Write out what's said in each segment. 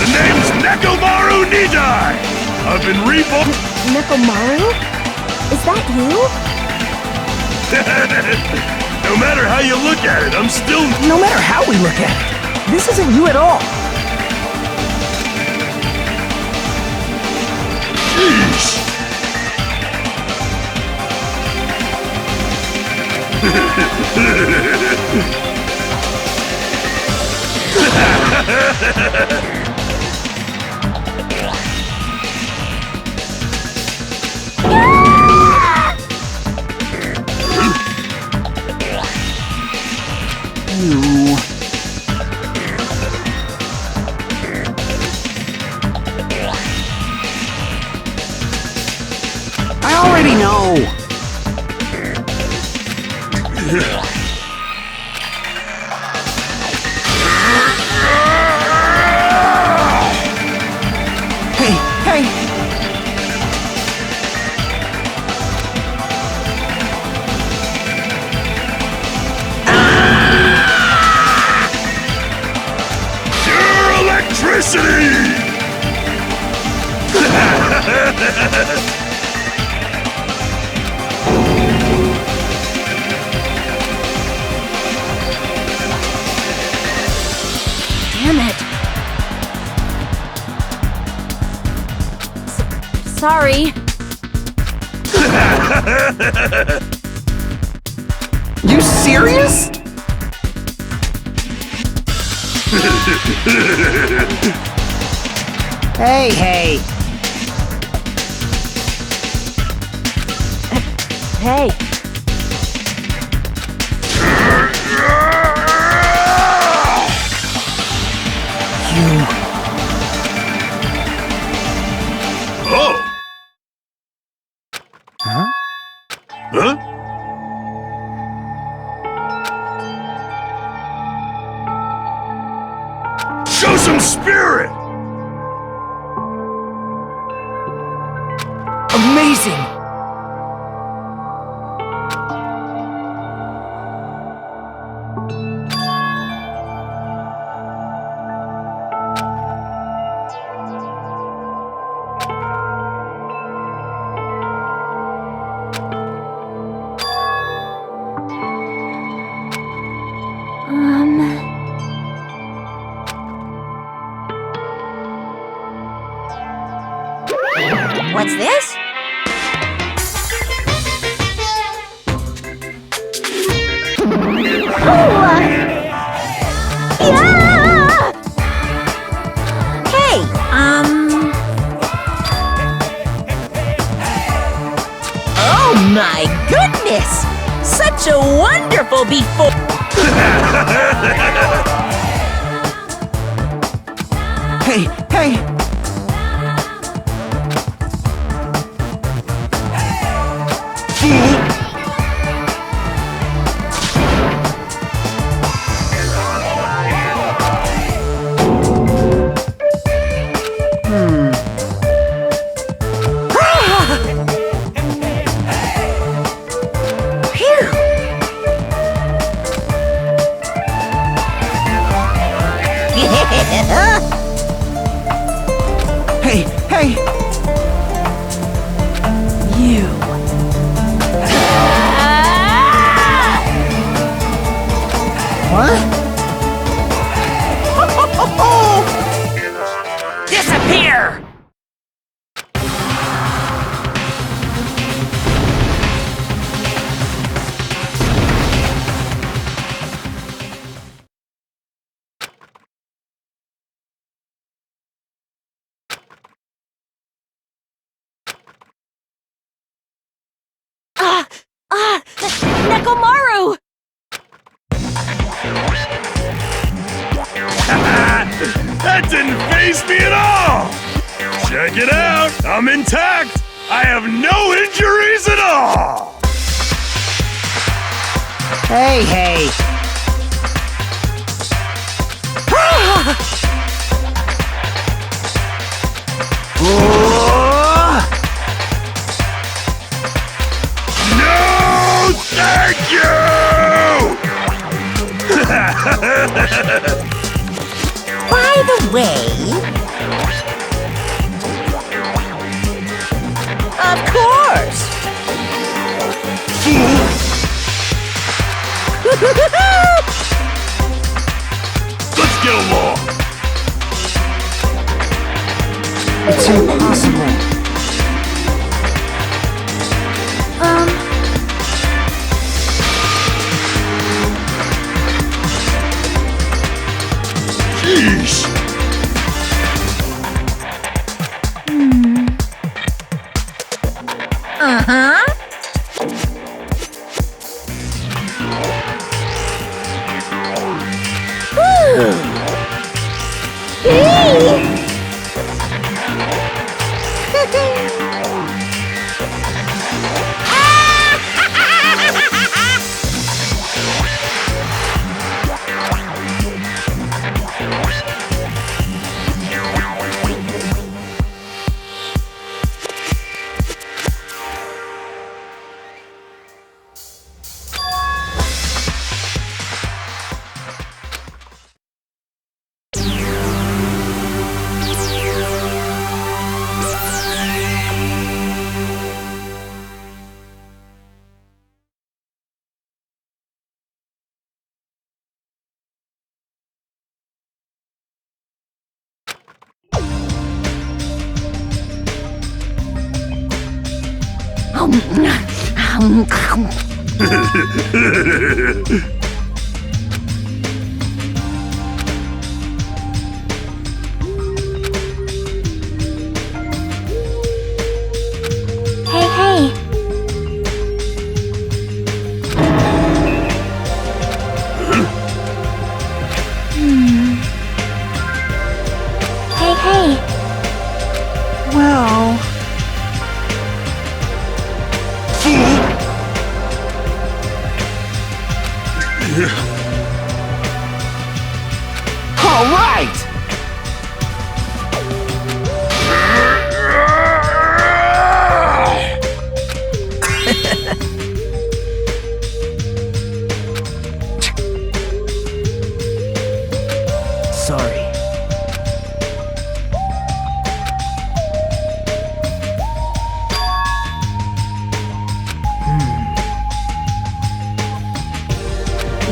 The name's Nekomaru Nidai! I've been reborn. Nekomaru? Is that you? No matter how you look at it, I'm still... No matter how we look at it, this isn't you at all. Sheesh! You... I already know. Hey, hey! Pure electricity! Damn it. Sorry. You serious? Hey, hey. Hey. You... Oh! Huh? Huh? Show some spirit! Amazing! What's this? Yeah! Hey, Oh my goodness! Such a wonderful before... Hey, hey! Fool! Hey, hey! You... What? Disappear! Nekomaru! That didn't faze me at all! Check it out! I'm intact! I have no injuries at all! Hey, hey! No, thank you! By the way, It's impossible. Sheesh! Uh-huh. Hey, hey. Hey, hey. Well... All right! Sorry.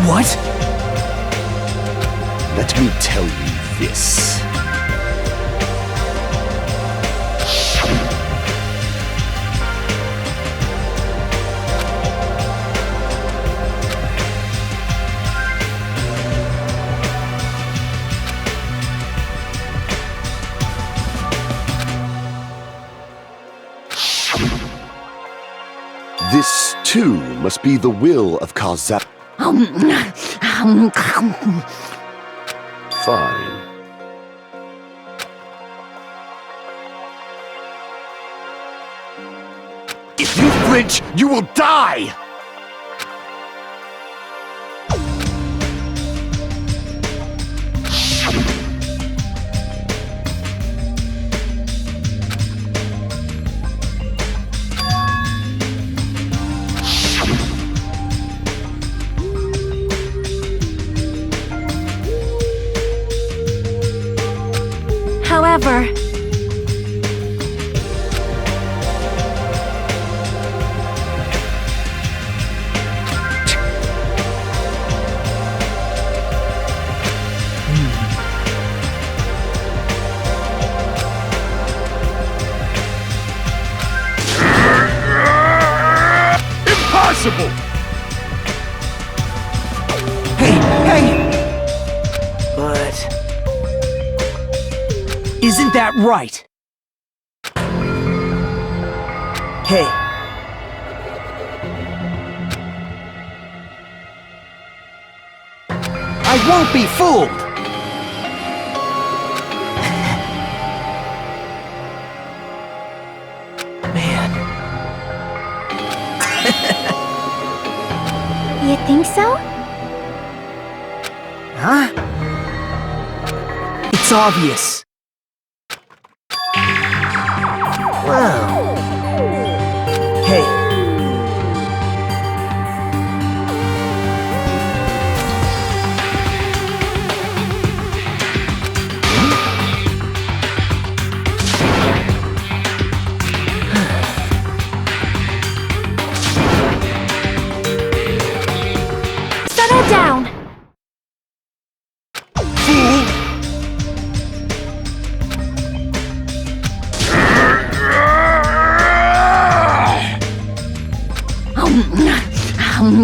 What? Let me tell you this. This, too, must be the will of Kazak. Fine. If you flinch, you will die! However, Impossible! Hey, hey! But... Isn't that right? Hey. I won't be fooled! Man. you think so? Huh? It's obvious. Wow. Hey. Settle down!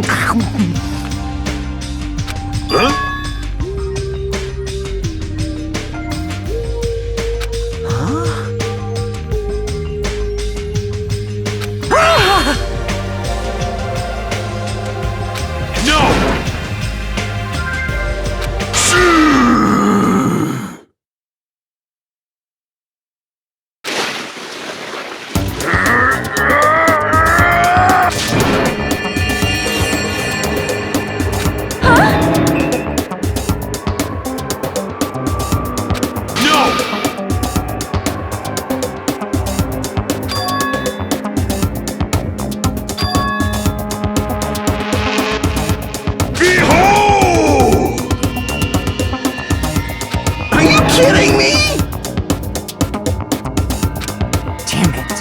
Huh? Kidding me? Damn it.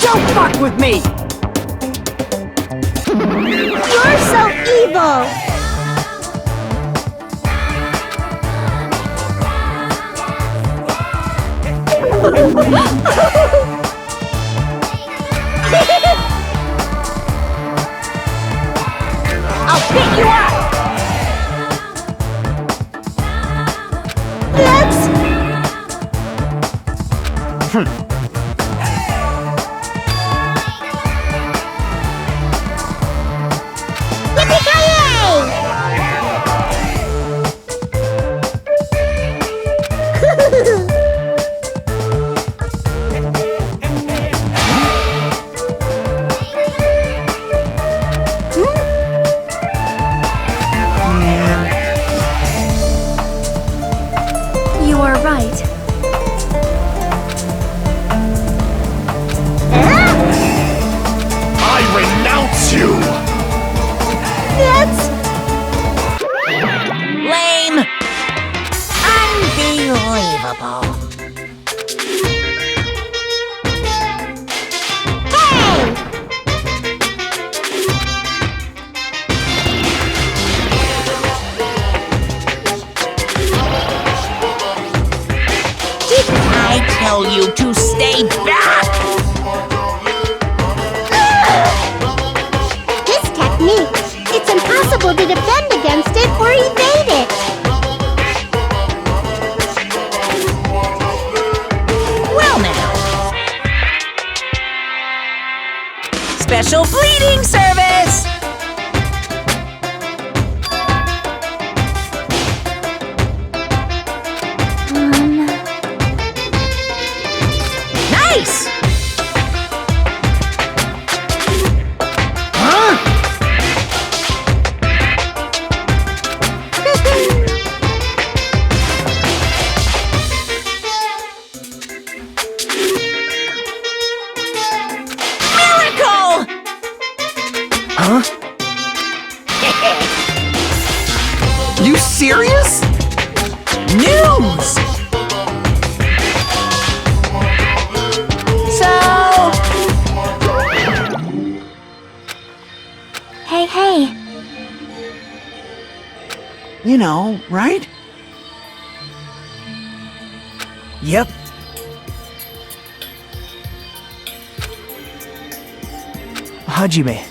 Don't fuck with me! You're so evil! I'll pick you up! Let's... Yippee-ki-yay! You are right. I renounce you! That's... Lame! Unbelievable! Hey! I tell you to stay back! This technique, it's impossible to defend against it or evade it. Well now. Special bleeding service! Nice! Miracle! Huh? You serious? News! So... Hey. You know, right? Yep. Hajime.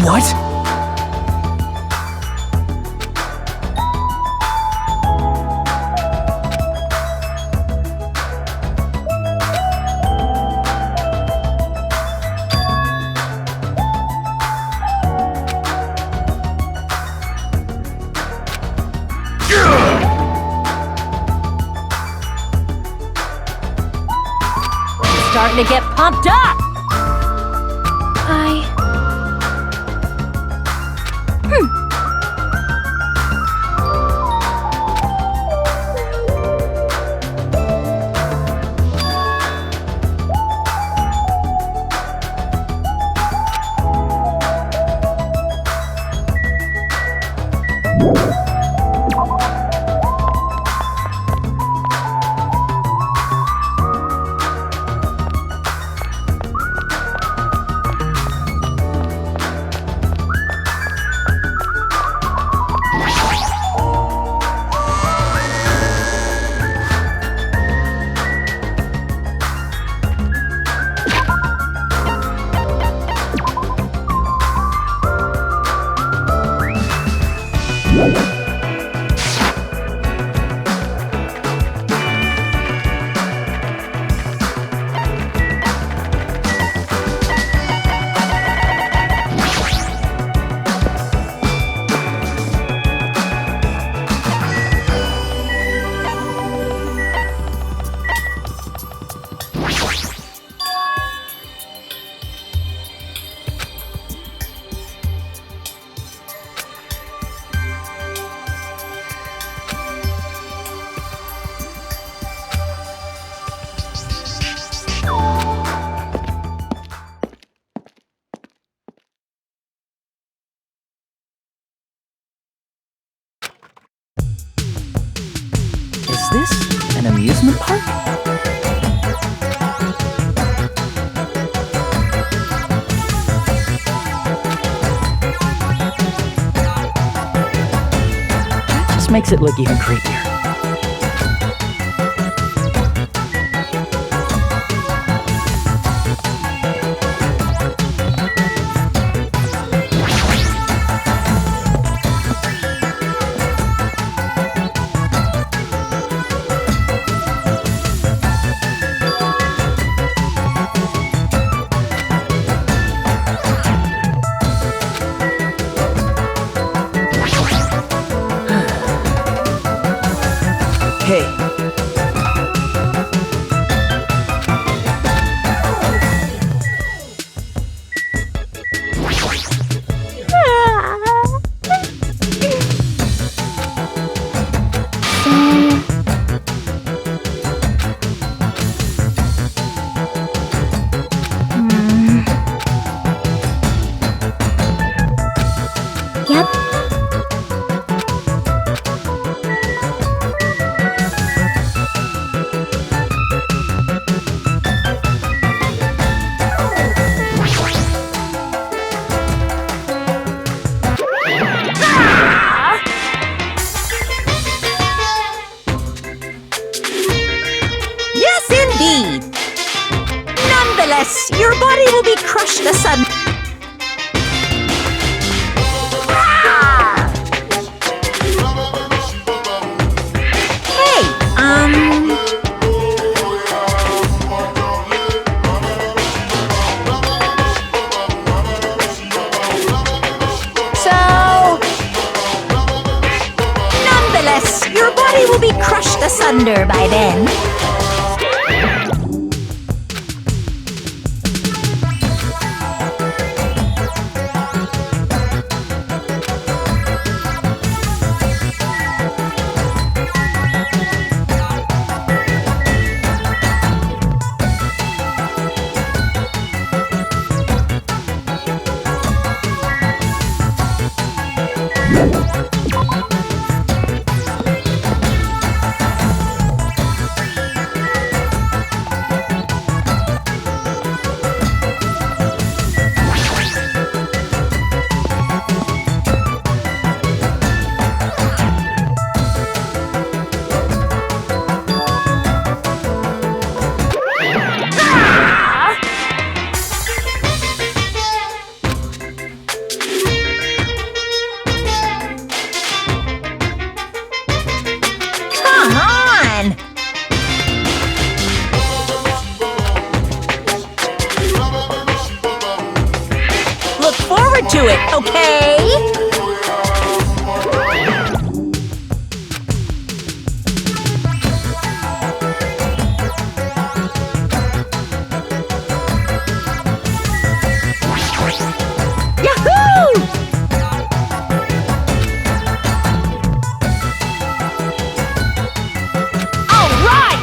What? Starting to get pumped up! park? That just makes it look even creepier. Hey, Yep. Yes, indeed. Nonetheless, your body will be crushed asunder. Nonetheless, your body will be crushed asunder by then. Come on! Look forward to it, okay? Yahoo! All right!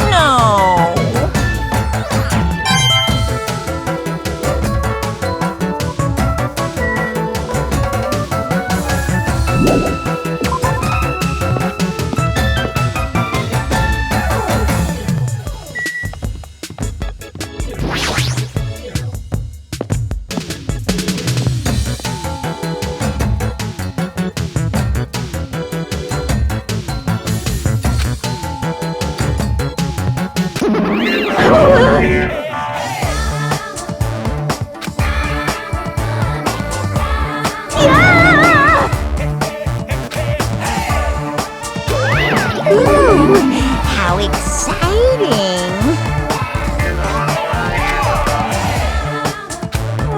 No. Ooh, how exciting!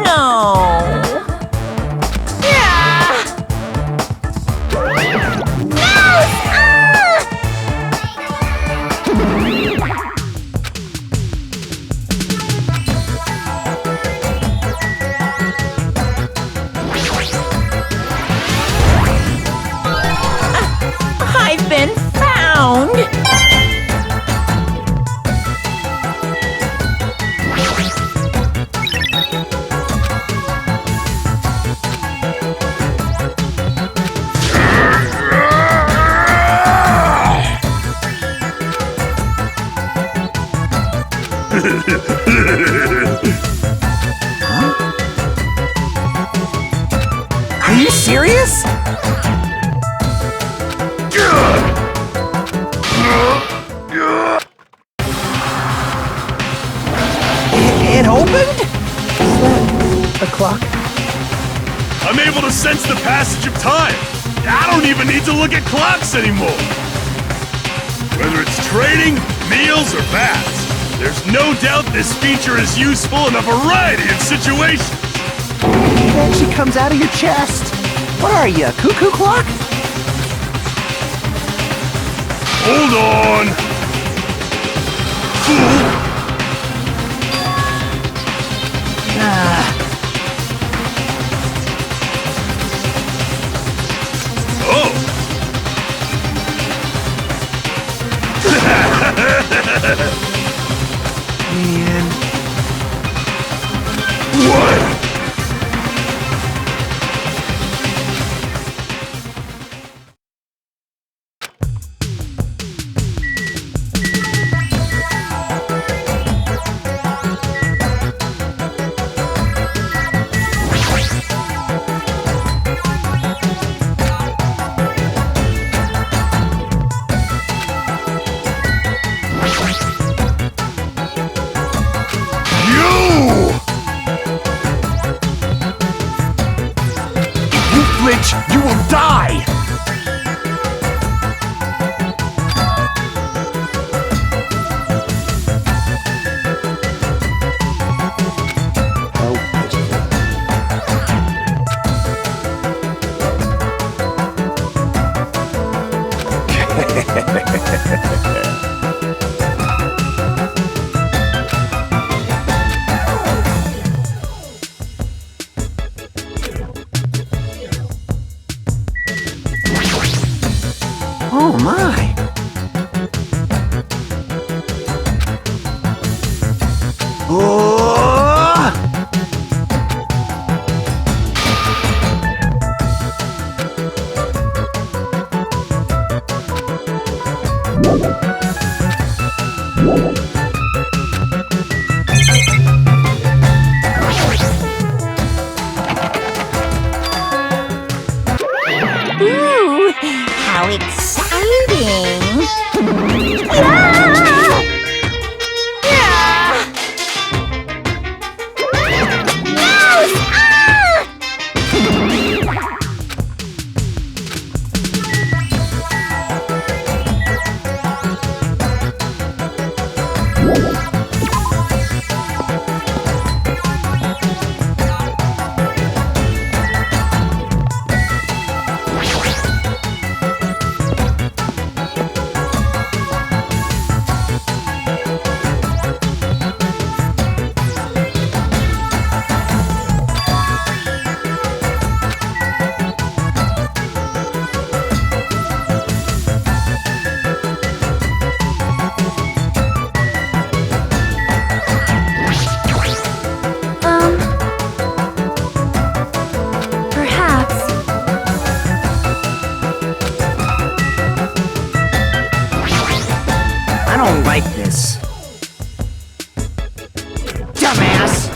No. Yeah. I've been Are you serious? It opened? A clock? I'm able to sense the passage of time. I don't even need to look at clocks anymore. Whether it's training, meals, or baths, there's no doubt this feature is useful in a variety of situations. It actually comes out of your chest. What are you, a cuckoo clock? Hold on. Fool. Oh. Man. What? You will die! Oh my. Oh! Ooh, how exciting! Perhaps. I don't like this. Dumbass!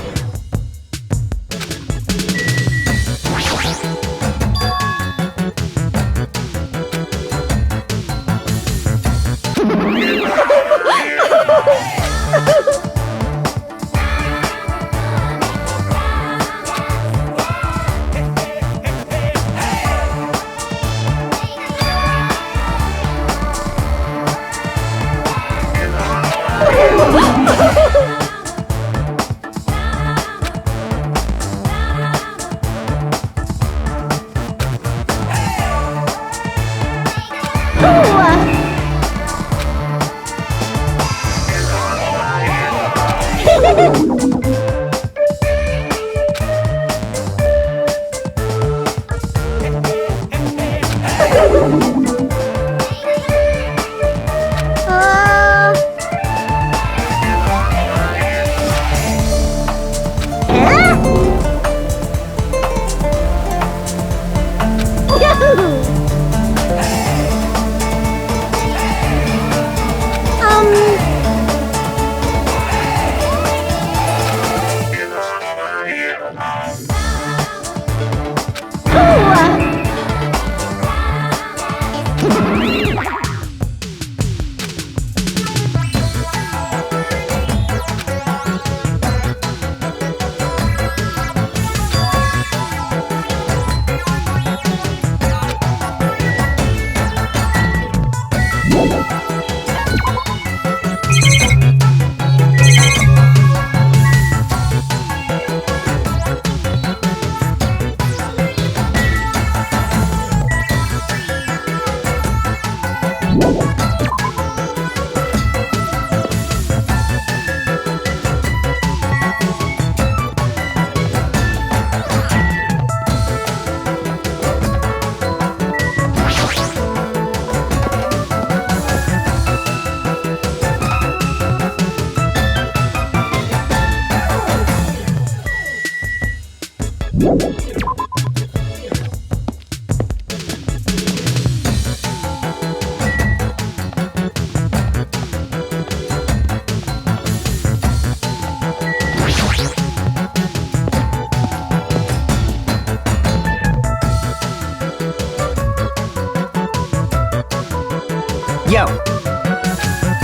Yo.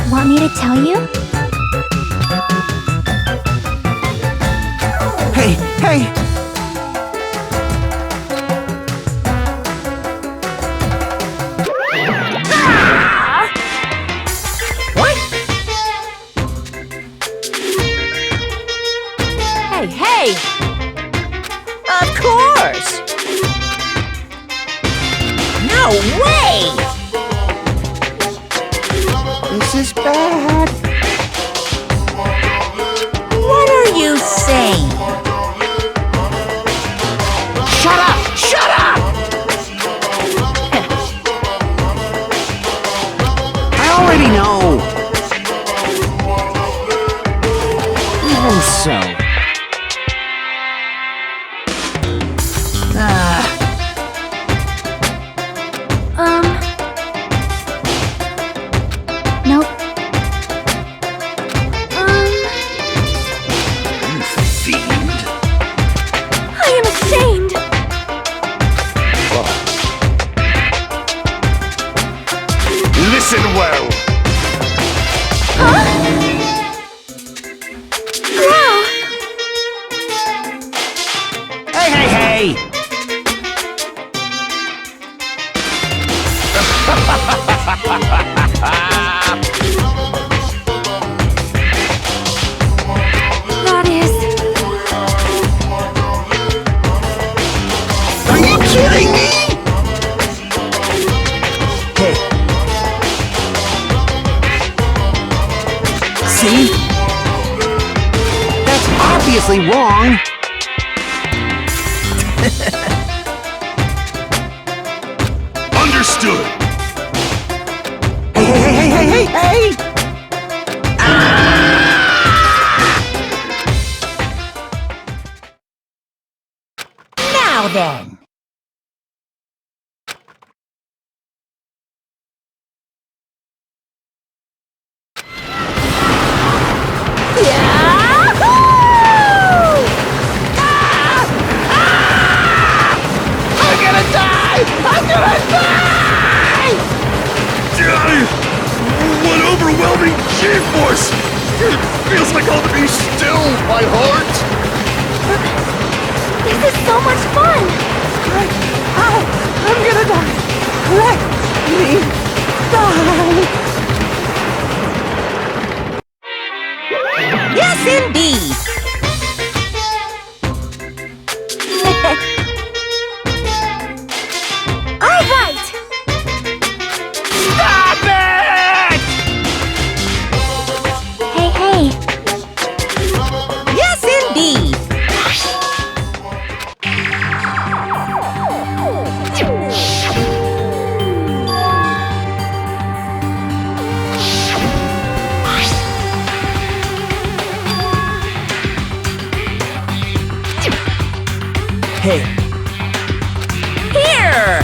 Want me to tell you? Hey, hey! What? Hey, hey! Of course! No way! This is bad. What are you saying? Shut up! Shut up! I already know. Even so. Nope. Fiend. I am ashamed. Listen well. Wow. Hey, hey, hey! That is... Are you kidding me? Hey. See? That's obviously wrong. Understood. Hey, hey, hey, hey, hey, hey! Now then! I'm gonna die! I'm gonna die! What overwhelming G-force! It feels like I'll be still, my heart! This is so much fun! I'm gonna die! Let me die! Yes, indeed! All right! Stop it! Hey, hey! Yes, indeed! Hey, Here!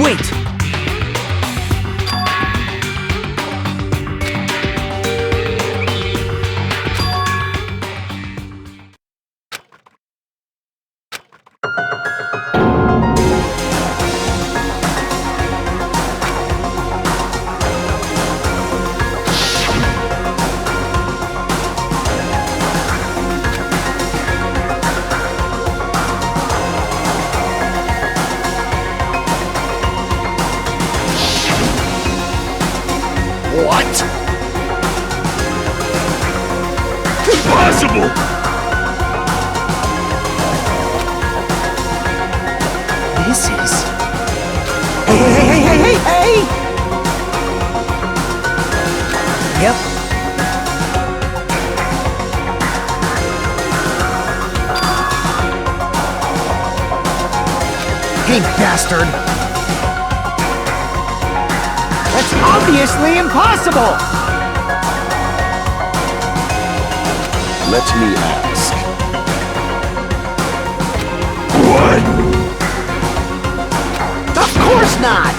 wait! What? Impossible! This is... Hey, hey, hey, hey, hey, hey! Yep. cheap bastard! That's obviously impossible! Let me ask. What? Of course not!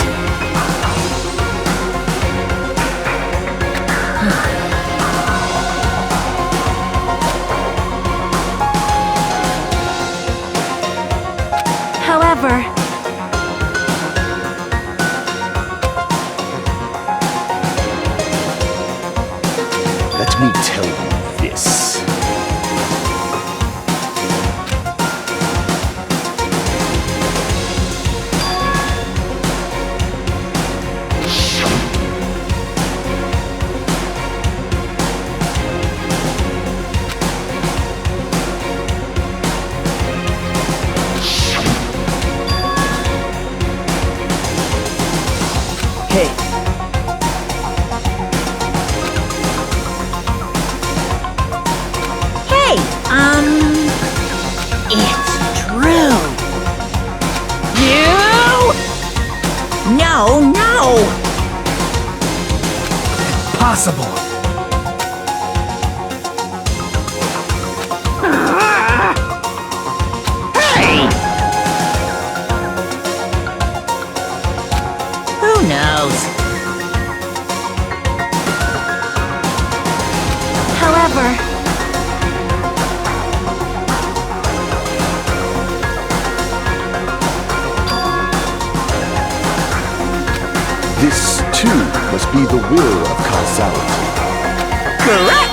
However, Let me tell you this. Hey, hey, it's true. You? No. possible! Who knows? However, This, too, must be the will of causality. correct!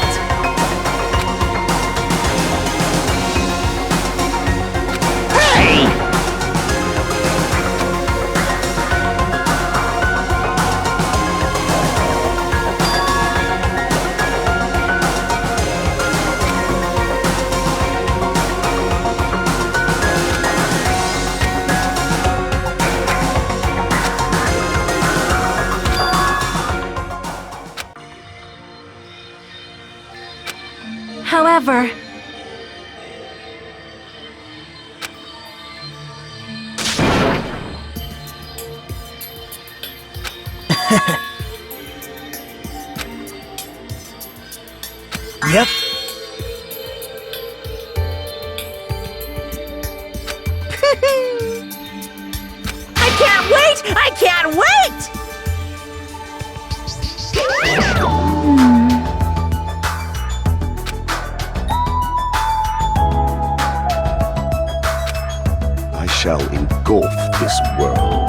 However, Yep. I can't wait! I shall engulf this world.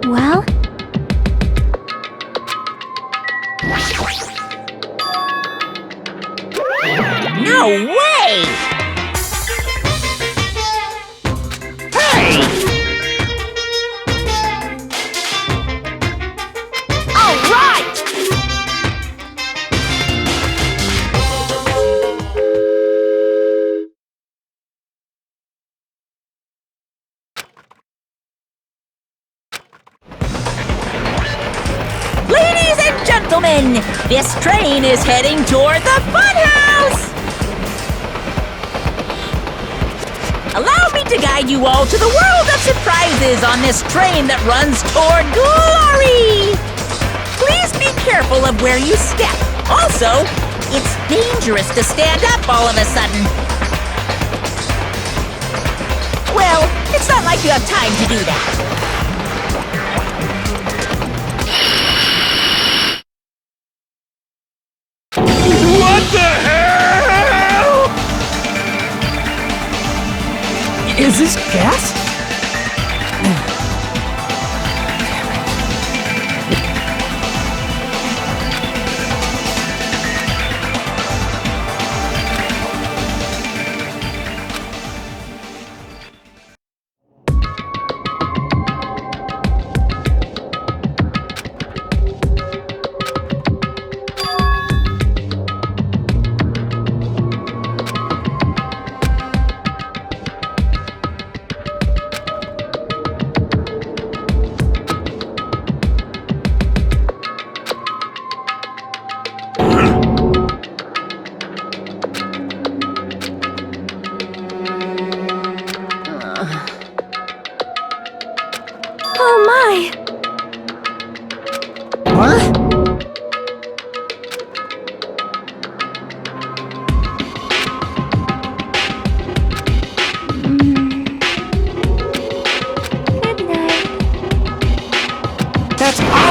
Well, No way! All right! Ladies and gentlemen, this train is heading toward the funhouse! Allow me to guide you all to the world of surprises on this train that runs toward glory! Please be careful of where you step. Also, it's dangerous to stand up all of a sudden. Well, it's not like you have time to do that. What the hell? Is this gas?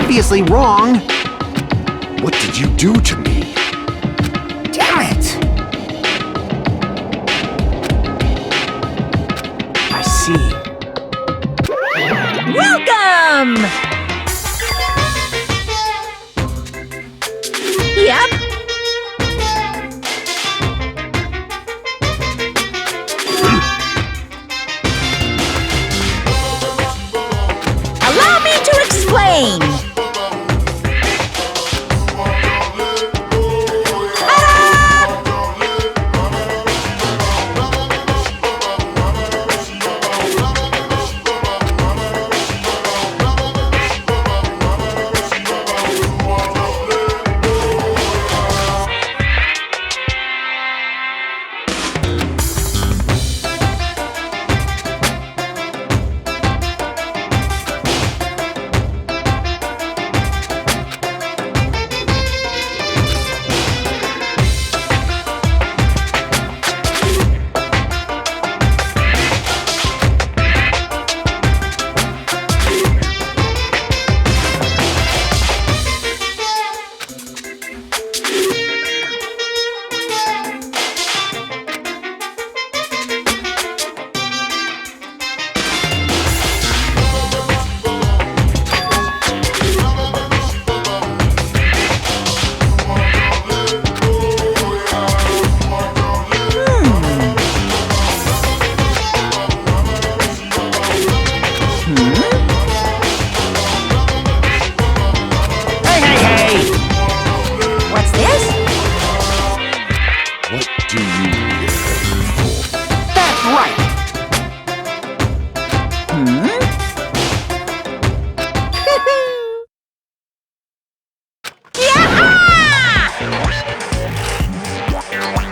obviously wrong. What did you do to me? Damn it! I see. Welcome! Yep. Allow me to explain.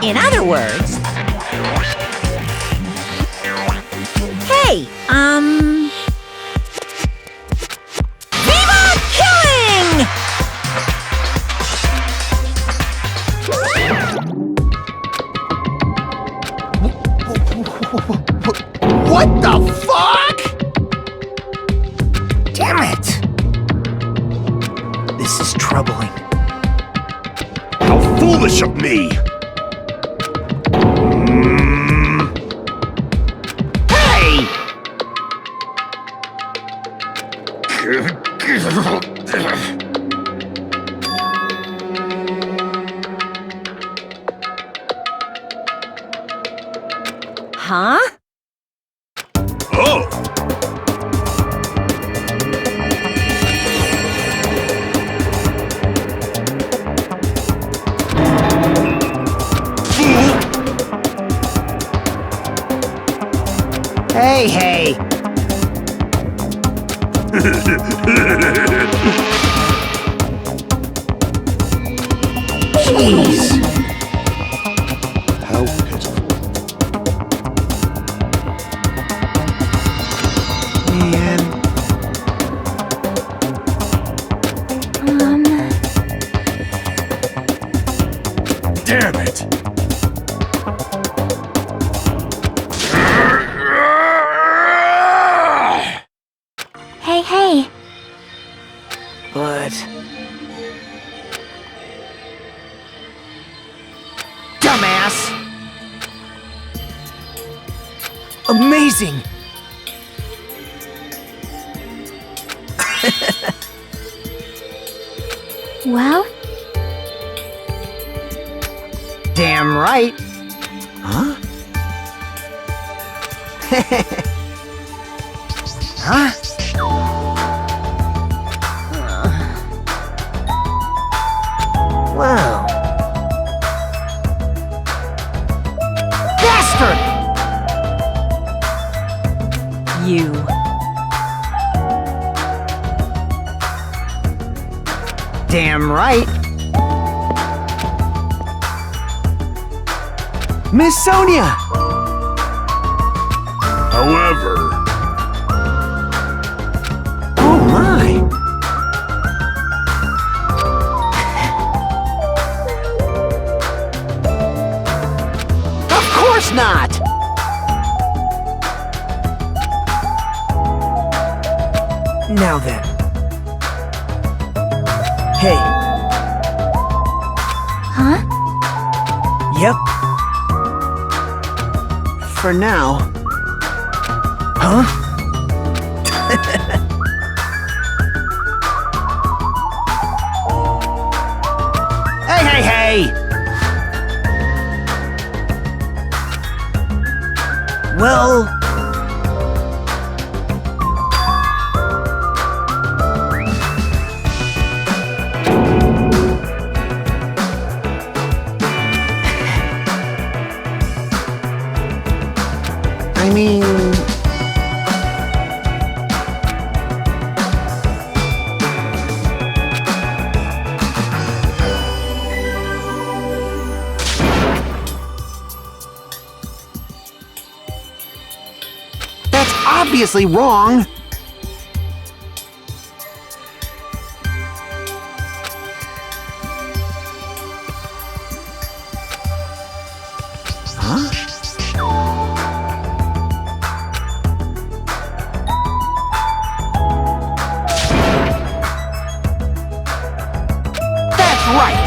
In other words... Hey, Viva Killing! What the fuck? Damn it! This is troubling. How foolish of me! Hey! Huh? Oh! Hey, hey! Jeez! How pitiful. Man. Damn it! Hey, hey. But... Dumbass! Amazing! Well, Damn right! Huh? Huh? Wow. Bastard! You. Damn right. Miss Sonia! However... Oh my! Of course not! Now then. okay. Huh? Yep. For now. Huh? Hey! Well... I mean... That's obviously wrong! Huh? That's right!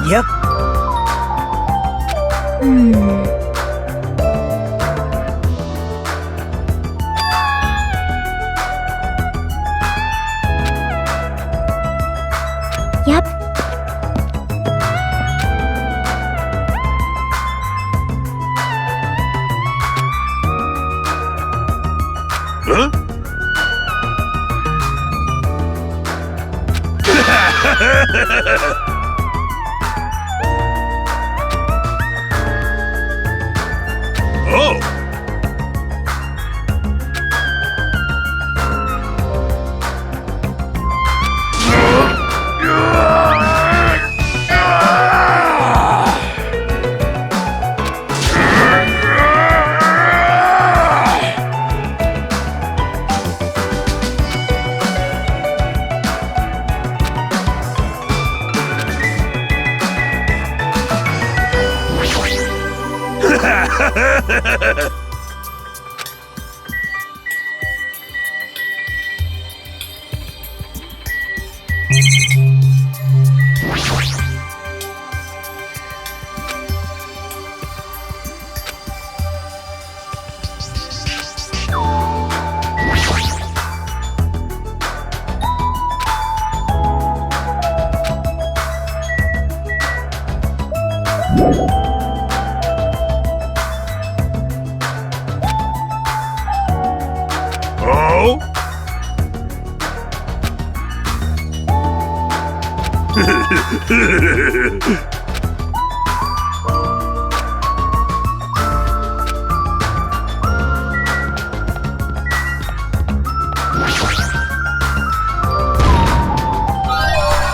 Yep. Yep. Huh? Oh! Oh?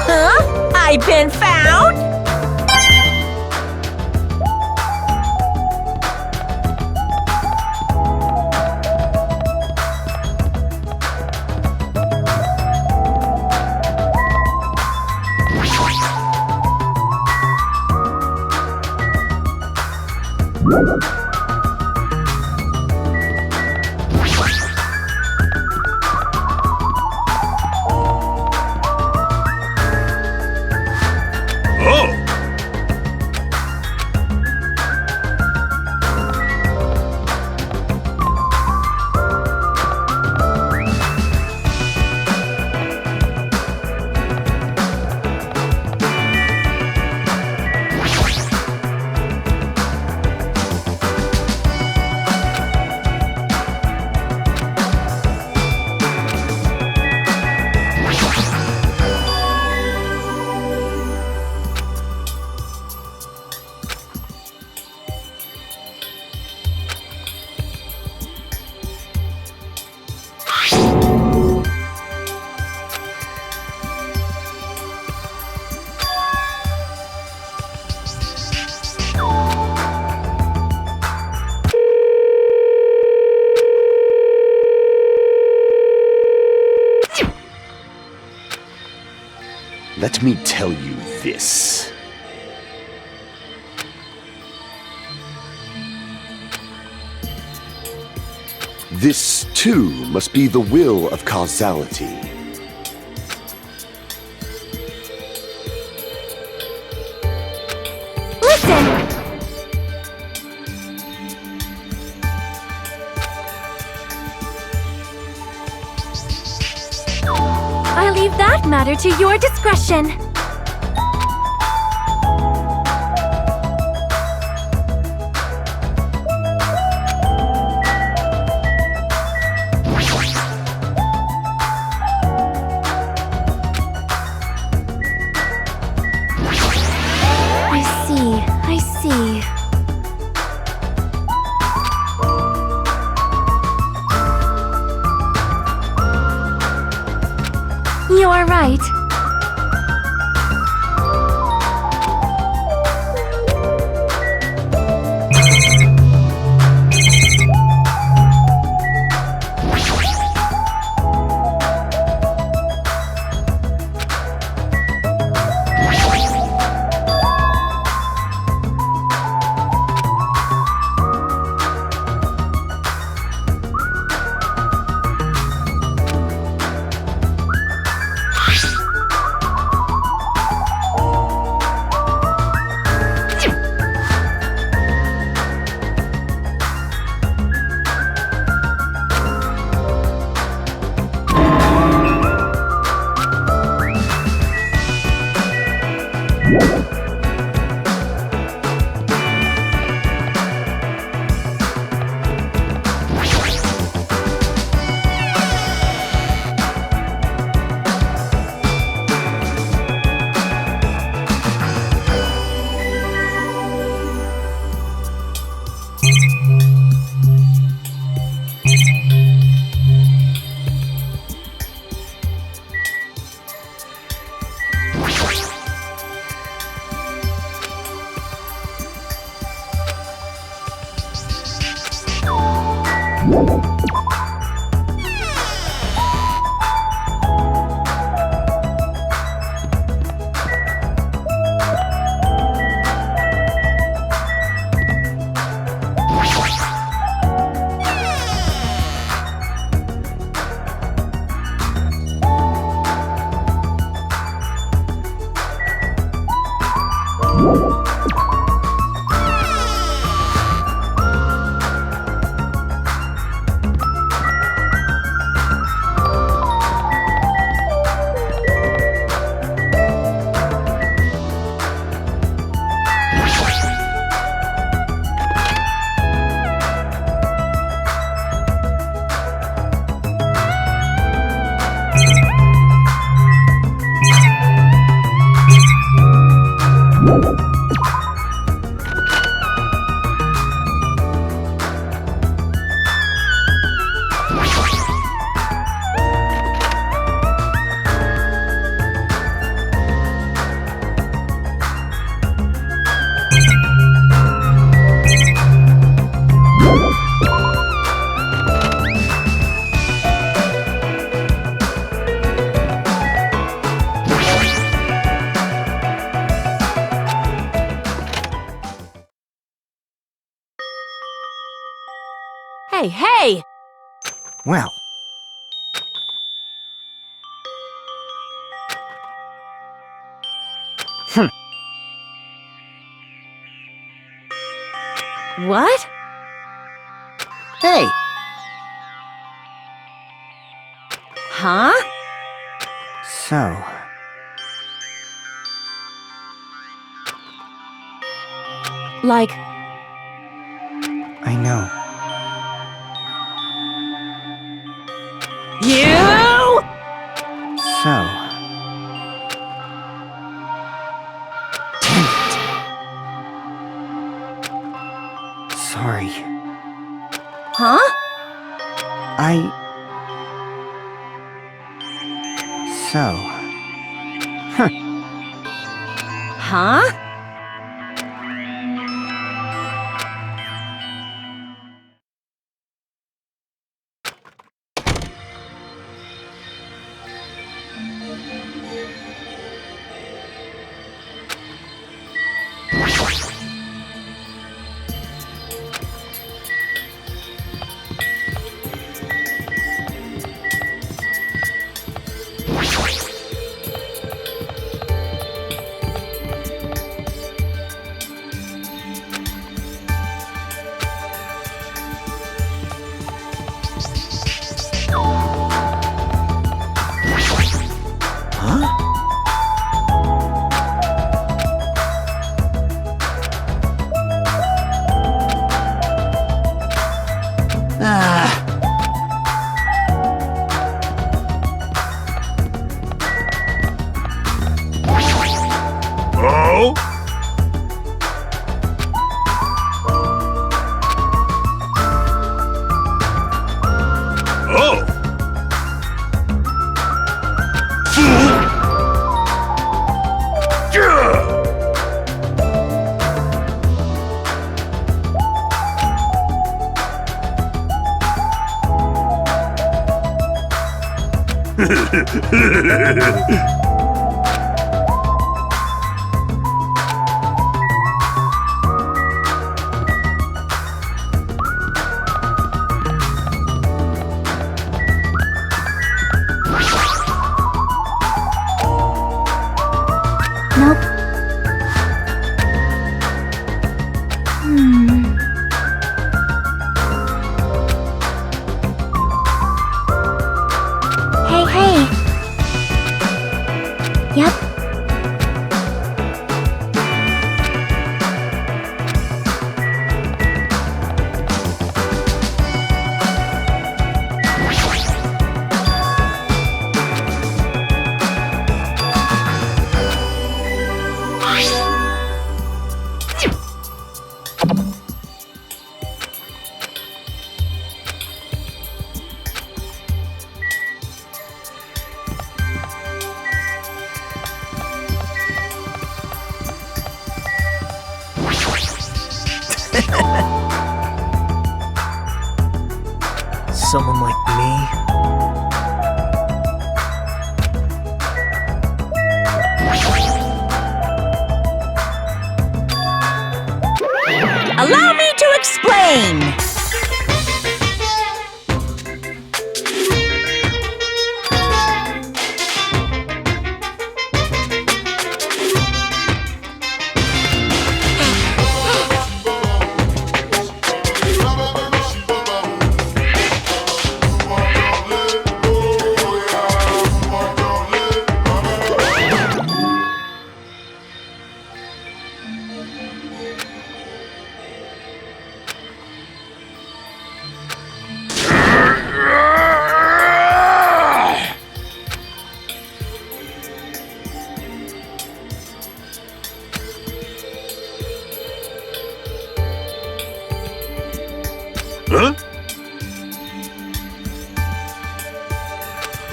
Huh? I've been found? Oh! Let me tell you this. This, too, must be the will of causality. Listen! I leave that matter to your discretion. I see. You're right. Hey! Well, What? hey, Huh? so... Like, I know. you? So... Damn it. Sorry. Huh? Huh? Nope. Hey, hey. Yep. Someone like me? Allow me to explain! Huh?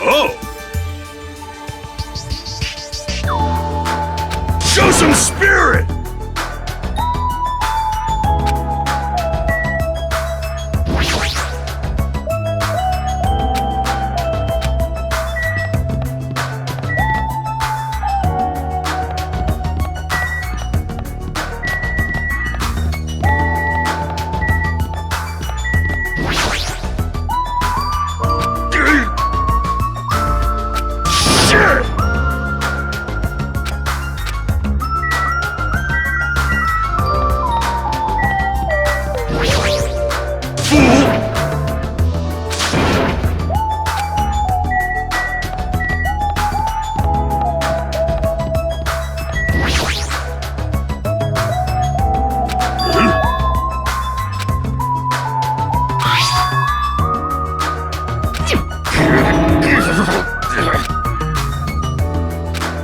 Oh! Show some spirit! Shit!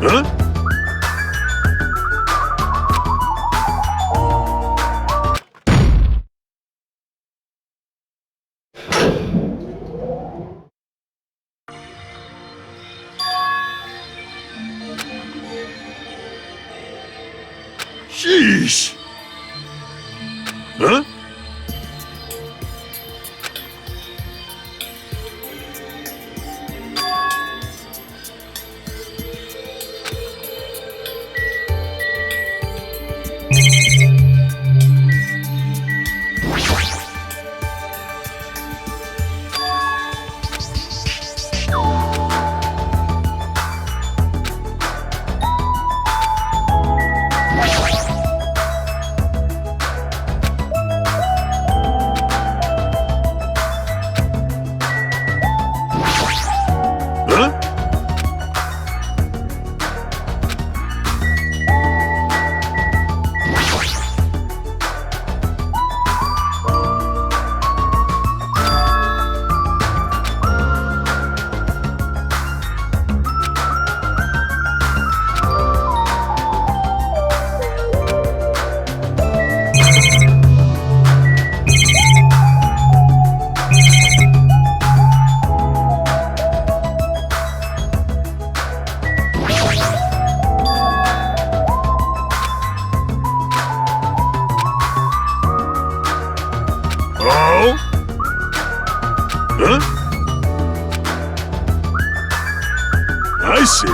Huh? Sheesh! Huh? see.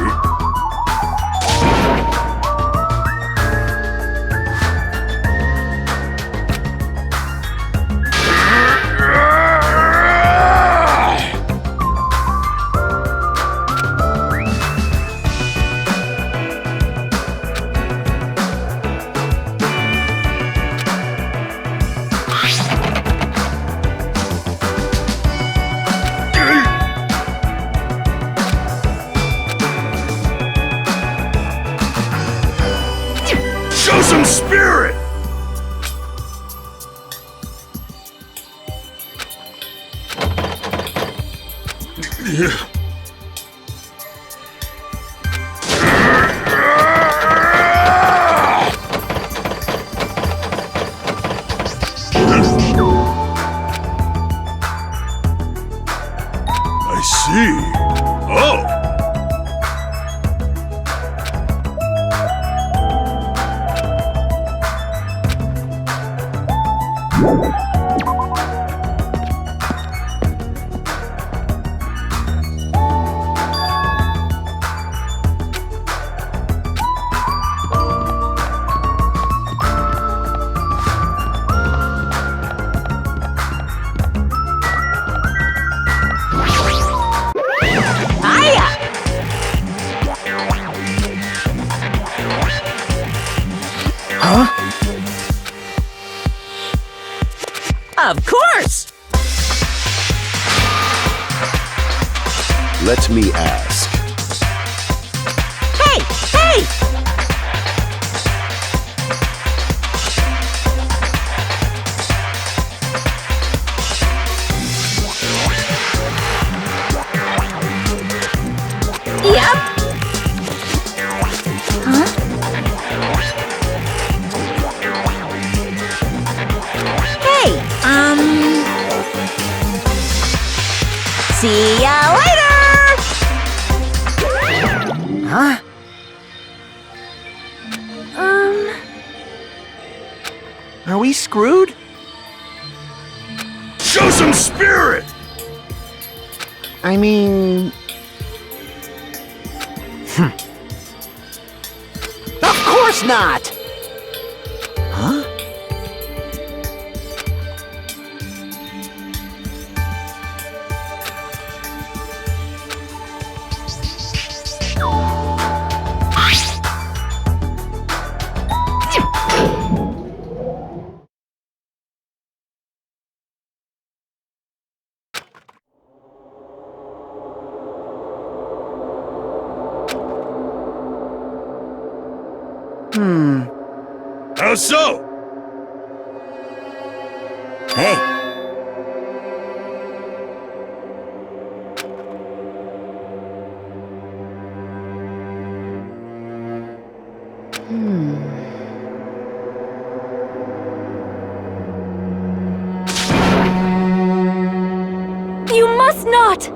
Show some spirit! I see. Oh! Hiya! Huh? Of course! Let me ask. Hey! Hey! Yep. Huh? Hey, see ya later! Huh? Are we screwed? Show some spirit! I mean... Of course not! Huh? How so? Hey. You must not!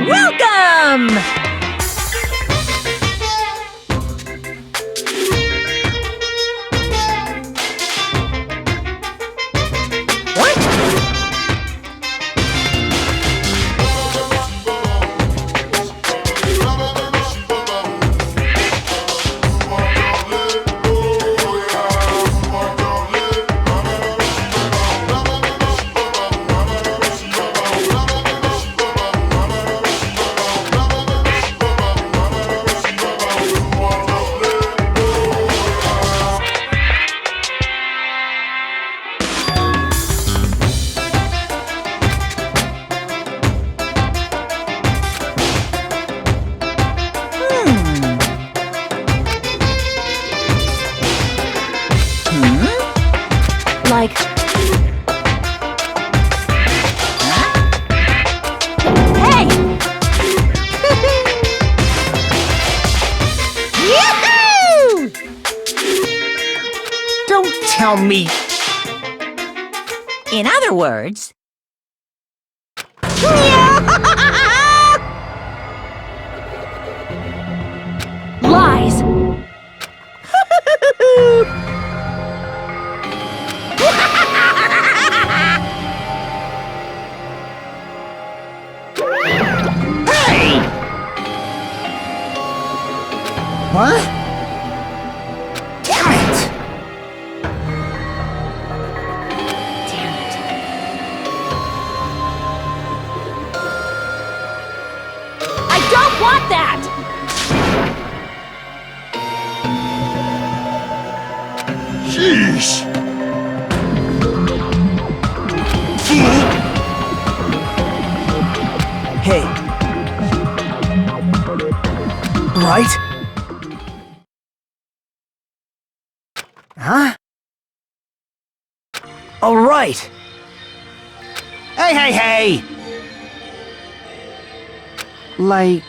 Welcome! What? Like... Hey! Yoo-hoo! tell me. In other words, Lies! Hey! What? Damn it! I don't want that! Sheesh! Fool! Hey. Right? Huh? All right. Hey, hey, hey! Like...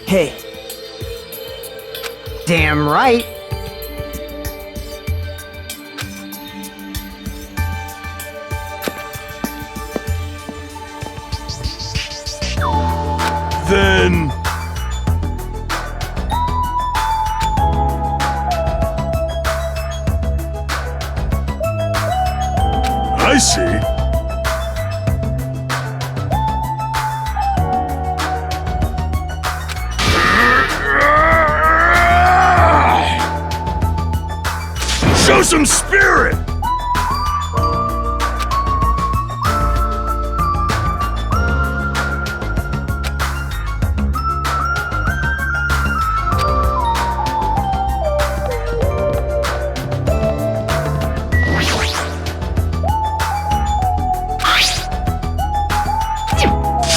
Hey. Damn right. Then... I see. Show some spirit!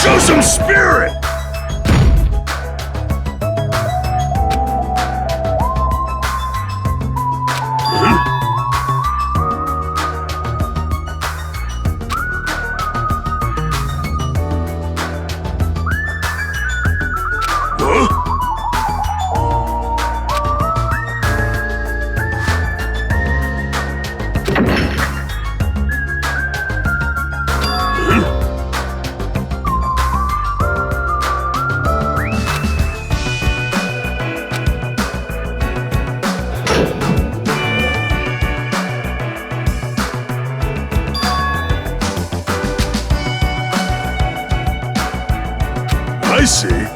Show some spirit! I see.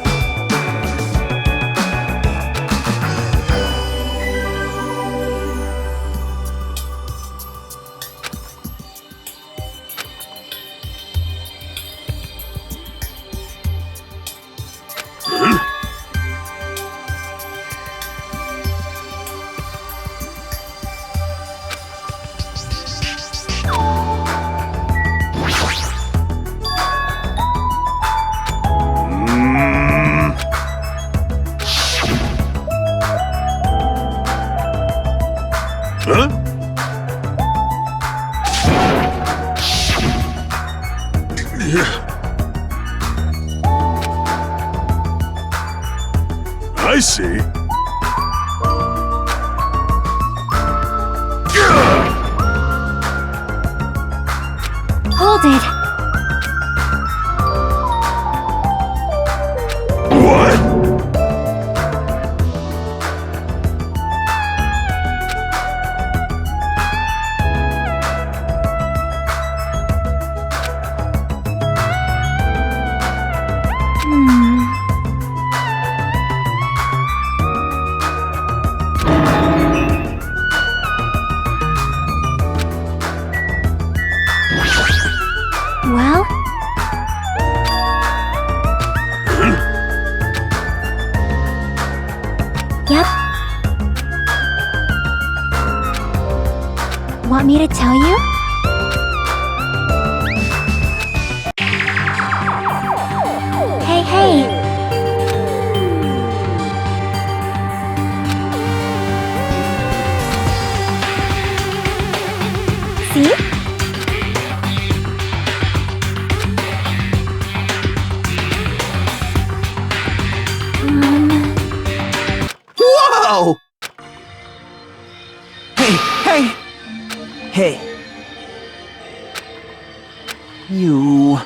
Huh? I see. Hold it. What? Well? Yep. Want me to tell you? Hey, hey! See? You...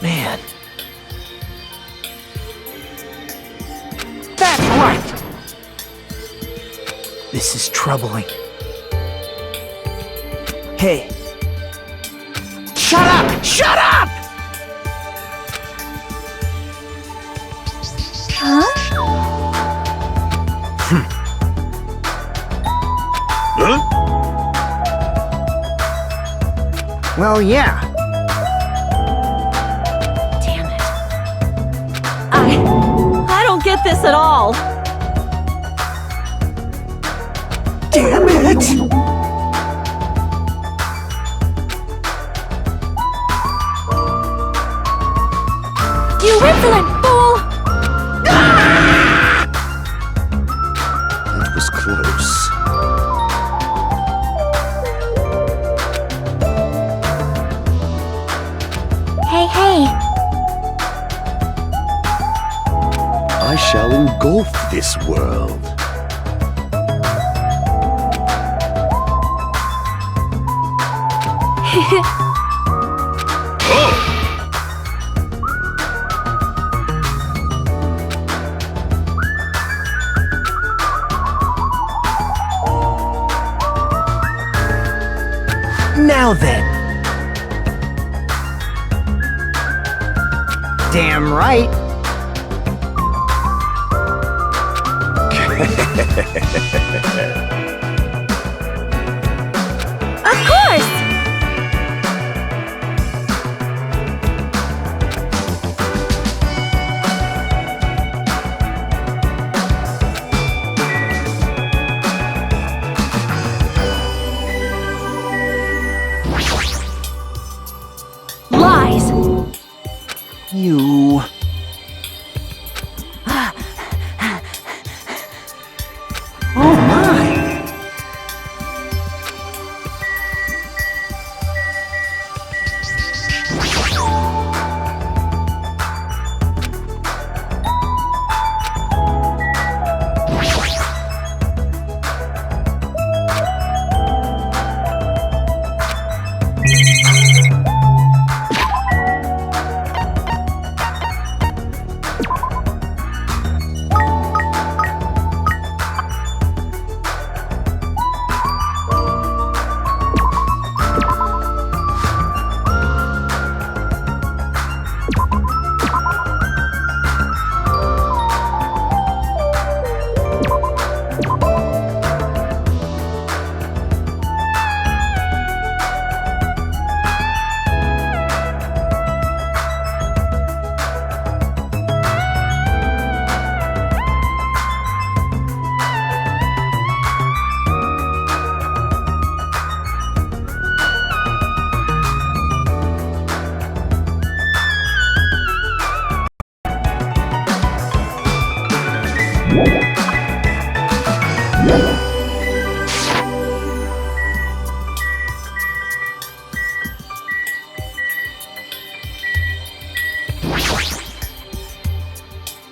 Man. That's right! This is troubling. Hey. Shut up! Shut up! Huh? Huh? Well, yeah. Damn it. I don't get this at all. Damn it! You insolent fool! That was close. Hey, hey. I shall engulf this world. Oh! Now then. Damn right. Of course! Lies! You... Oh my!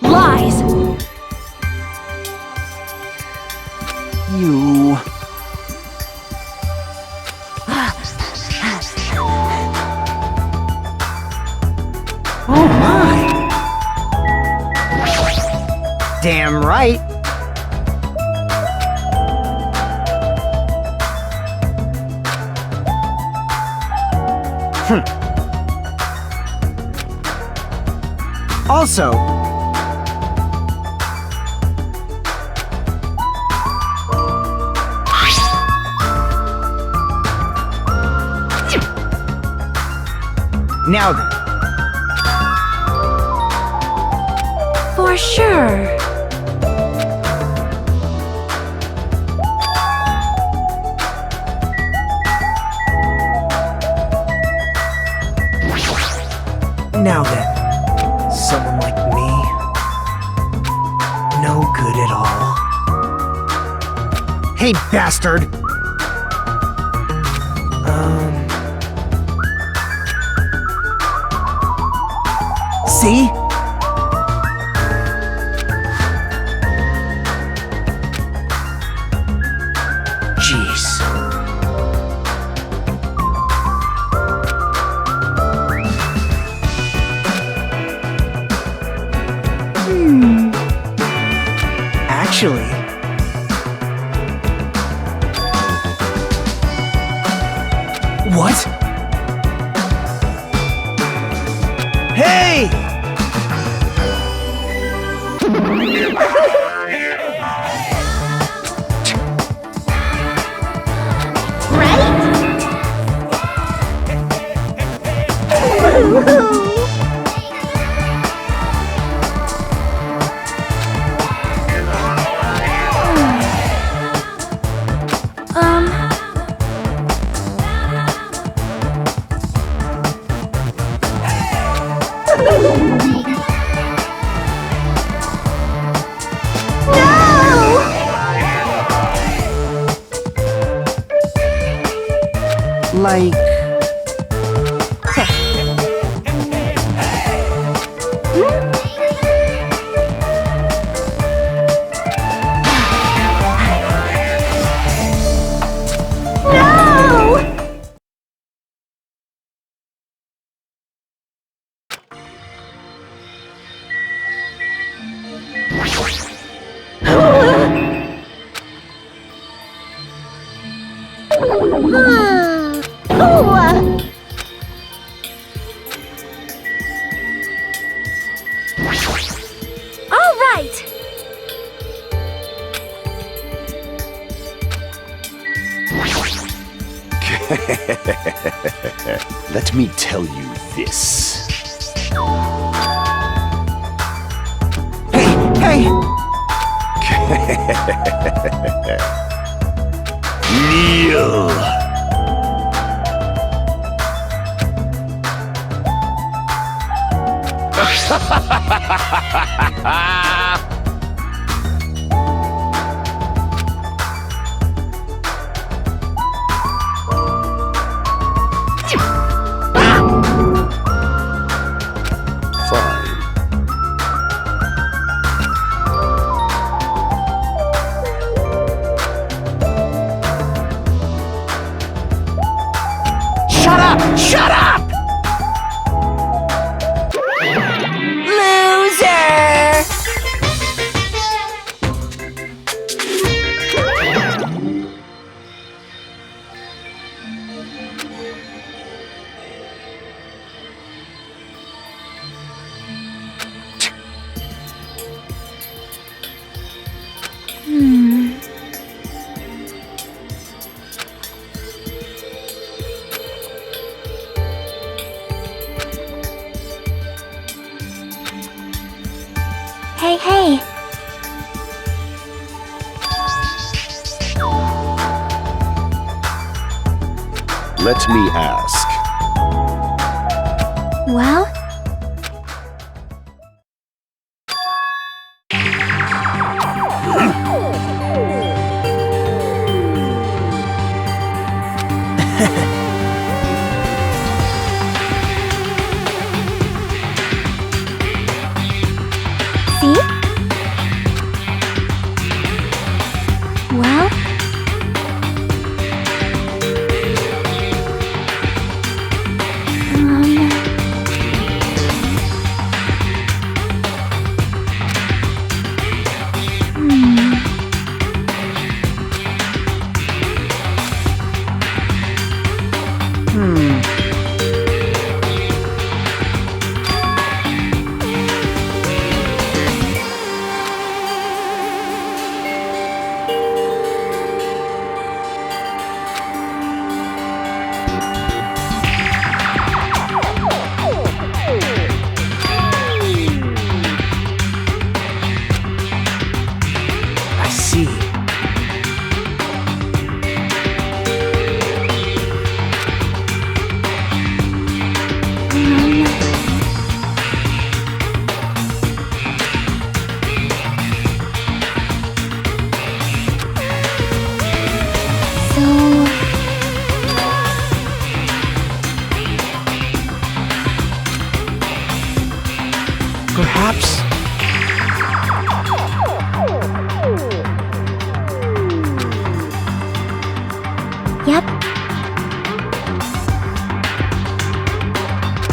Lies! You... Oh my! Damn right! Also... Now then. For sure. Now then. Someone like me? No good at all. Hey, bastard! See? Jeez. What? Hey! Like... All right. Let me tell you this. Hey! Kneel! Fine. Shut up! Shut up! Loser! Hey. Let me ask. Well? See? Well? I see. Perhaps... Yep.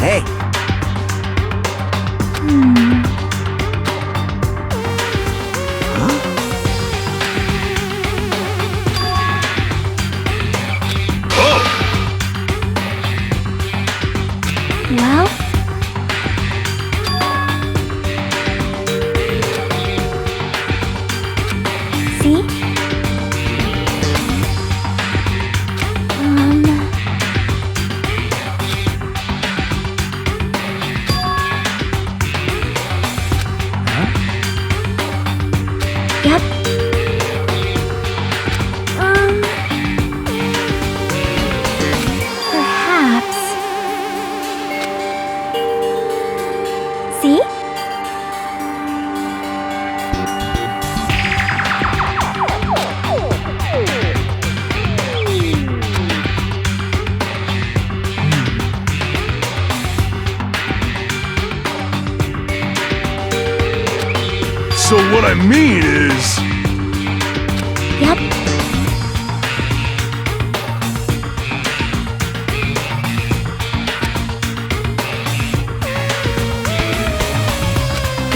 Hey! Oh! what I mean is... Yep.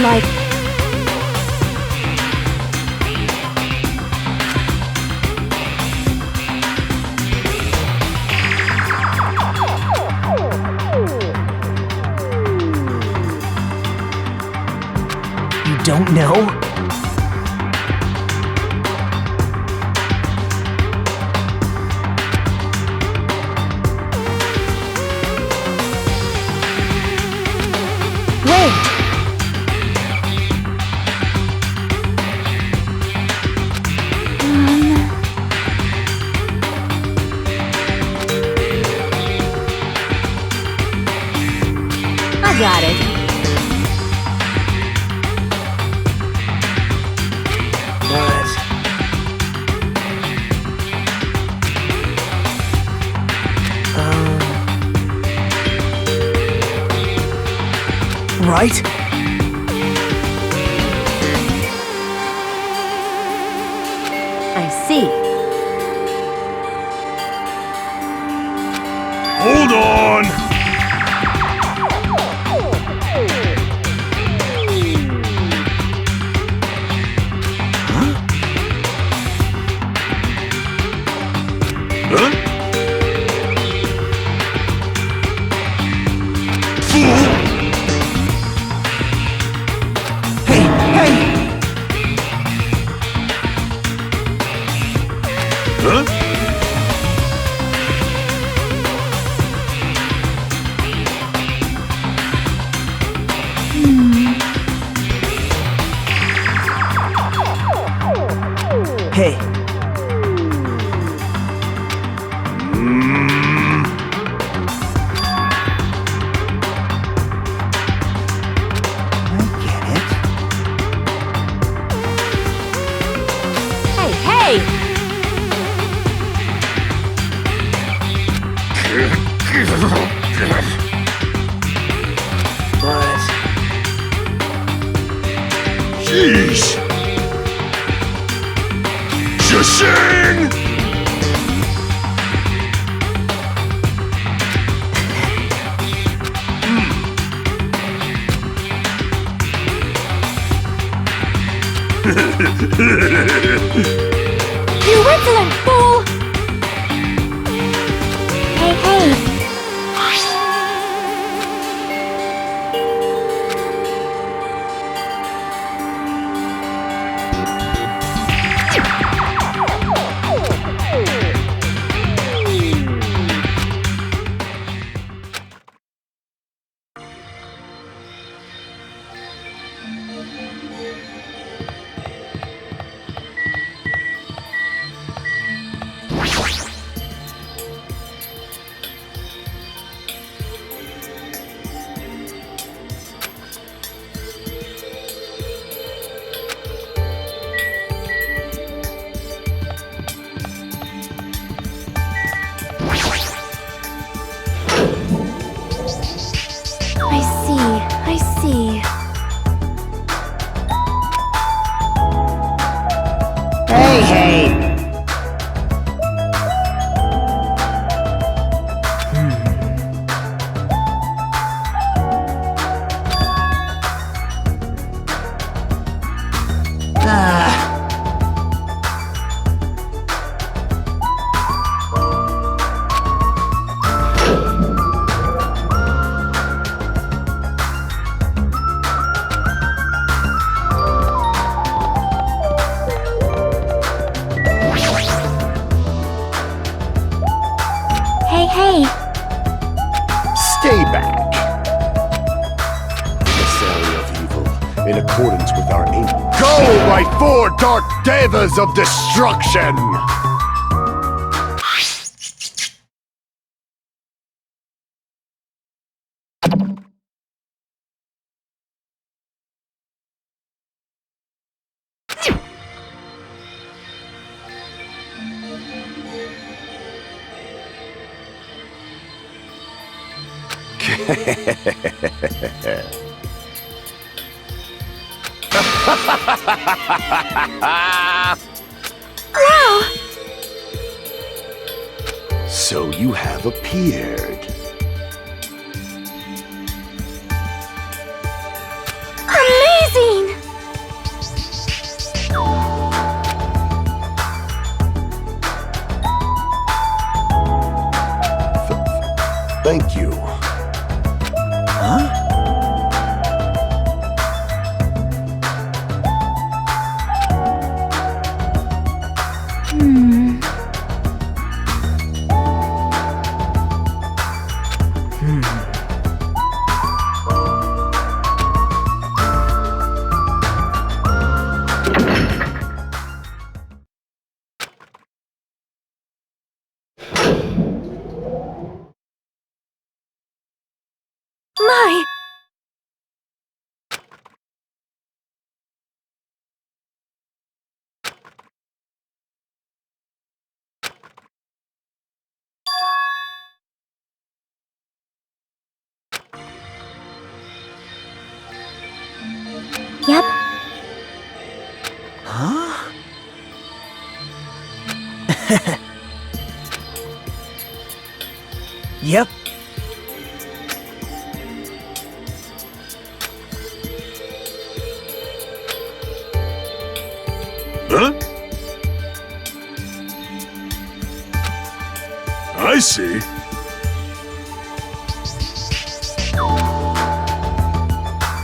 Like... You don't know? Wait! I got it. Right? I see. Hold on! Huh? Fool! Hey, hey! Huh? Hey. I get it. Hey, hey! But... Jeez! Shashing! You insolent fool! Hey, hey! I see. Hey, hey! Hey, hey! Stay back. Emissary of evil, in accordance with our aim. Go, my four dark devas of destruction! Wow! So you have appeared. Amazing! Thank you. Huh? My! Yep. Huh? Yep. Huh? I see.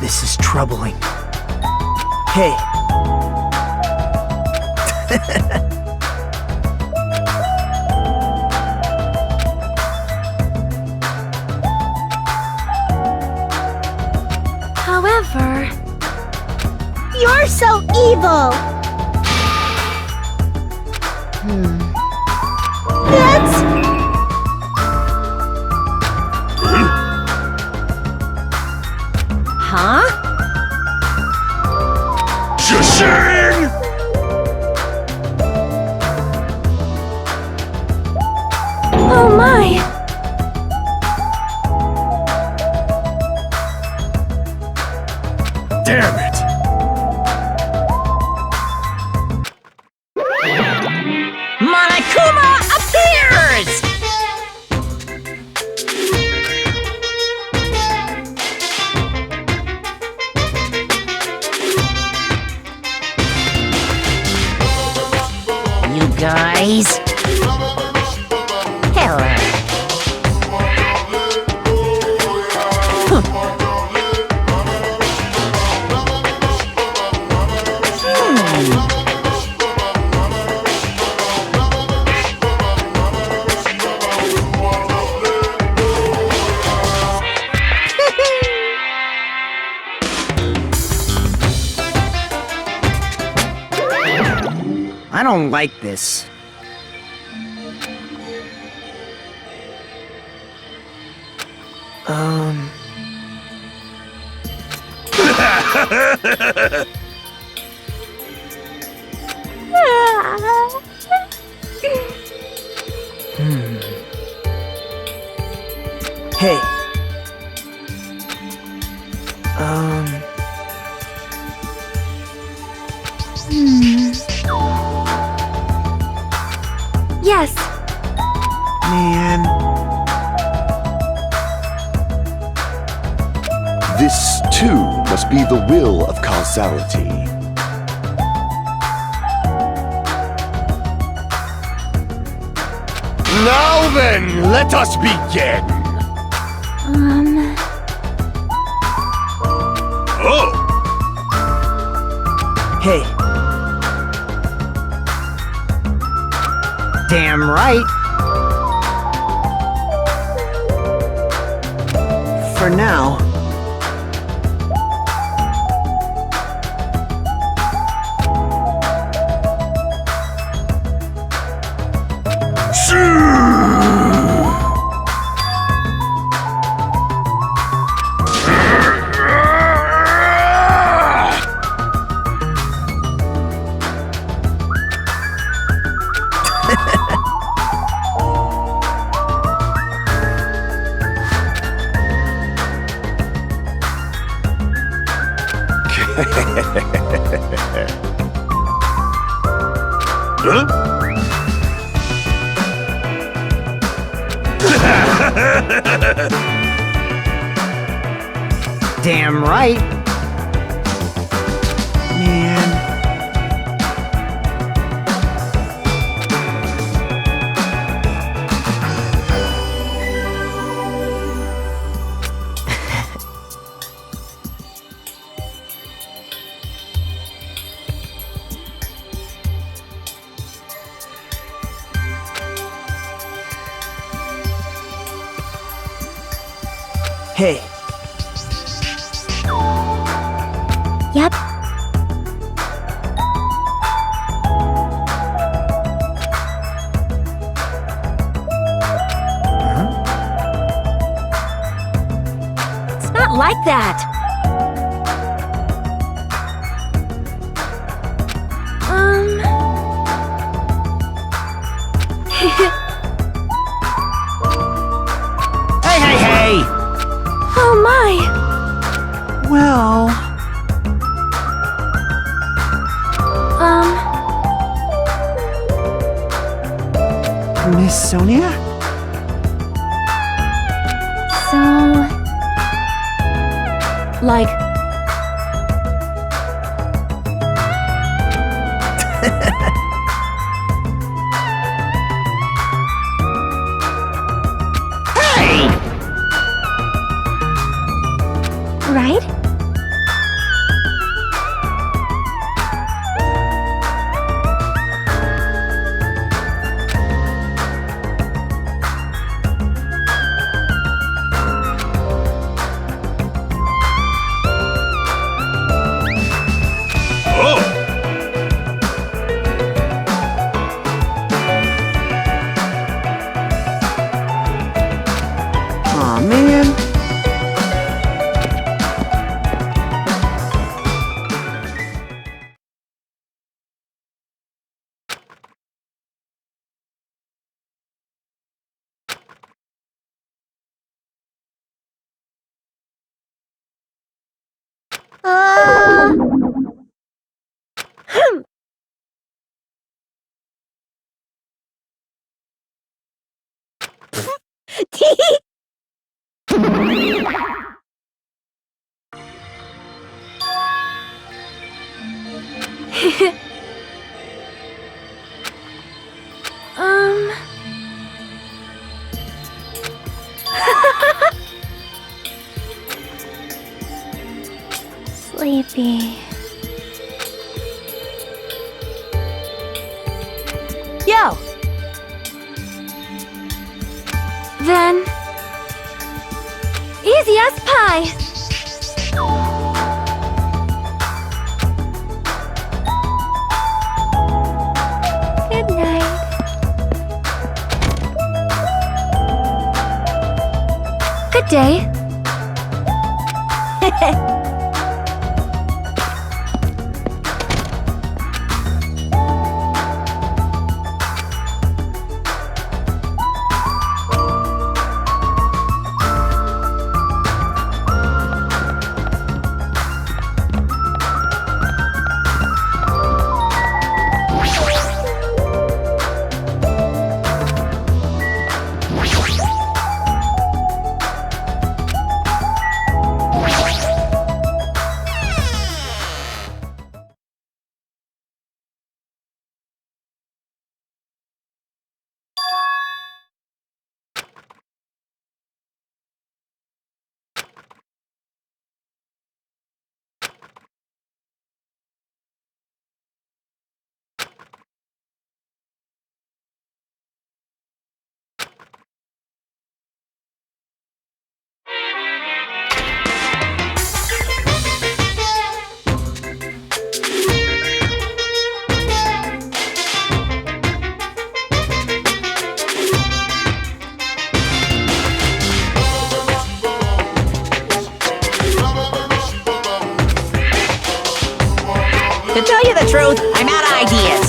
This is troubling. Hey. However... You're so evil! That's... Huh? Shashing! Oh my! Damn it! Monokuma appears! You guys? Hello. I don't like this. Hey. Yes! Man. This, too, must be the will of causality. Now then, let us begin! Oh! Hey. Damn right. For now. Damn right. Man. Hey. Yep. It's not like that. Hey, hey, hey! Oh my! Well... Miss Sonia? So... Like, Hey! Right? Oh! Aw, man. Sleepy. yo! Then... Easy as pie! Good night. Good day. To tell you the truth, I'm out of ideas.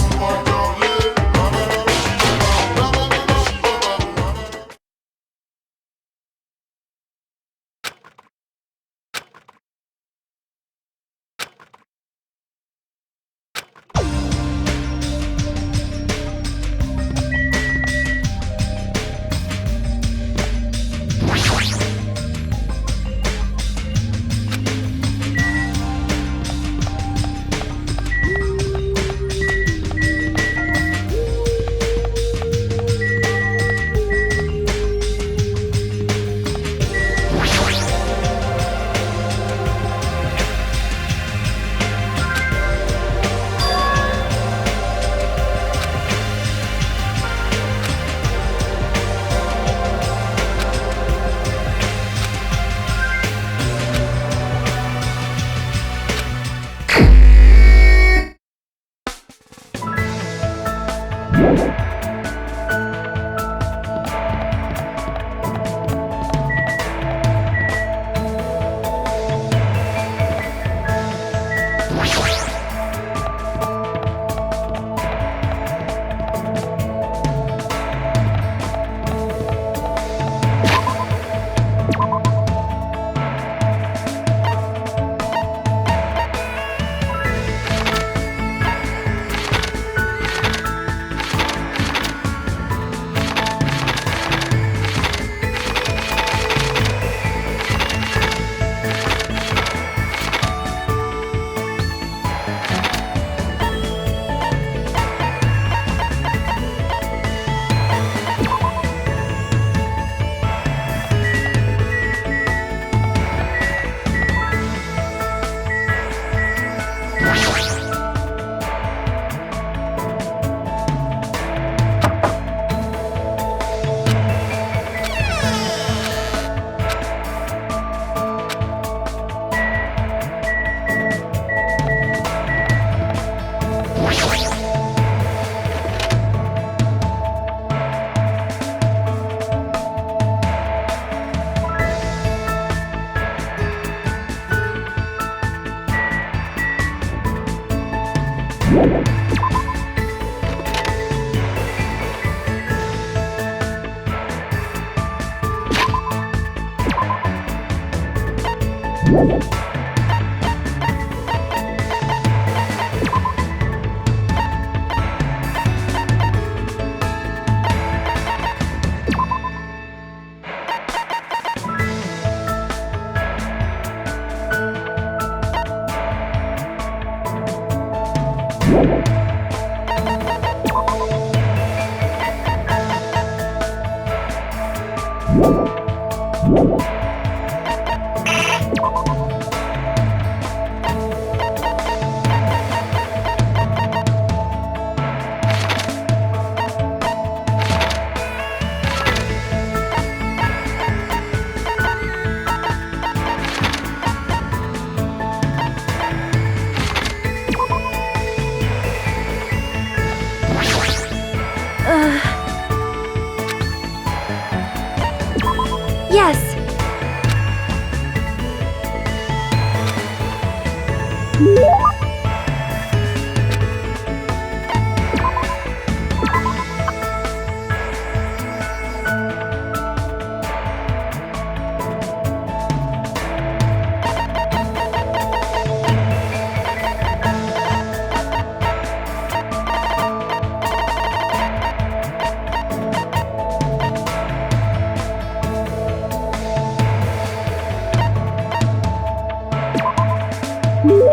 Yes.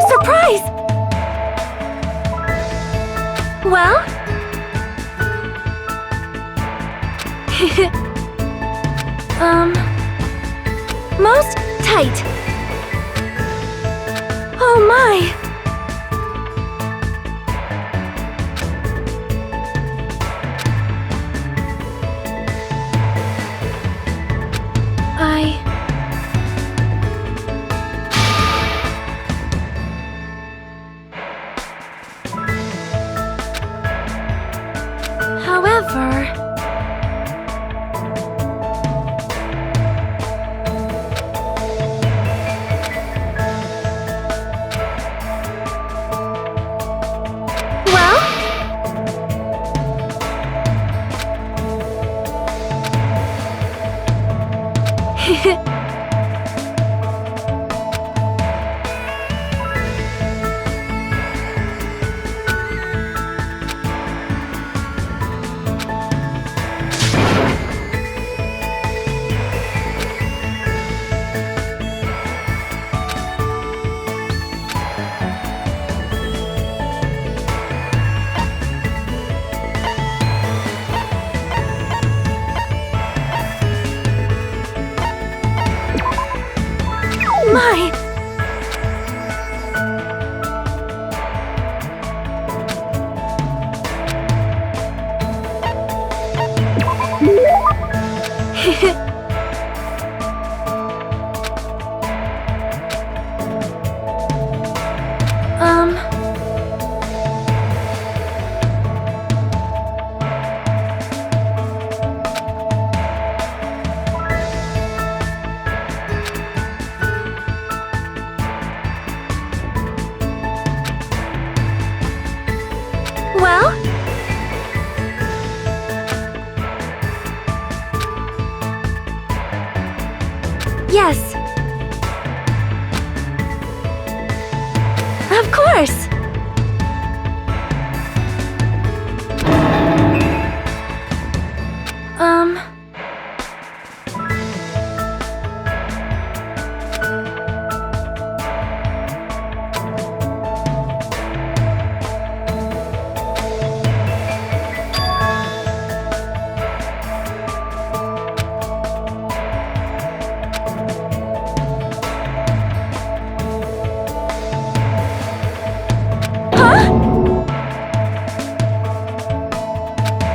Surprise! Well? Most tight. Oh my! However... Well? My! Well? Yes. Of course.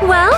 Well?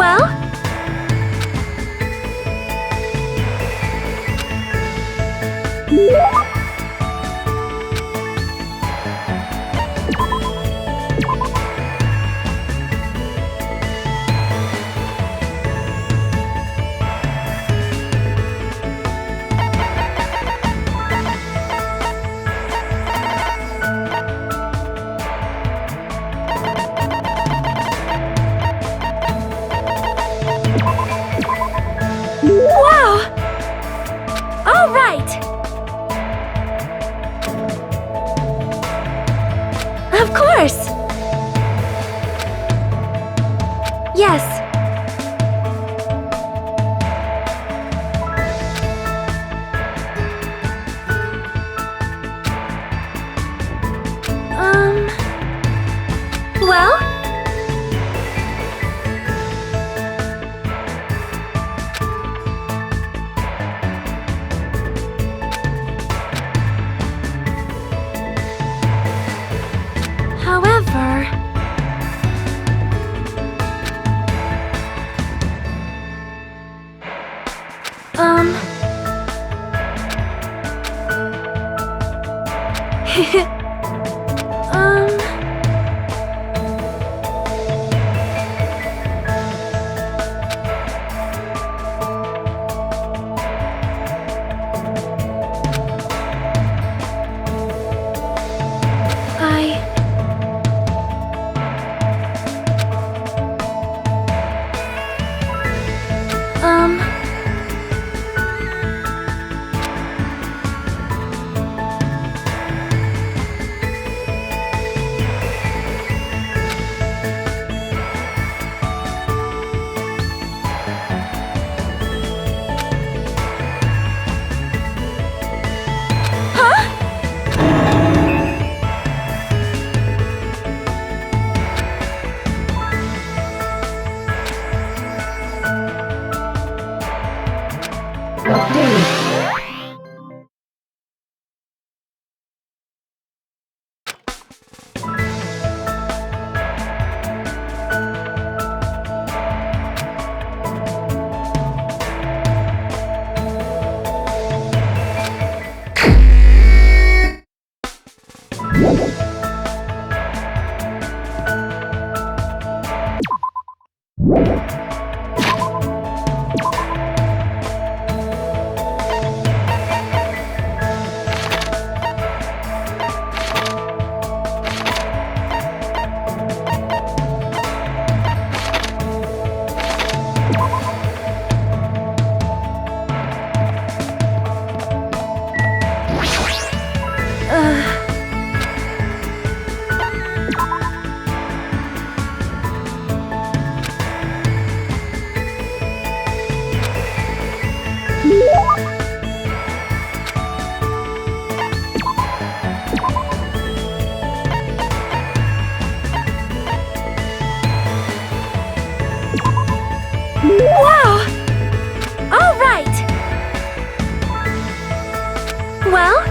Well? Wow! All right! Of course! Yes. Well? However... Wow! All right! Well?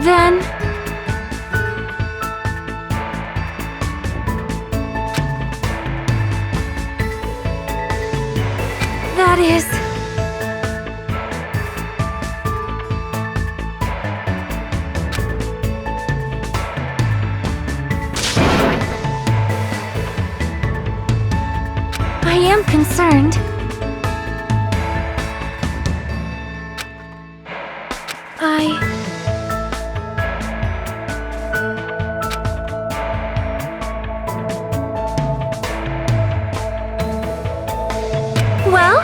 Then... that is... I am concerned. Well?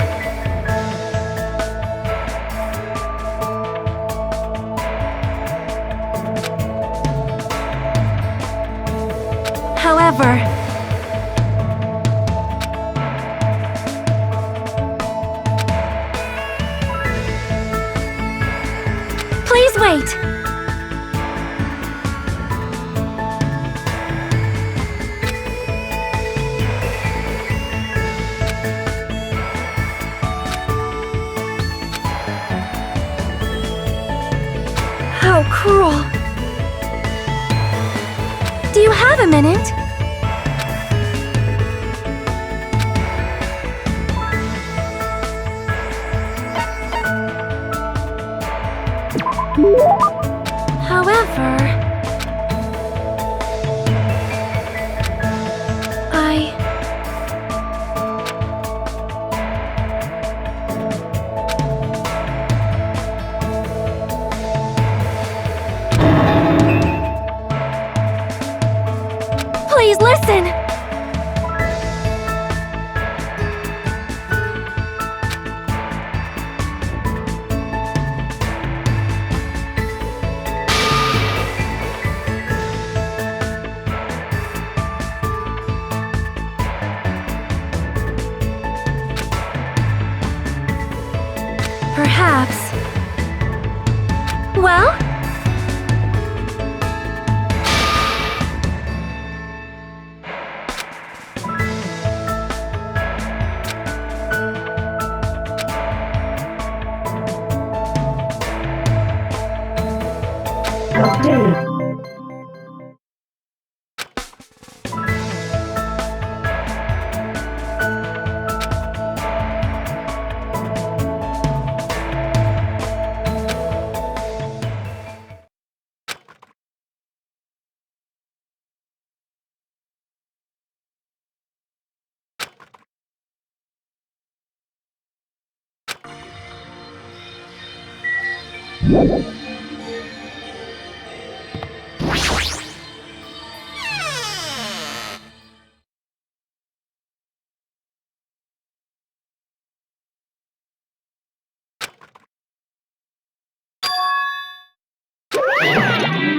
However... cruel. Do you have a minute? However, Please listen! Perhaps. Well?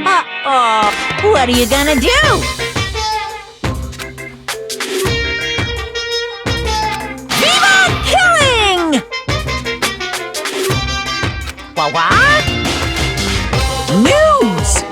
Uh-oh. What are you gonna do? Viva killing! What? News!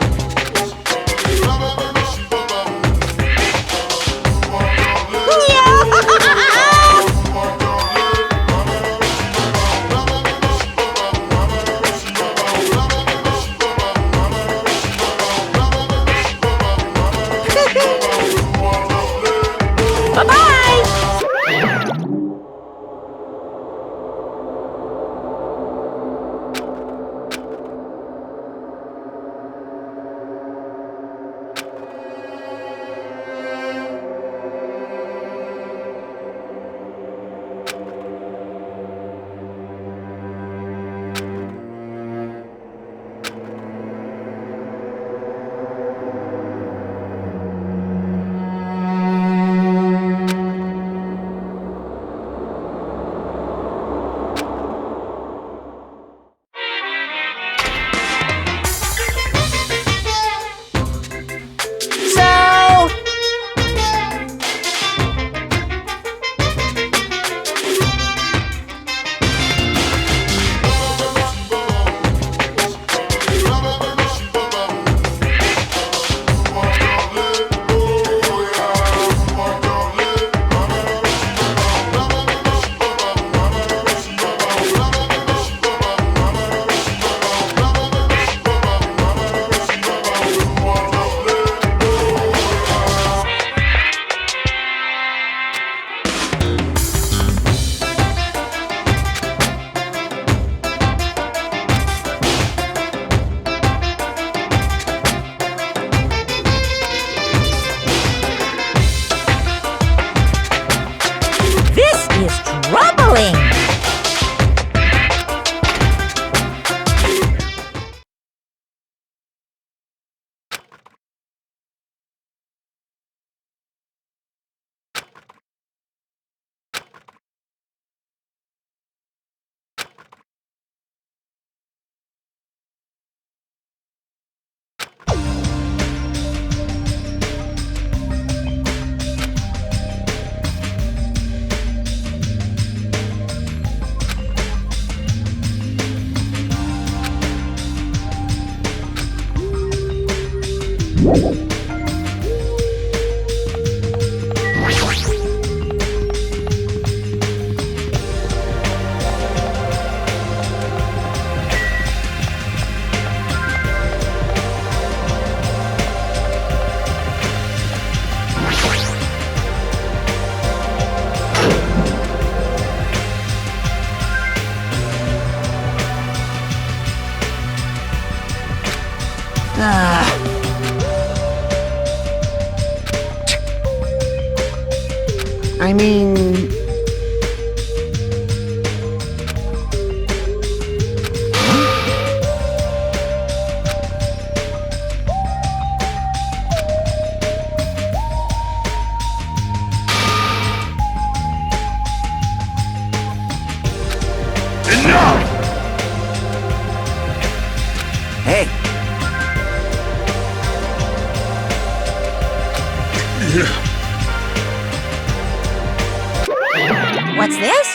I mean... Enough! Hey, What's this?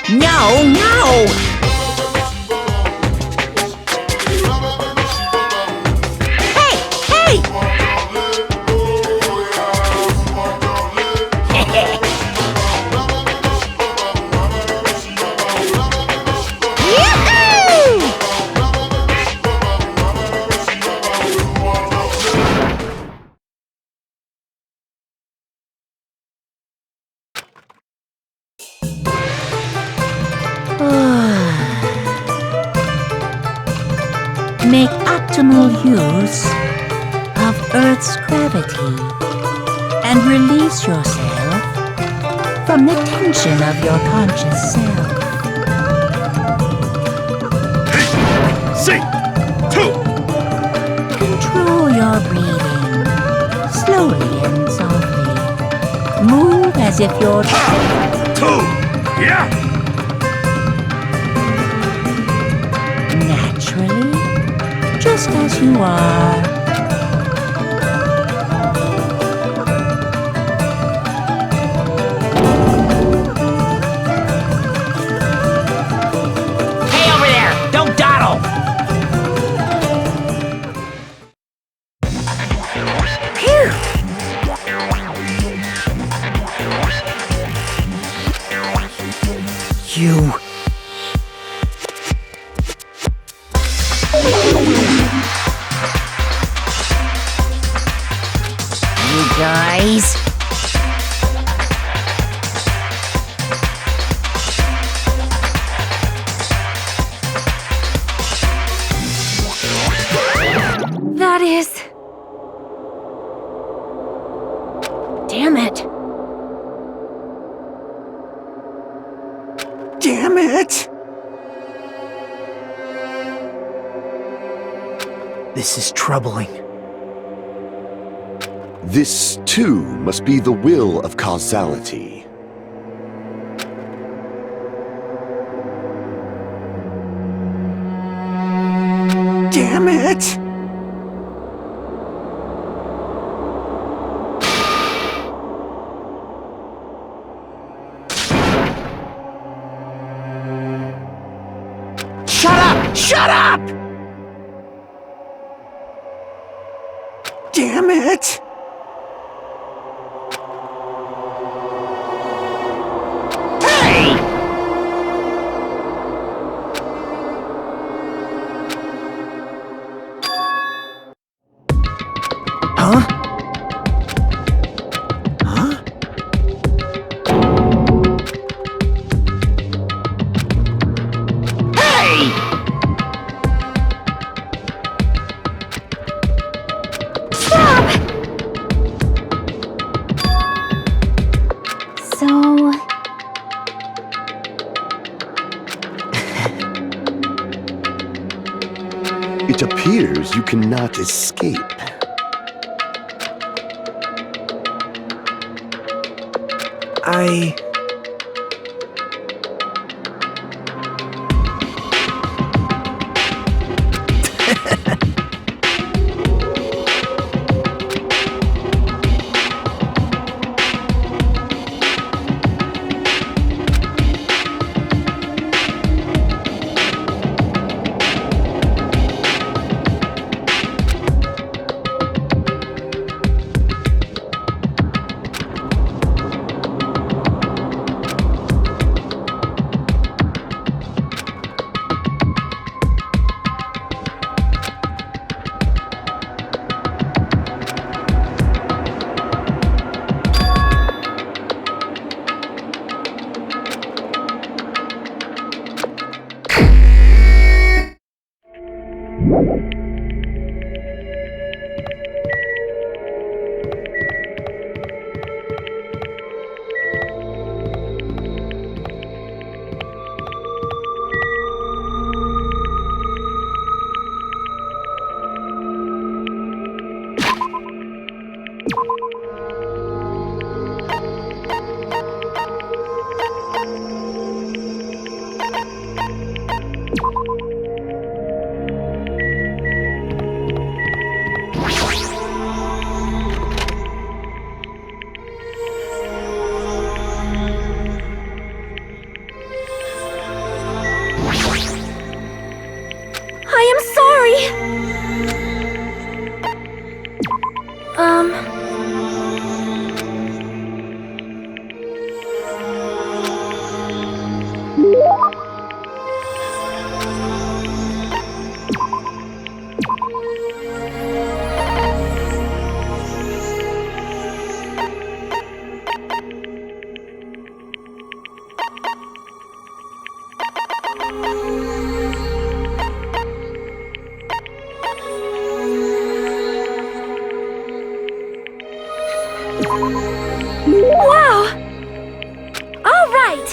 No, no! Hey, hey! Yahoo! Make optimal use of Earth's gravity and release yourself from the tension of your conscious self. See! Two! Control your breathing, slowly and softly. Move as if you're... Two! Yeah! Naturally, just as you are. Hey, over there! Don't dawdle! Phew! you... You guys... That is... Damn it! Damn it! This is troubling. This, too, must be the will of causality. Damn it! Shut up! Shut up! Damn it! Hey! Huh? Huh? Hey! So... It appears you cannot escape. I... I am sorry! Wow! All right!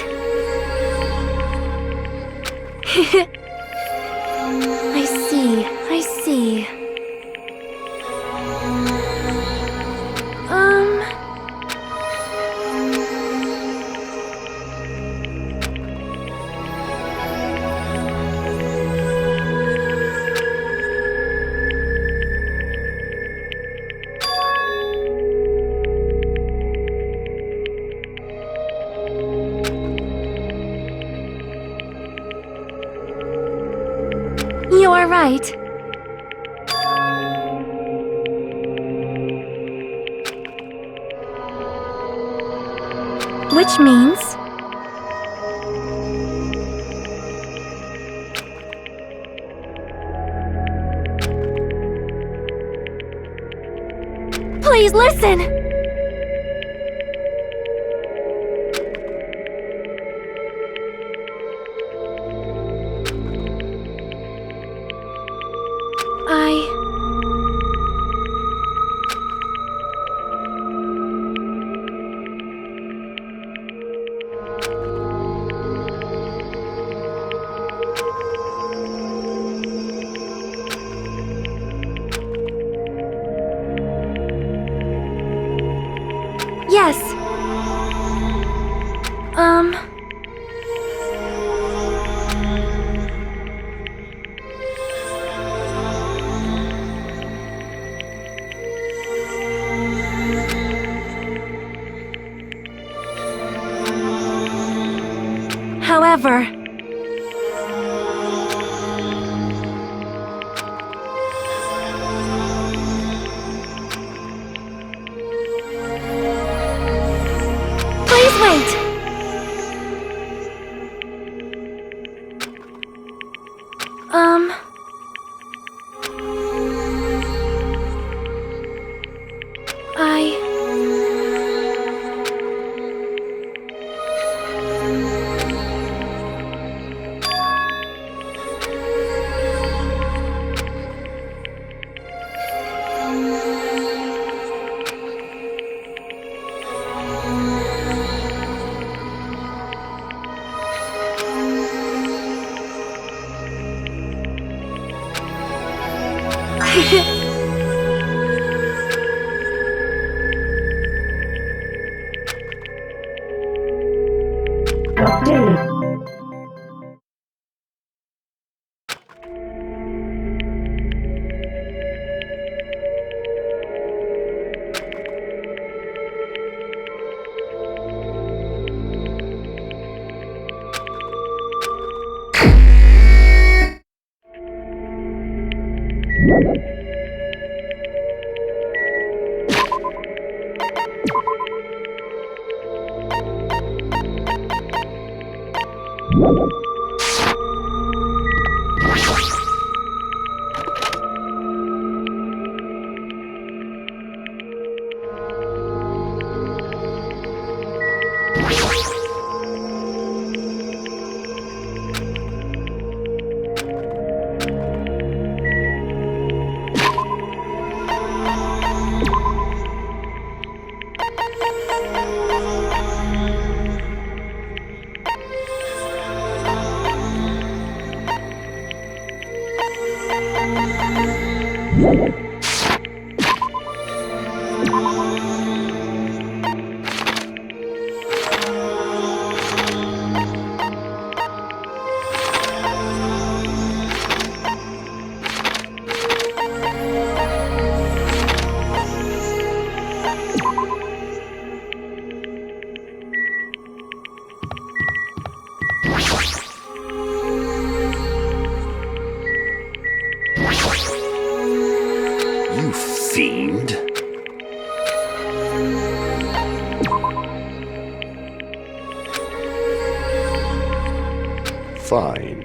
I see, I see. You are right. Which means... Please listen! Yes. However... Please wait! You fiend. Fine.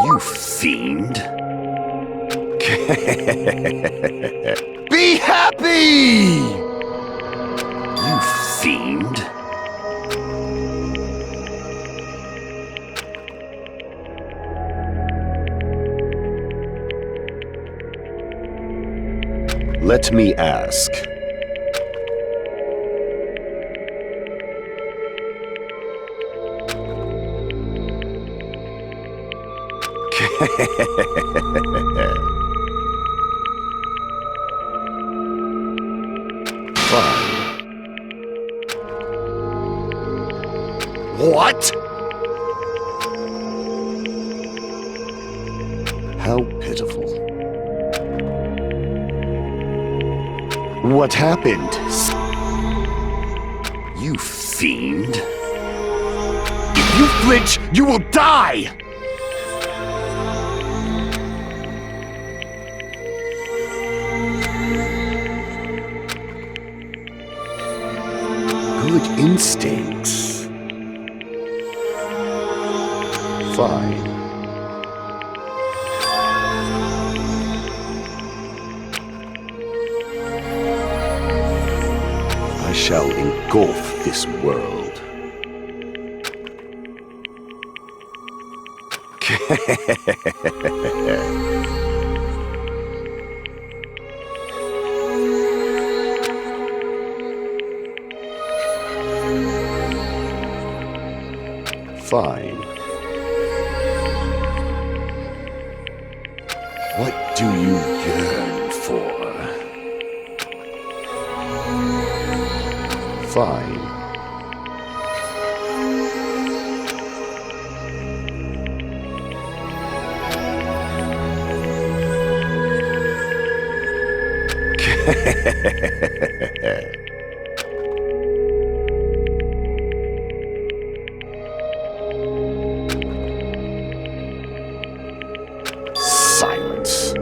You fiend. Be happy! You fiend. Let me ask. Fine. What? How pitiful. What happened? You fiend. If you flinch, you will die! Good instincts. Fine. I shall engulf this world. Fine. What do you yearn for? Fine. Silence.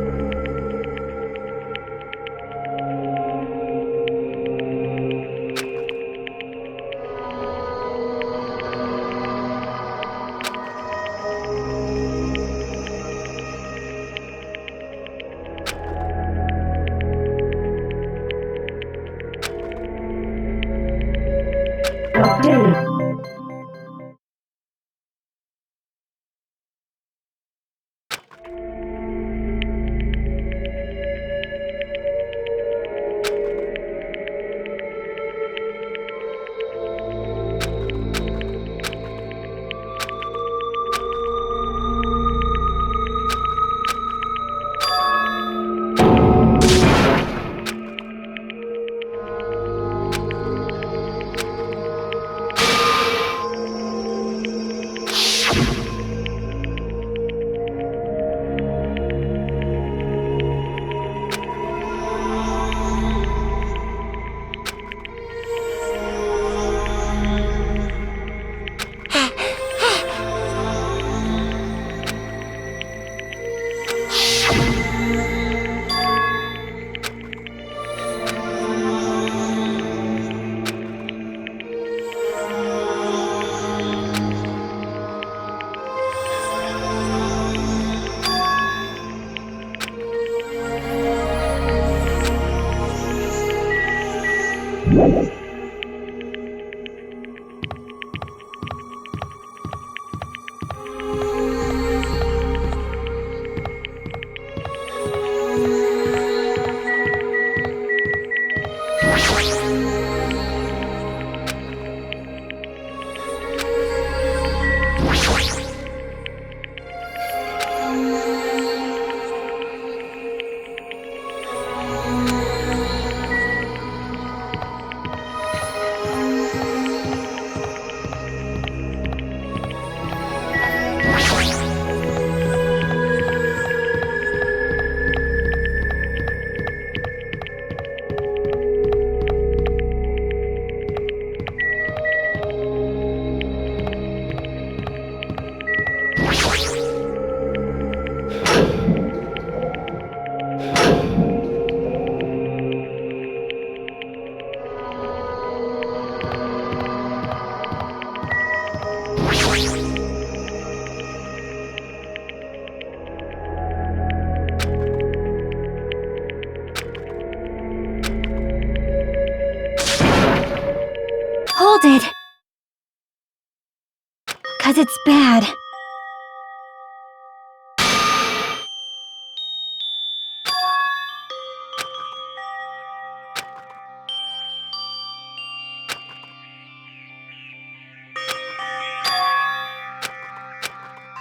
it's bad.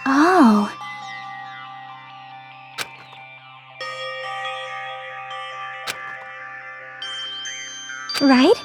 Oh. Right?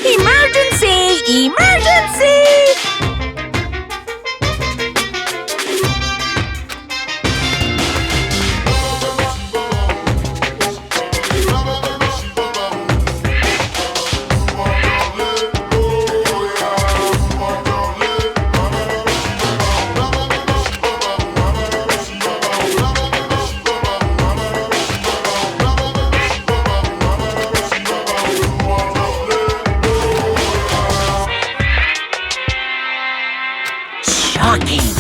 Emergency! Emergency! Shocking!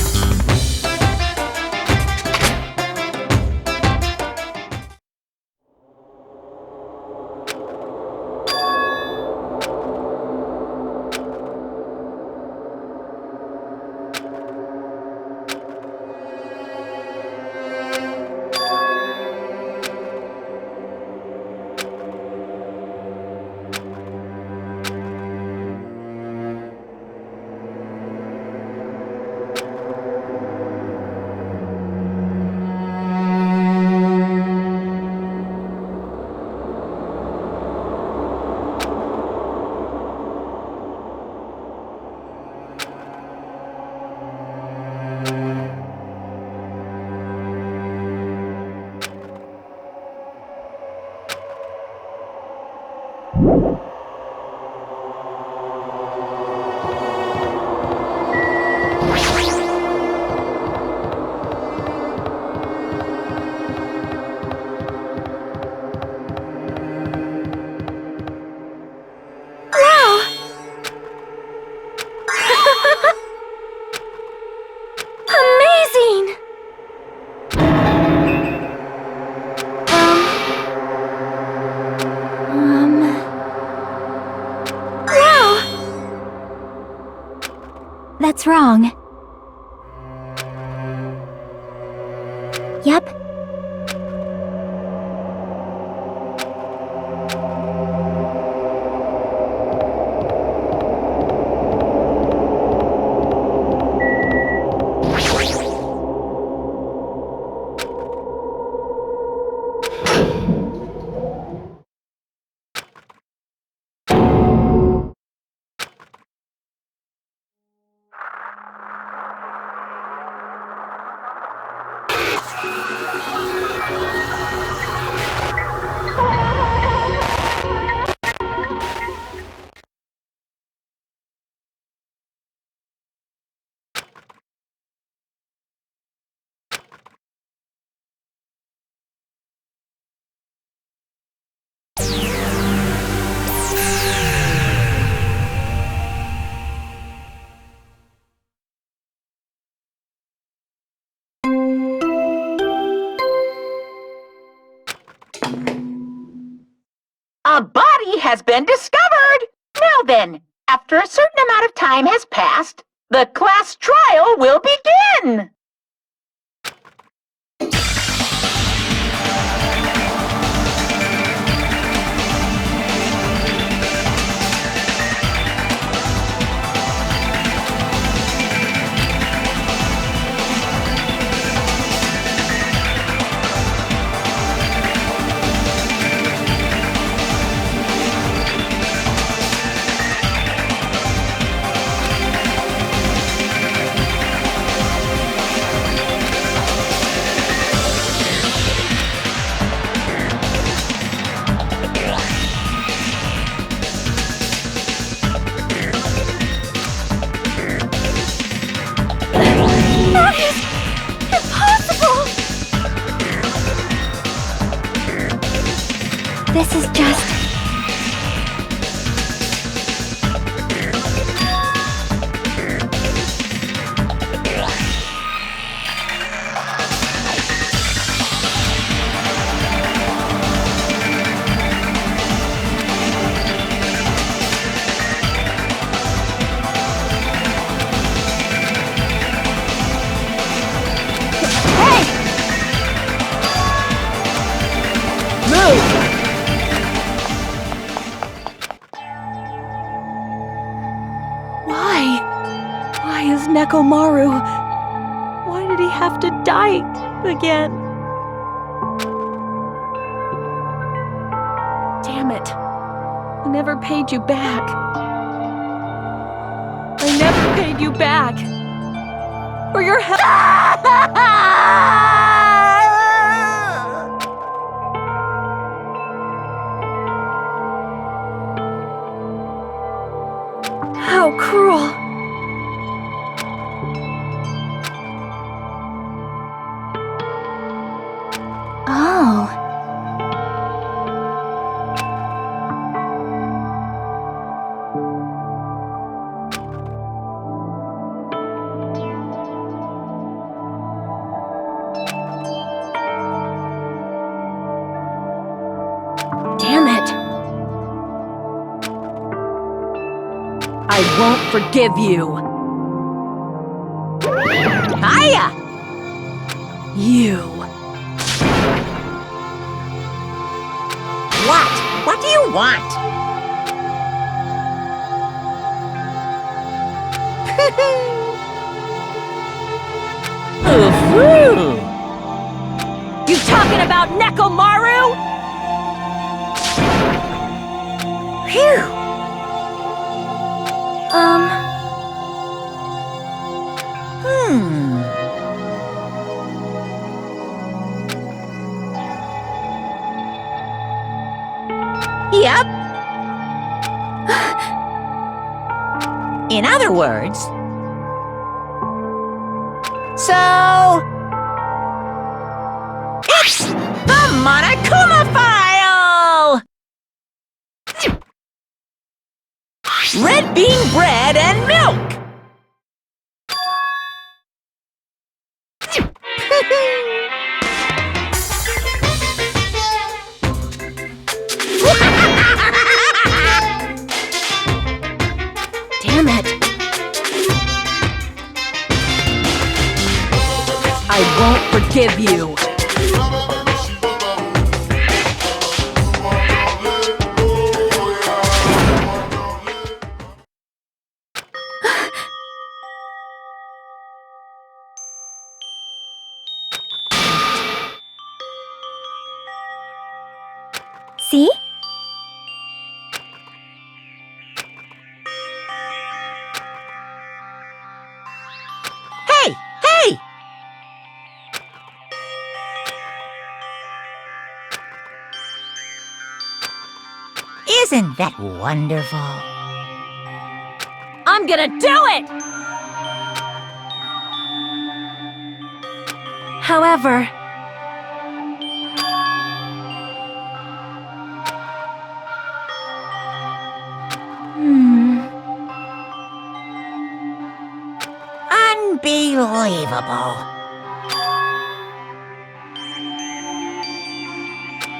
Amazing! Wow! That's wrong. Yep. A body has been discovered! After a certain amount of time has passed, the class trial will begin! That is impossible! This is just... Why is Nekomaru? Why did he have to die again? Damn it. I never paid you back. I never paid you back. For your help. How cruel. Oh. Damn it. I won't forgive you. Hiya! You. What? What do you want? Ooh-hoo! You talking about Nekomaru? Phew! Yep. In other words... So... It's the Monokuma file! Red bean bread and milk! Damn it. I won't forgive you. See? Hey! Hey! Isn't that wonderful? I'm gonna do it! However... Unbelievable.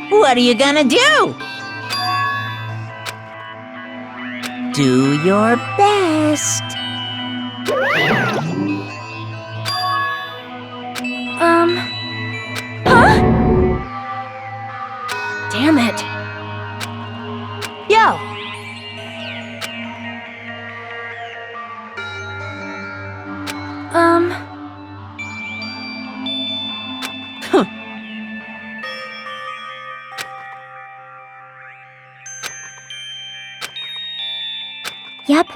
What are you gonna do? Do your best. Huh? Damn it. Yo! Yep.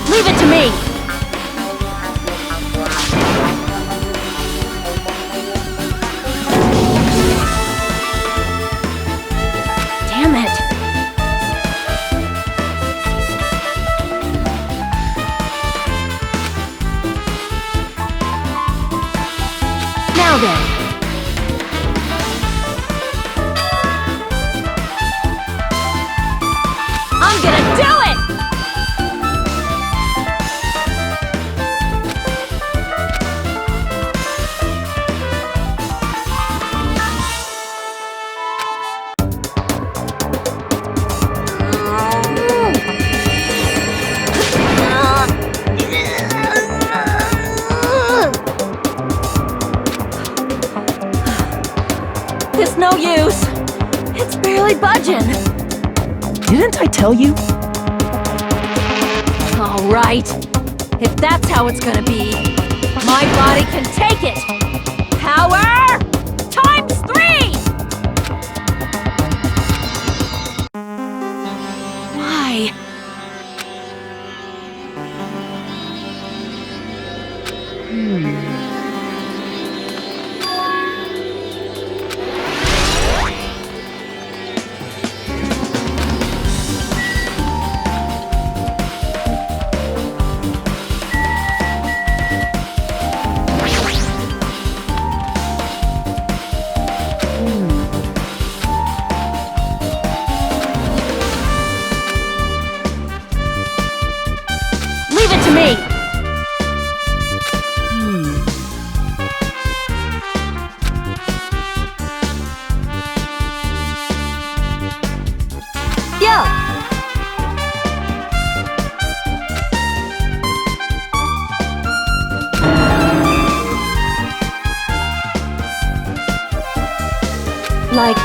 Leave it to me! Damn it! Now then. I'm gonna do it! It's no use. It's barely budging. Didn't I tell you? All right. If that's how it's gonna be, my body can take it. Power times 3! Why? Leave it to me! Yo! Like...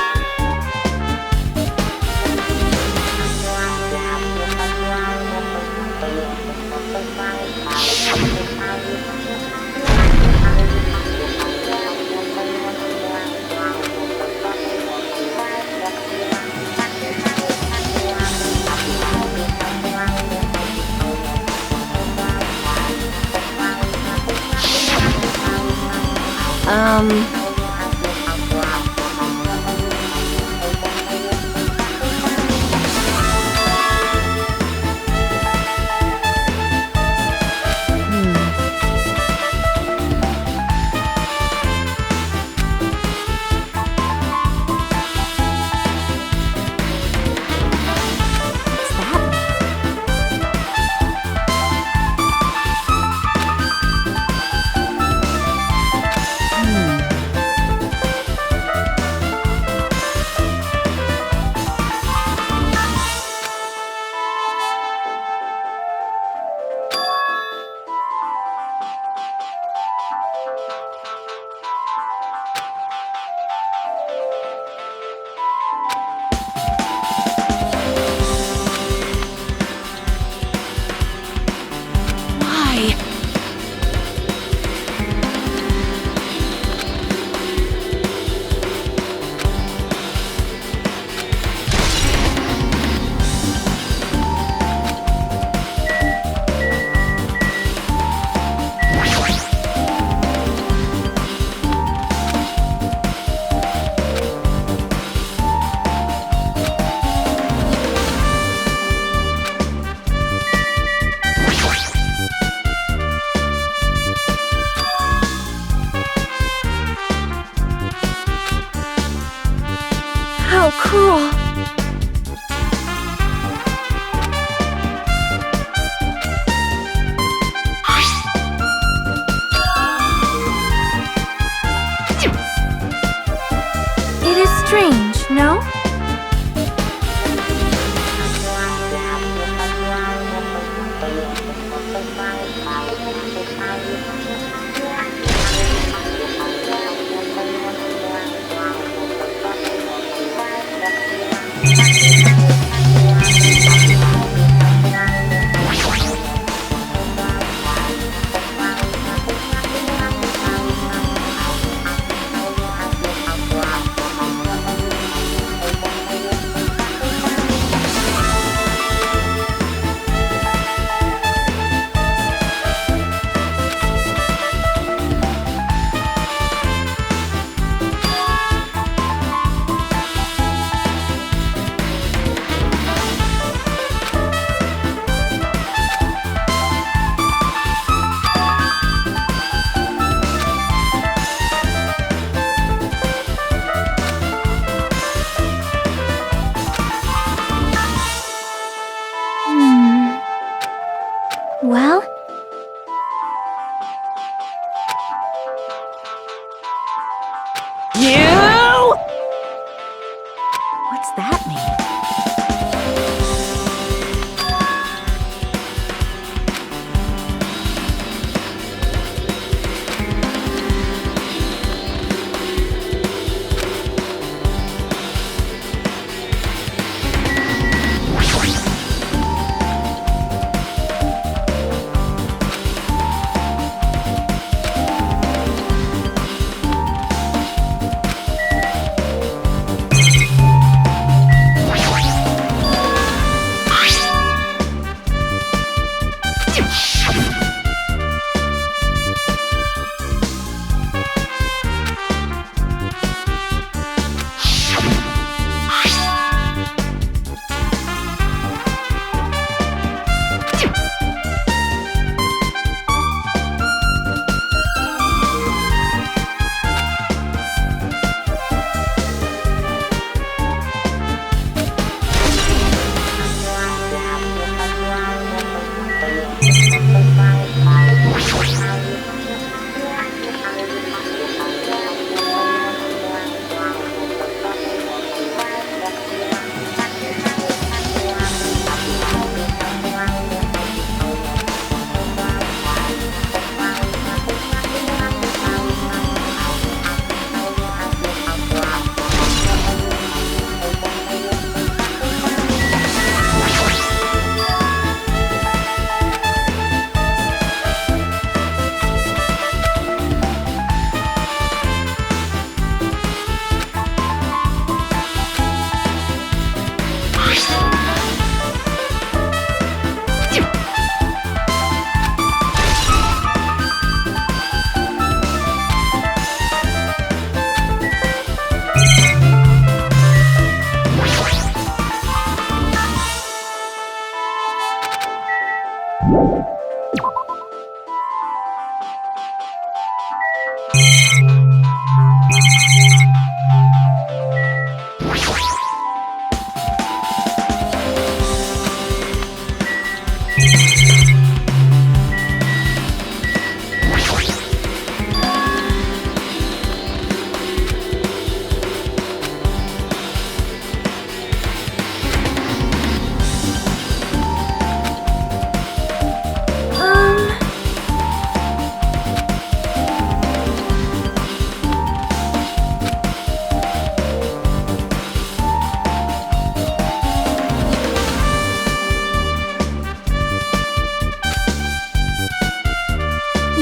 Well, You! What's that mean?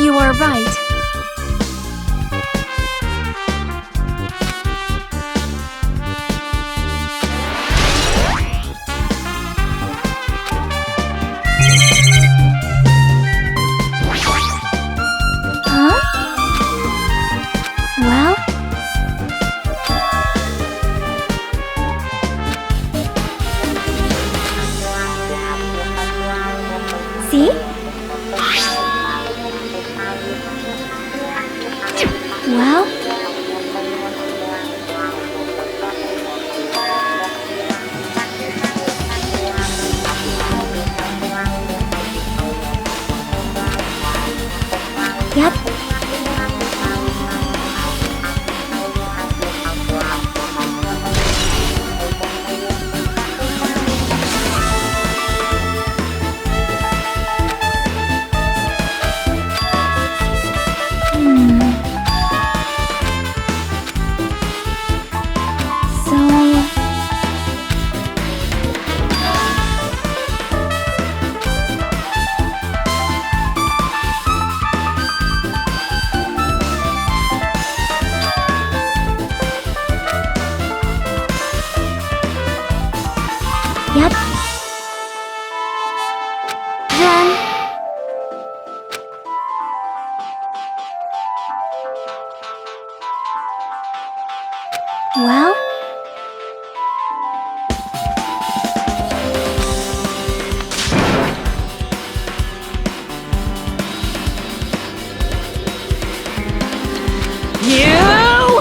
you are right. Huh? Well? See? Well? Yep. Yep. Then... Well? You!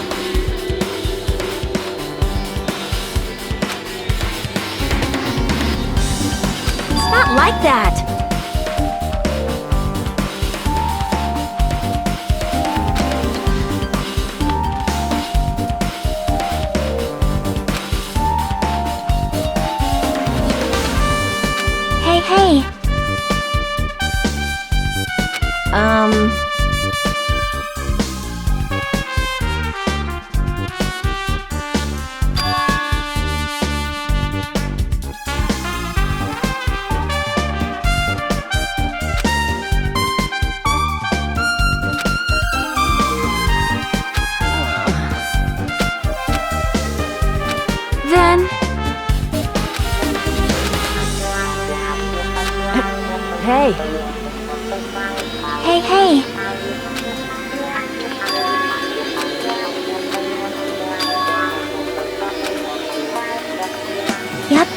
It's not like that. hey. Then... Hey, Hey, hey. Yep.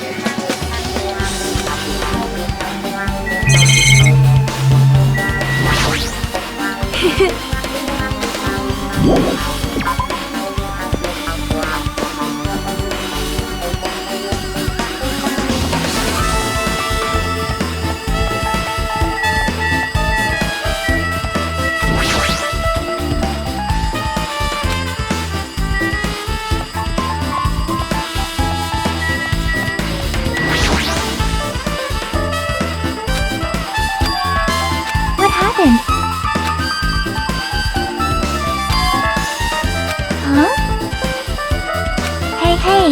What happened? Huh? Hey, hey.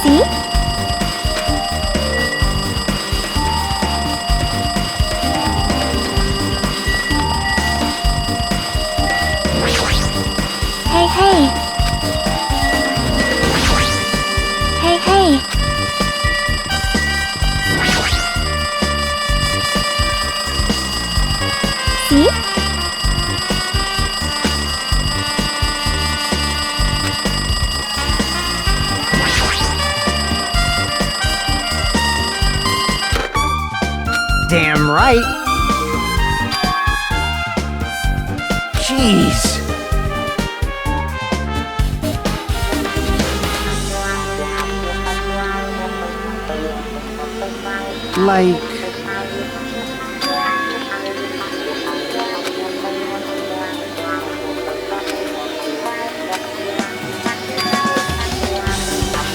See? Hey, hey. Hey, hey. See? Damn right. Jeez. Like...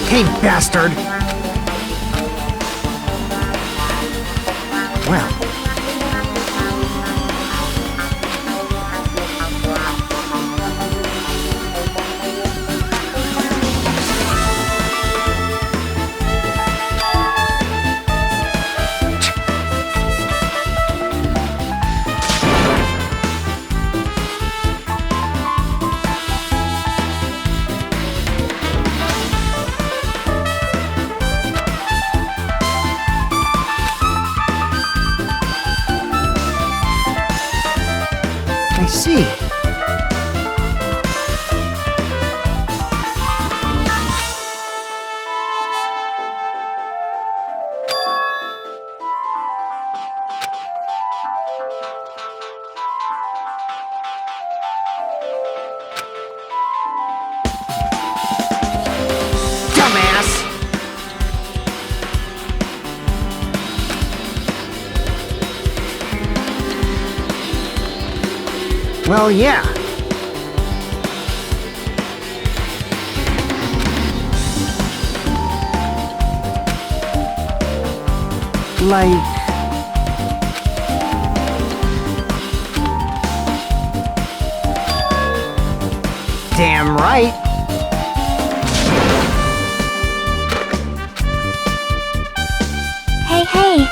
Hey, bastard! Well... I see. Dumbass! Well, yeah. Like... Damn right. Hey, hey.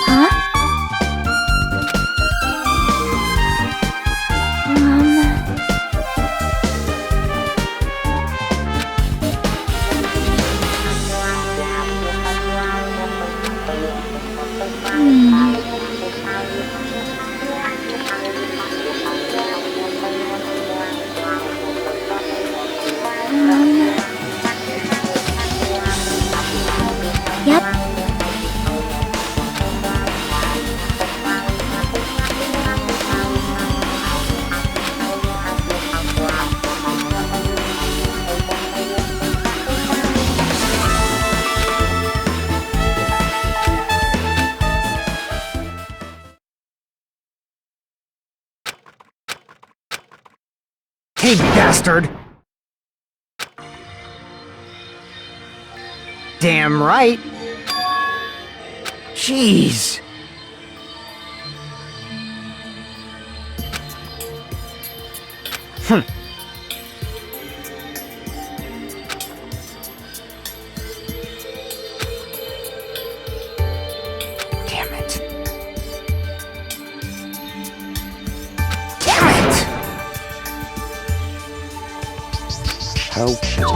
Huh? bastard! Damn right! Jeez! Damn it! Damn it! How pitiful.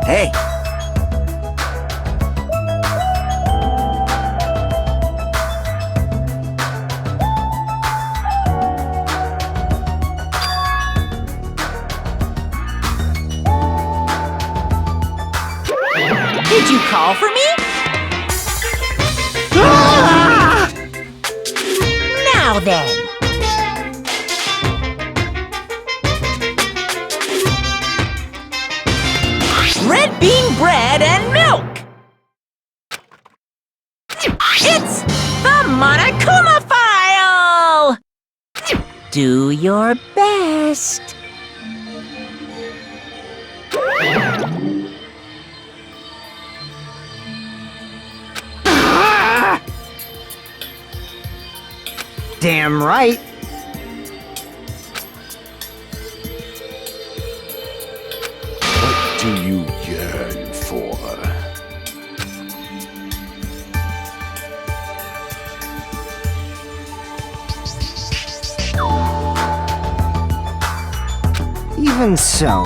Hey! Did you call for me? Now then. Red bean bread and milk. It's the Monokuma file. Do your best. Damn right! What do you yearn for? Even so.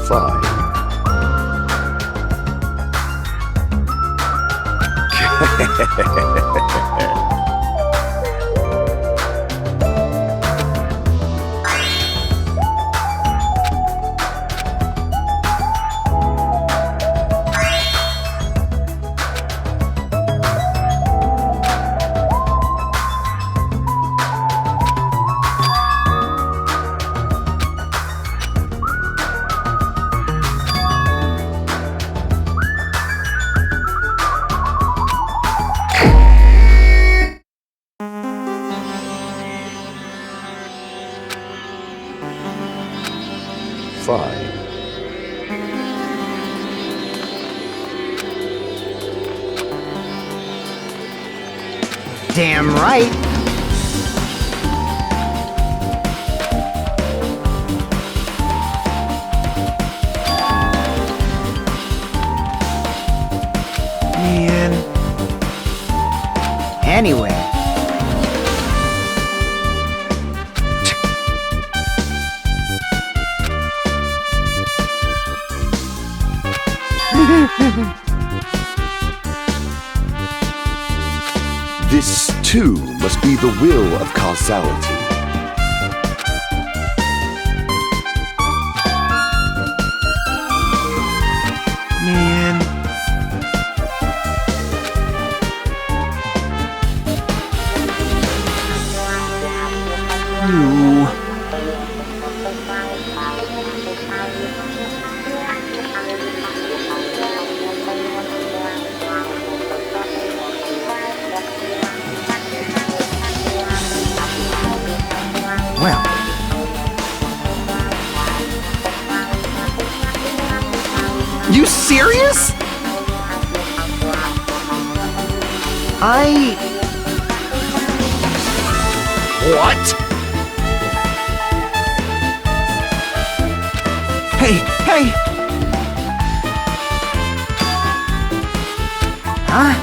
Fine. Fine. Damn right! Man. Anyway. This, too, must be the will of causality. Man. You. Well. You serious? What? Hey, hey! Huh?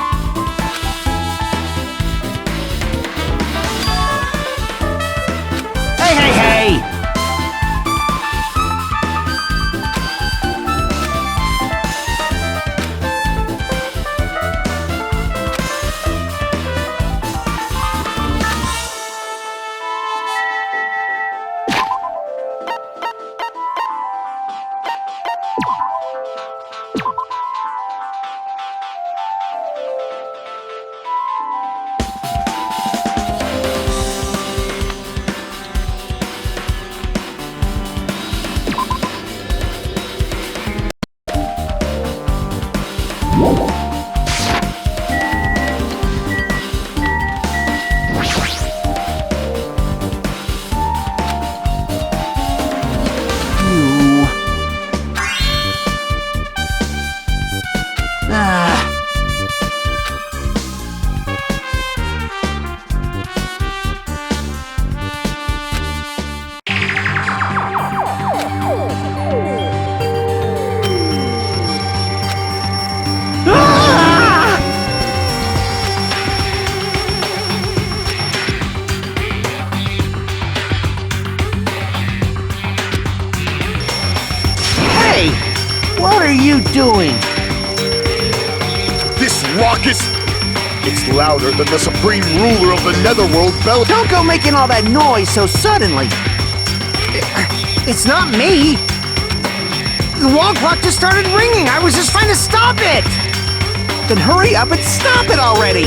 Hey, hey, hey! raucous. It's louder than the supreme ruler of the netherworld, Bell. Don't go making all that noise so suddenly. It's not me. The wall clock just started ringing. I was just trying to stop it. Then hurry up and stop it already.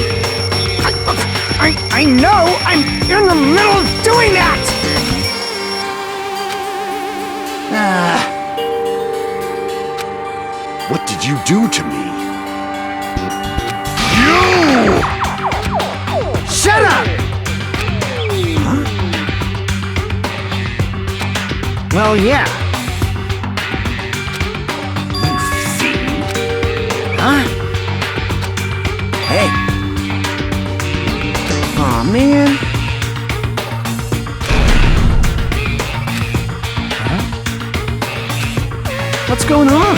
I know. I'm in the middle of doing that. What did you do to me? Shut up! Huh? Well, yeah. You fiend. Huh? Hey. Aw, man. Huh? What's going on?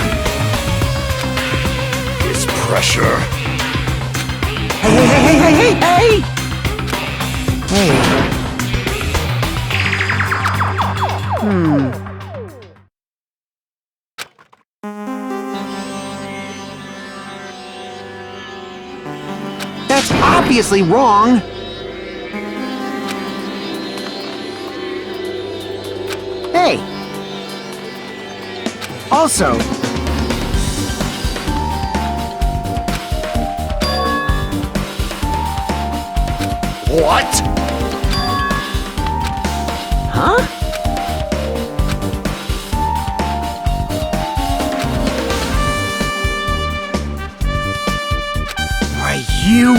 This pressure. Hey! That's obviously wrong. Hey. Also, What? huh? Why, you...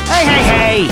Hey! Hey!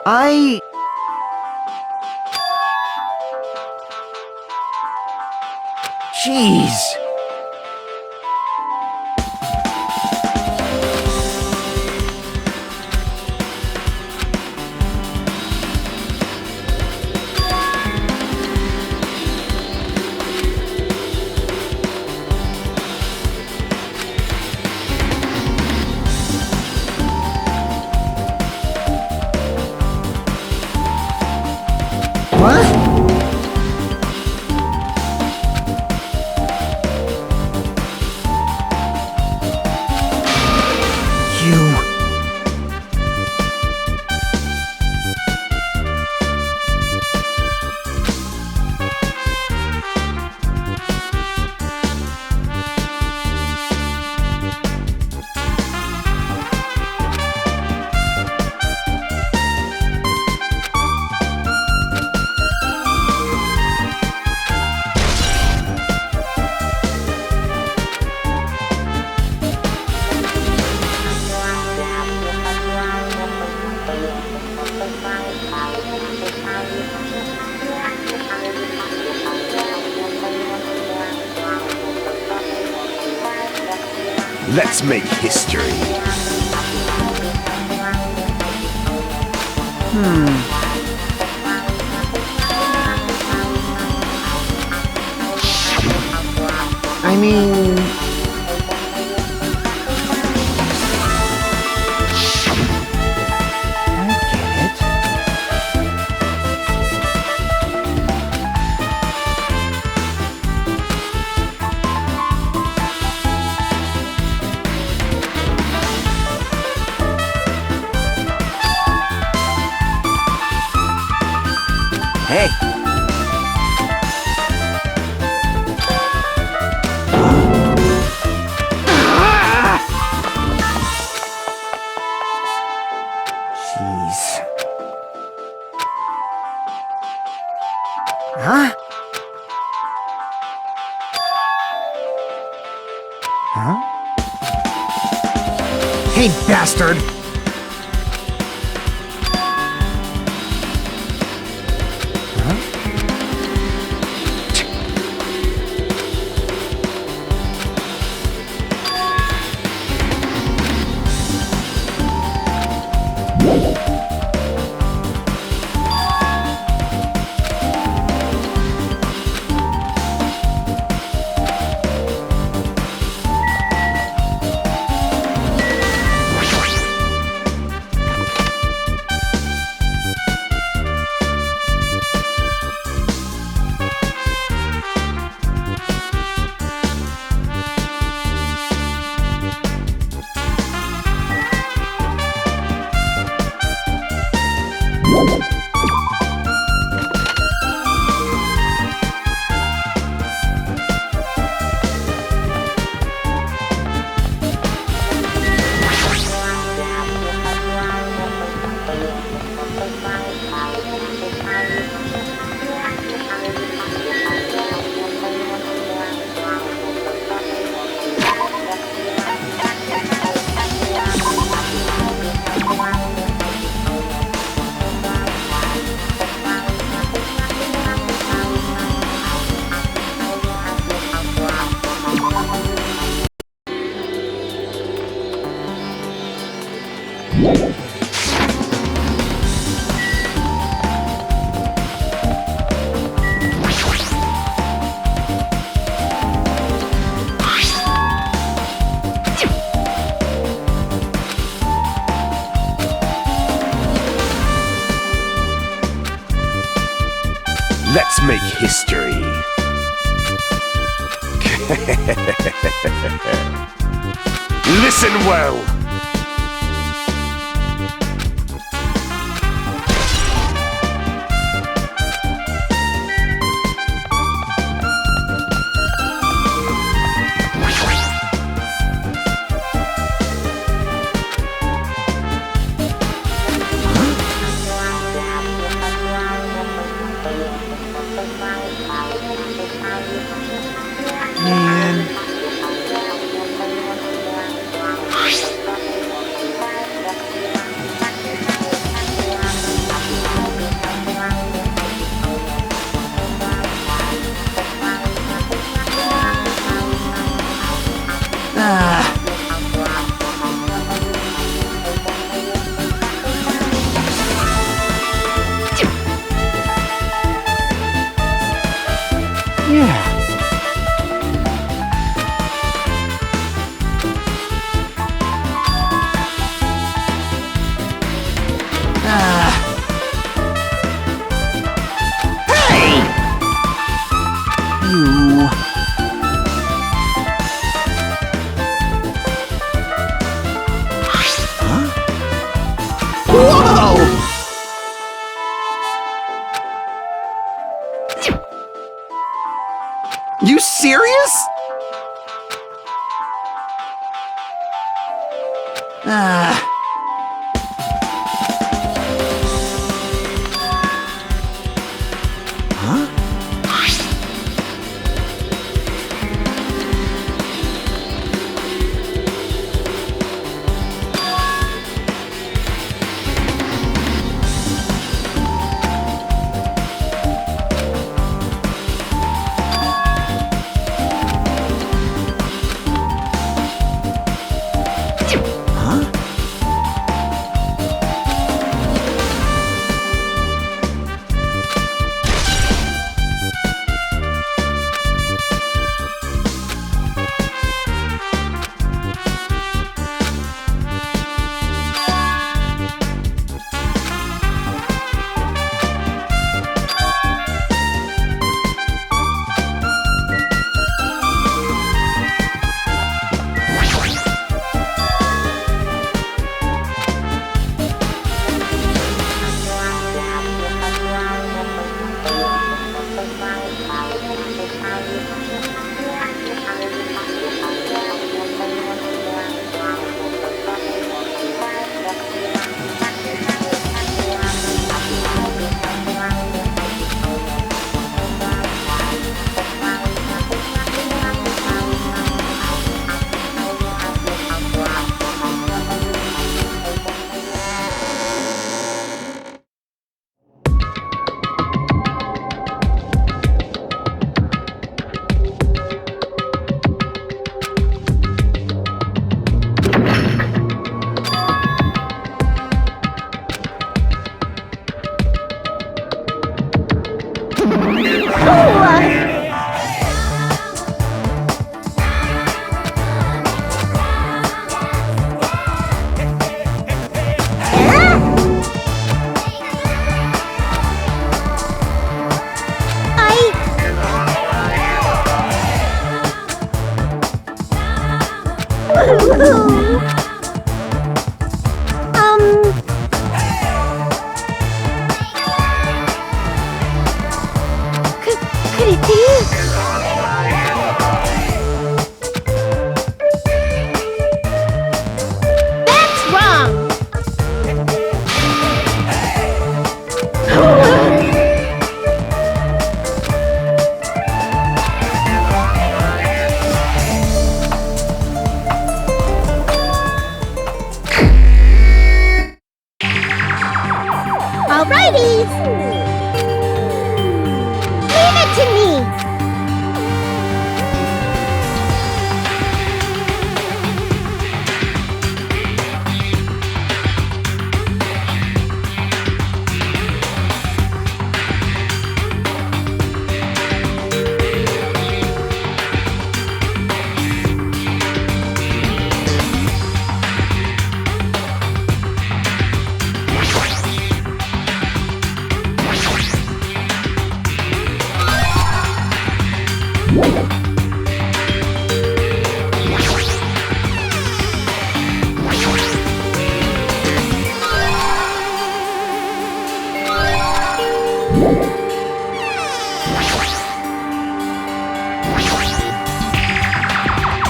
Hey! Jeez. What? Let's make history. I mean... I Hey. Jeez. Huh? Huh? Hey, bastard! Let's make history. Listen well. Man. Yeah. Hey! You. Huh? Whoa! You serious? Huh? Huh? That's wrong. Alrighties! Leave it to me!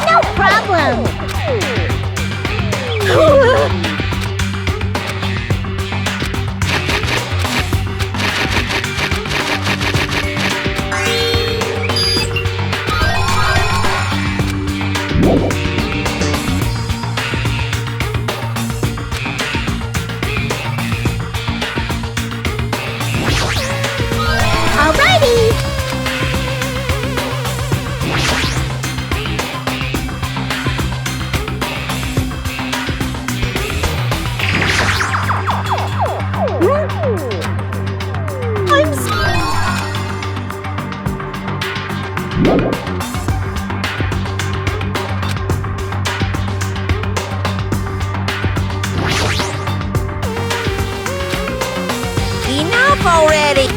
No problem! Alrighty! I'm sorry. Enough already!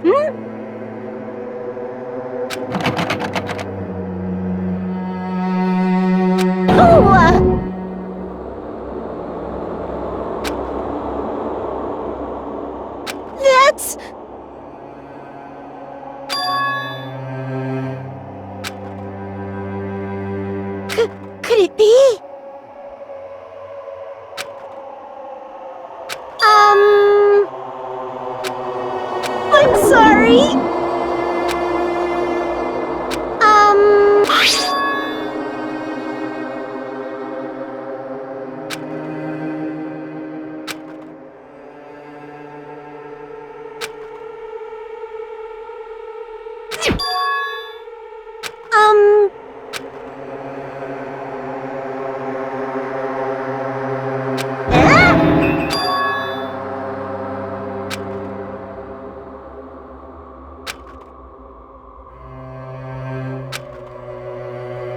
Oh, that's... Could it be? I'm sorry.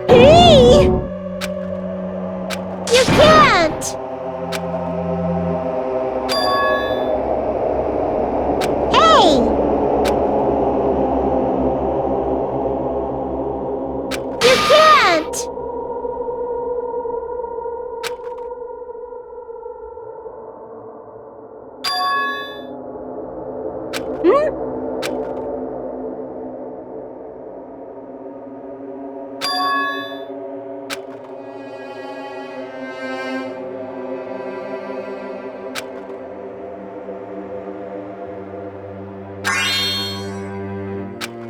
Hey! You can't! Hey! You can't!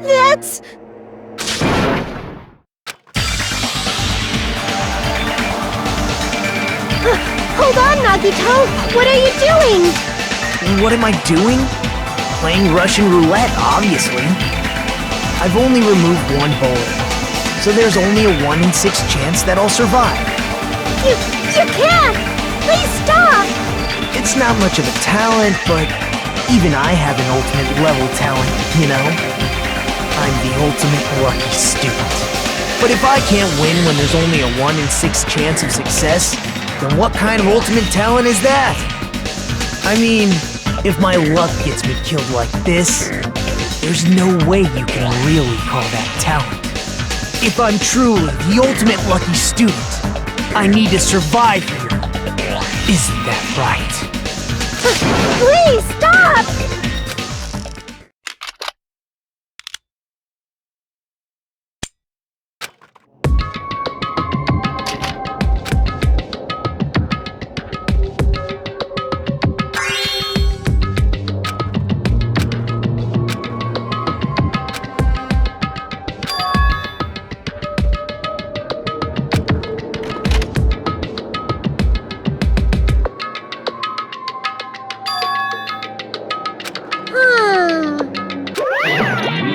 That's... Hold on, Nagito! What are you doing? What am I doing? Playing Russian roulette, obviously. I've only removed one bowler, so there's only a 1 in 6 chance that I'll survive. You can't! Please stop! It's not much of a talent, but even I have an ultimate level talent, you know? I'm the ultimate lucky student. But if I can't win when there's only a 1 in 6 chance of success, then what kind of ultimate talent is that? I mean, if my luck gets me killed like this, there's no way you can really call that talent. If I'm truly the ultimate lucky student, I need to survive here. Isn't that right? Please stop!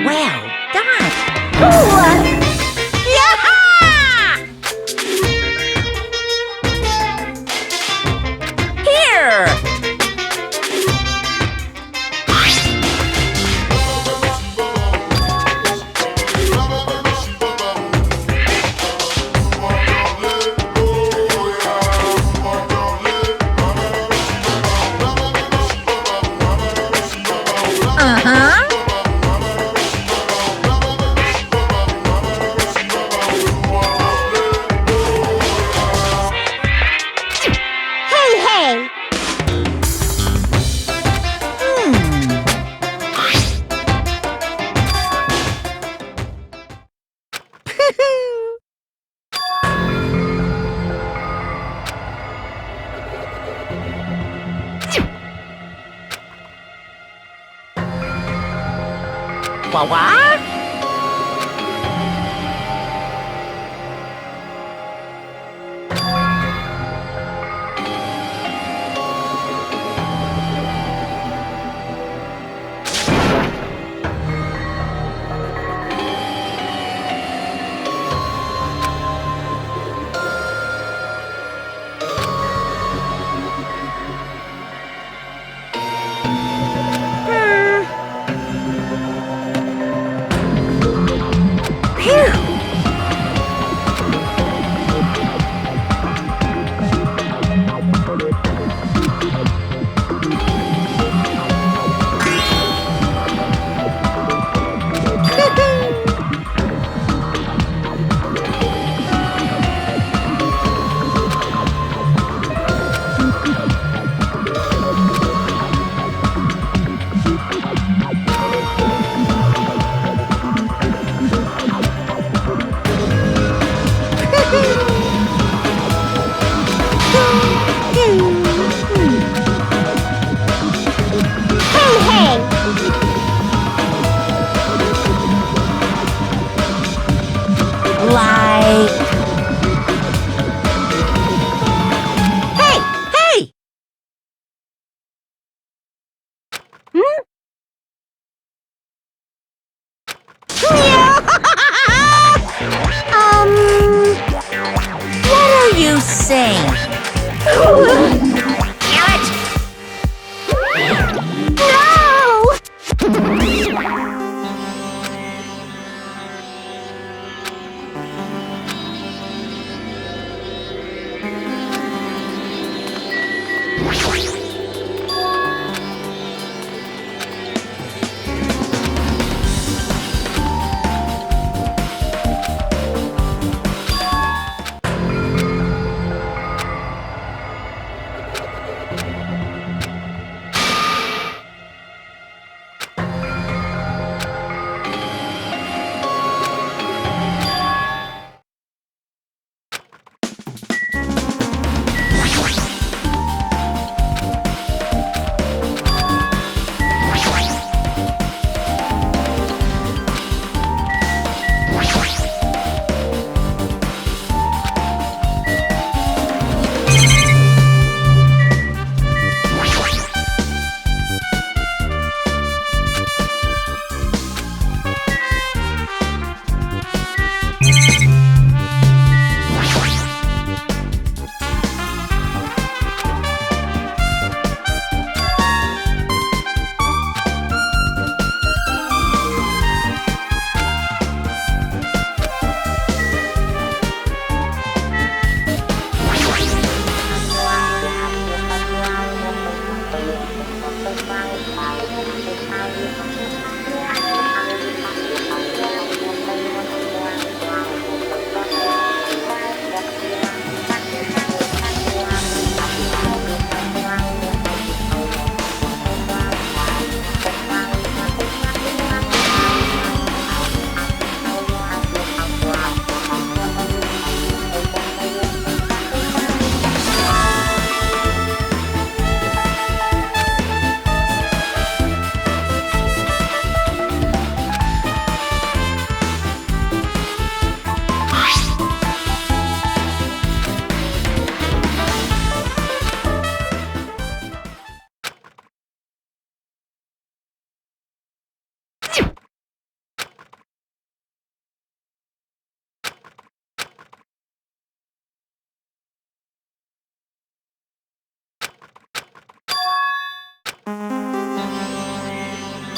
Well done! Here! Uh-huh. Hey! What?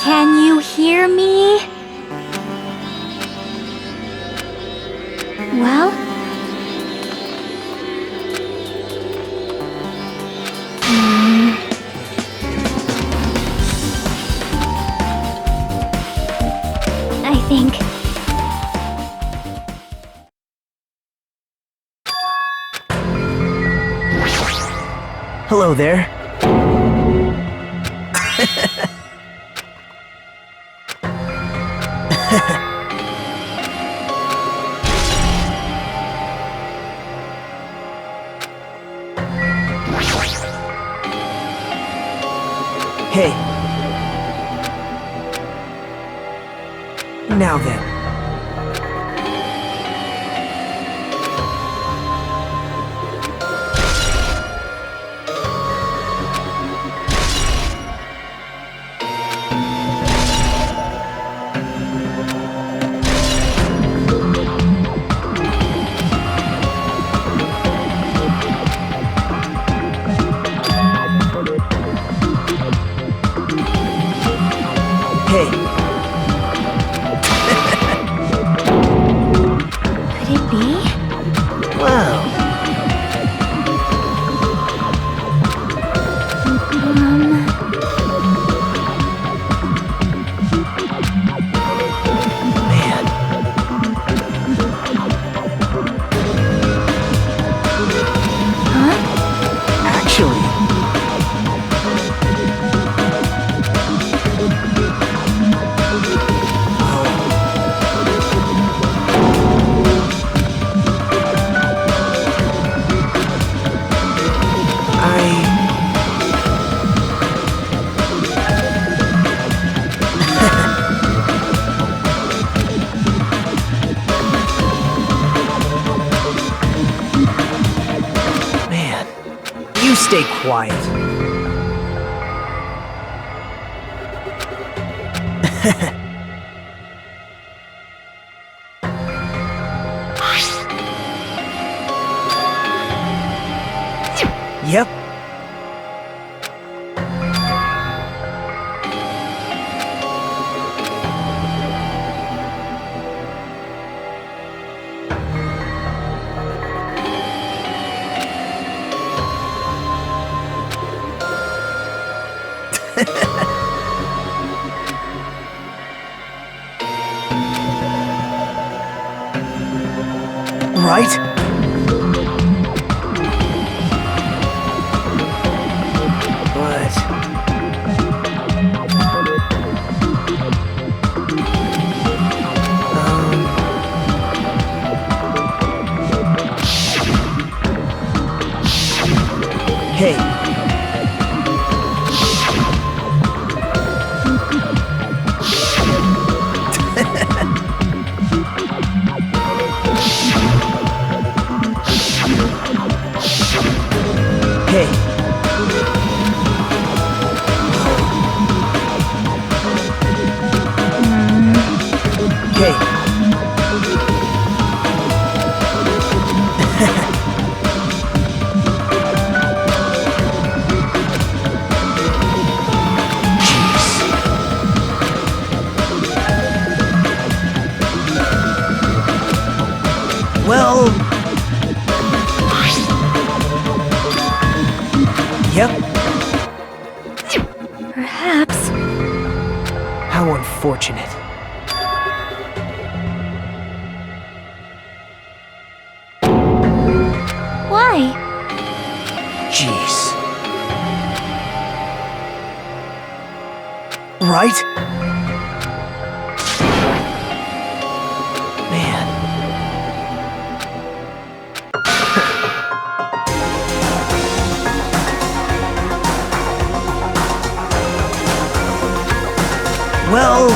Can you hear me? Well? I think... Hello there. Hey. Now then. Hey. Could it be? Wow. Man. Huh? Actually. Man, you stay quiet. Yep. Right? But... Hey. Hey. Hey. Well... Yep. Perhaps. How unfortunate. Why? Jeez. Right? Man. Well...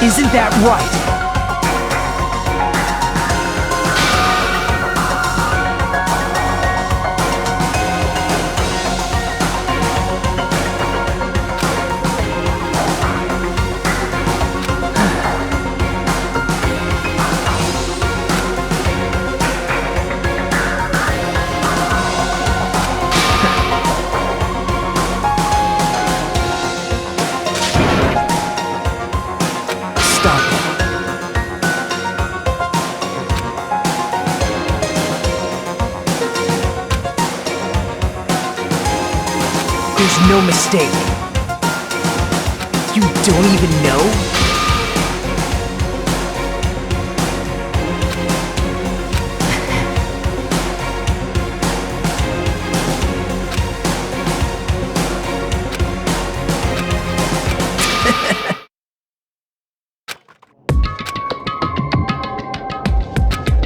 Isn't that right? Stop it. There's no mistake. You don't even know?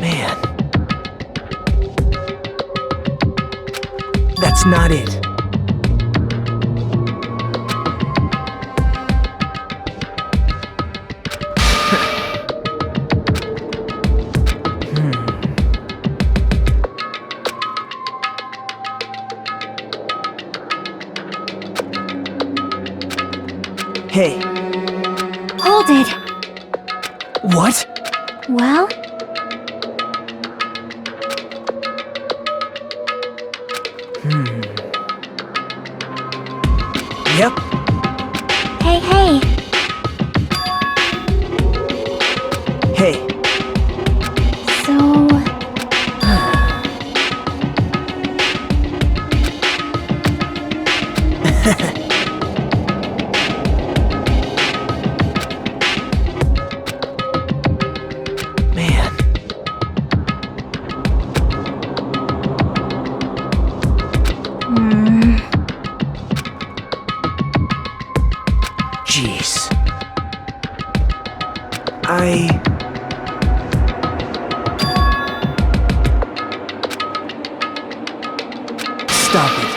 Man. That's not it. Hey. Hold it. What? Well, Yep. hey, hey. Hey. So, Man. Jeez. Stop it.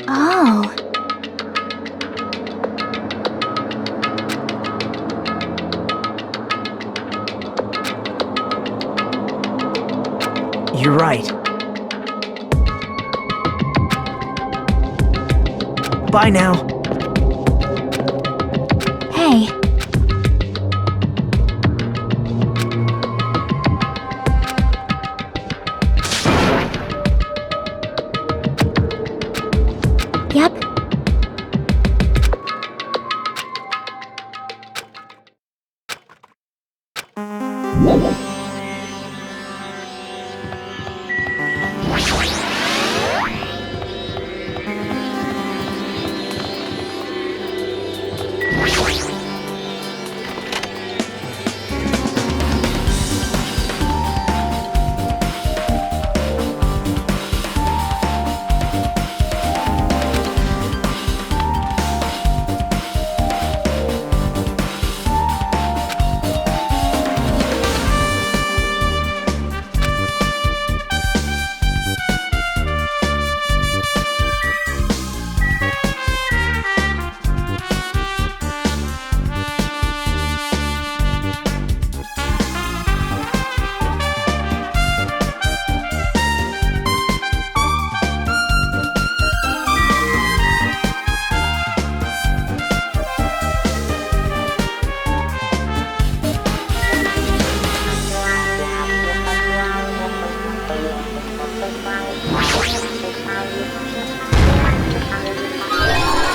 Oh. You're right. Bye now. Hey. Yep.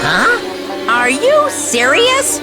Huh? Are you serious?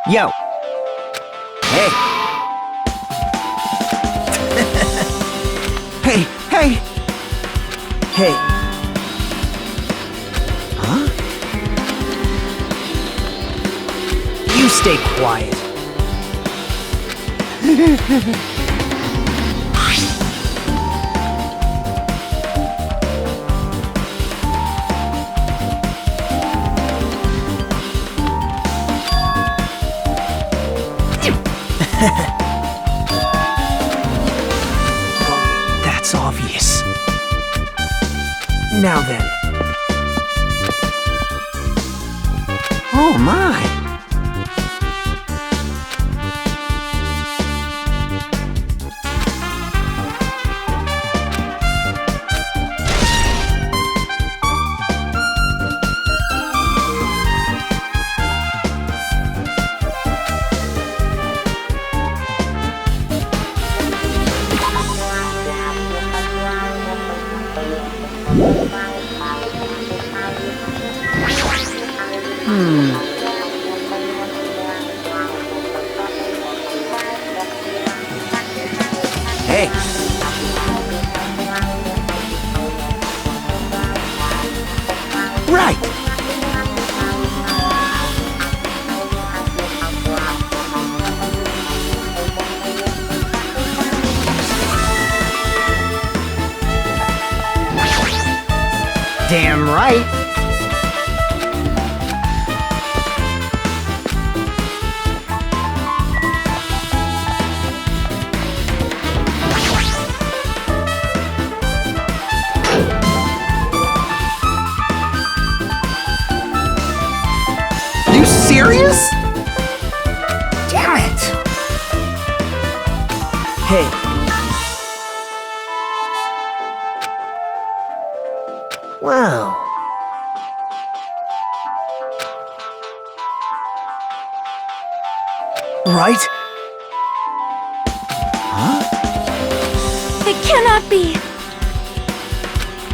Yo. Hey. Hey, hey. Hey. Huh? You stay quiet. That's obvious. Now then. Oh my! Hey. Right. Damn right. You serious? Hey. Wow. Right? It cannot be!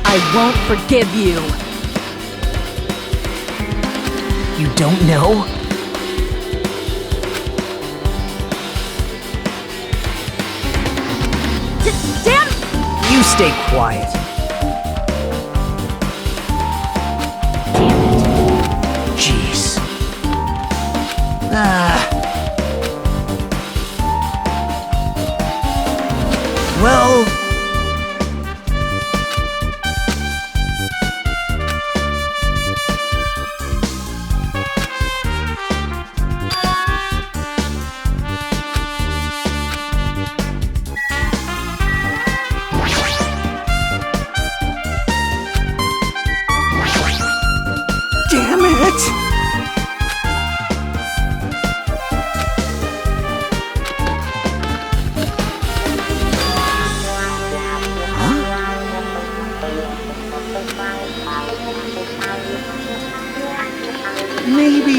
I won't forgive you! You don't know? Damn! You stay quiet. Jeez. Well... Damn it! Maybe...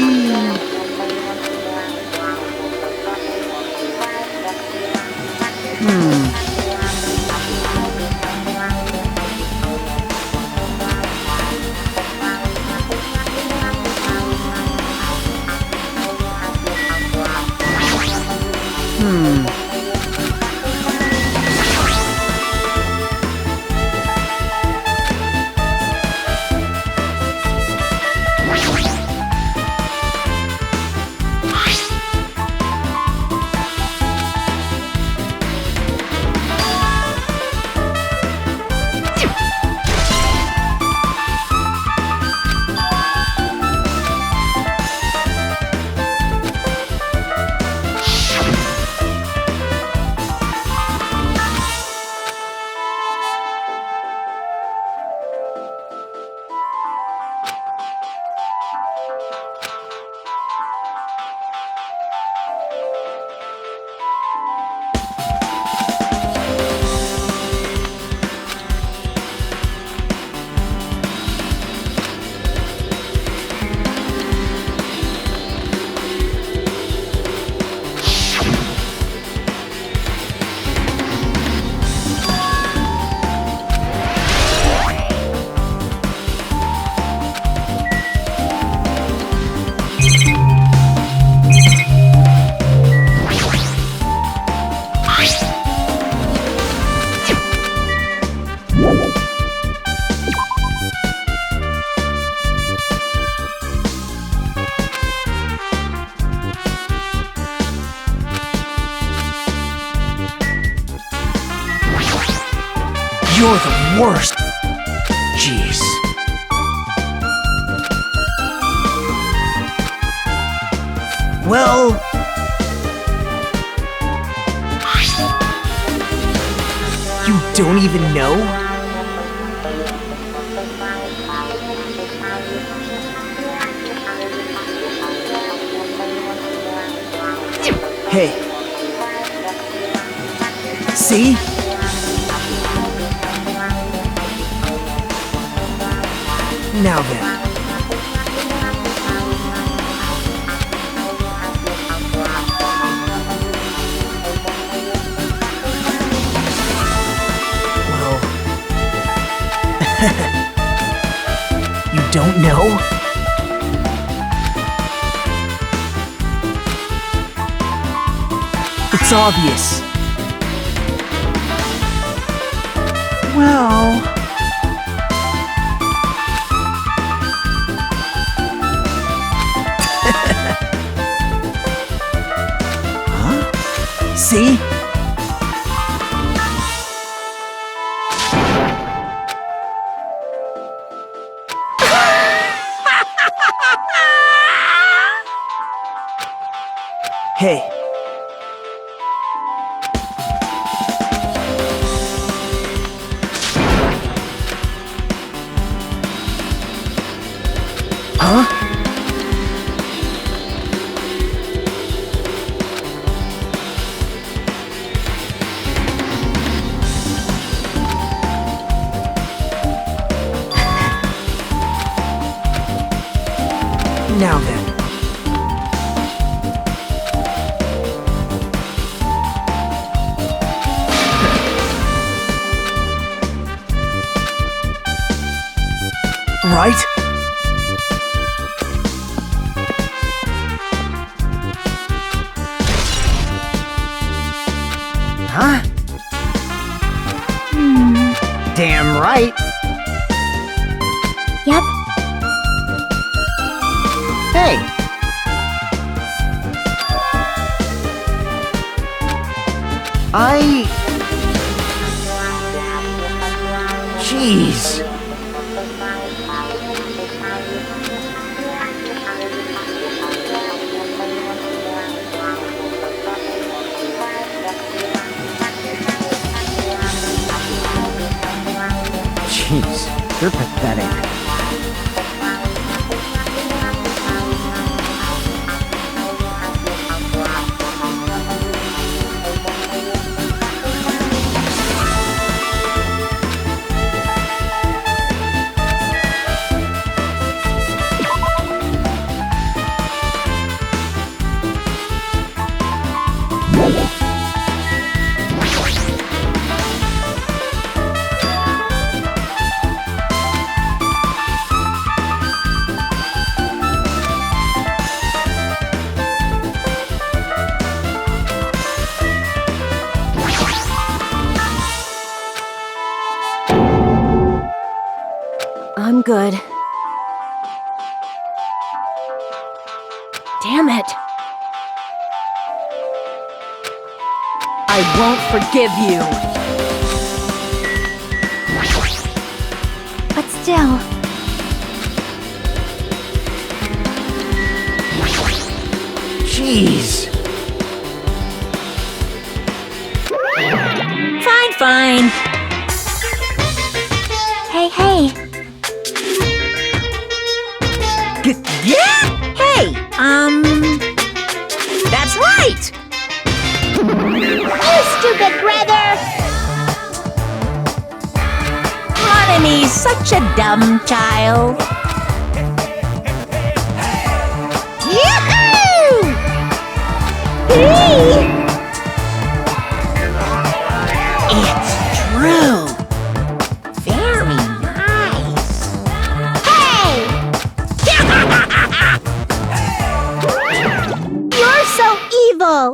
You're the worst! Jeez. Well... You don't even know? Hey. See? Now then. Well... You don't know? It's obvious. Well... See? Hey. Huh? right? Huh? Damn right. Yep. Hey. Jeez. Jeez, you're pathetic. I'm good. Damn it! I won't forgive you! But still. Jeez. Fine, fine. Hey. Yeah? Hey, that's right! You stupid brother! Monomi's such a dumb child. Yahoo! Hey! It's true. Very nice. Hey! You're so evil!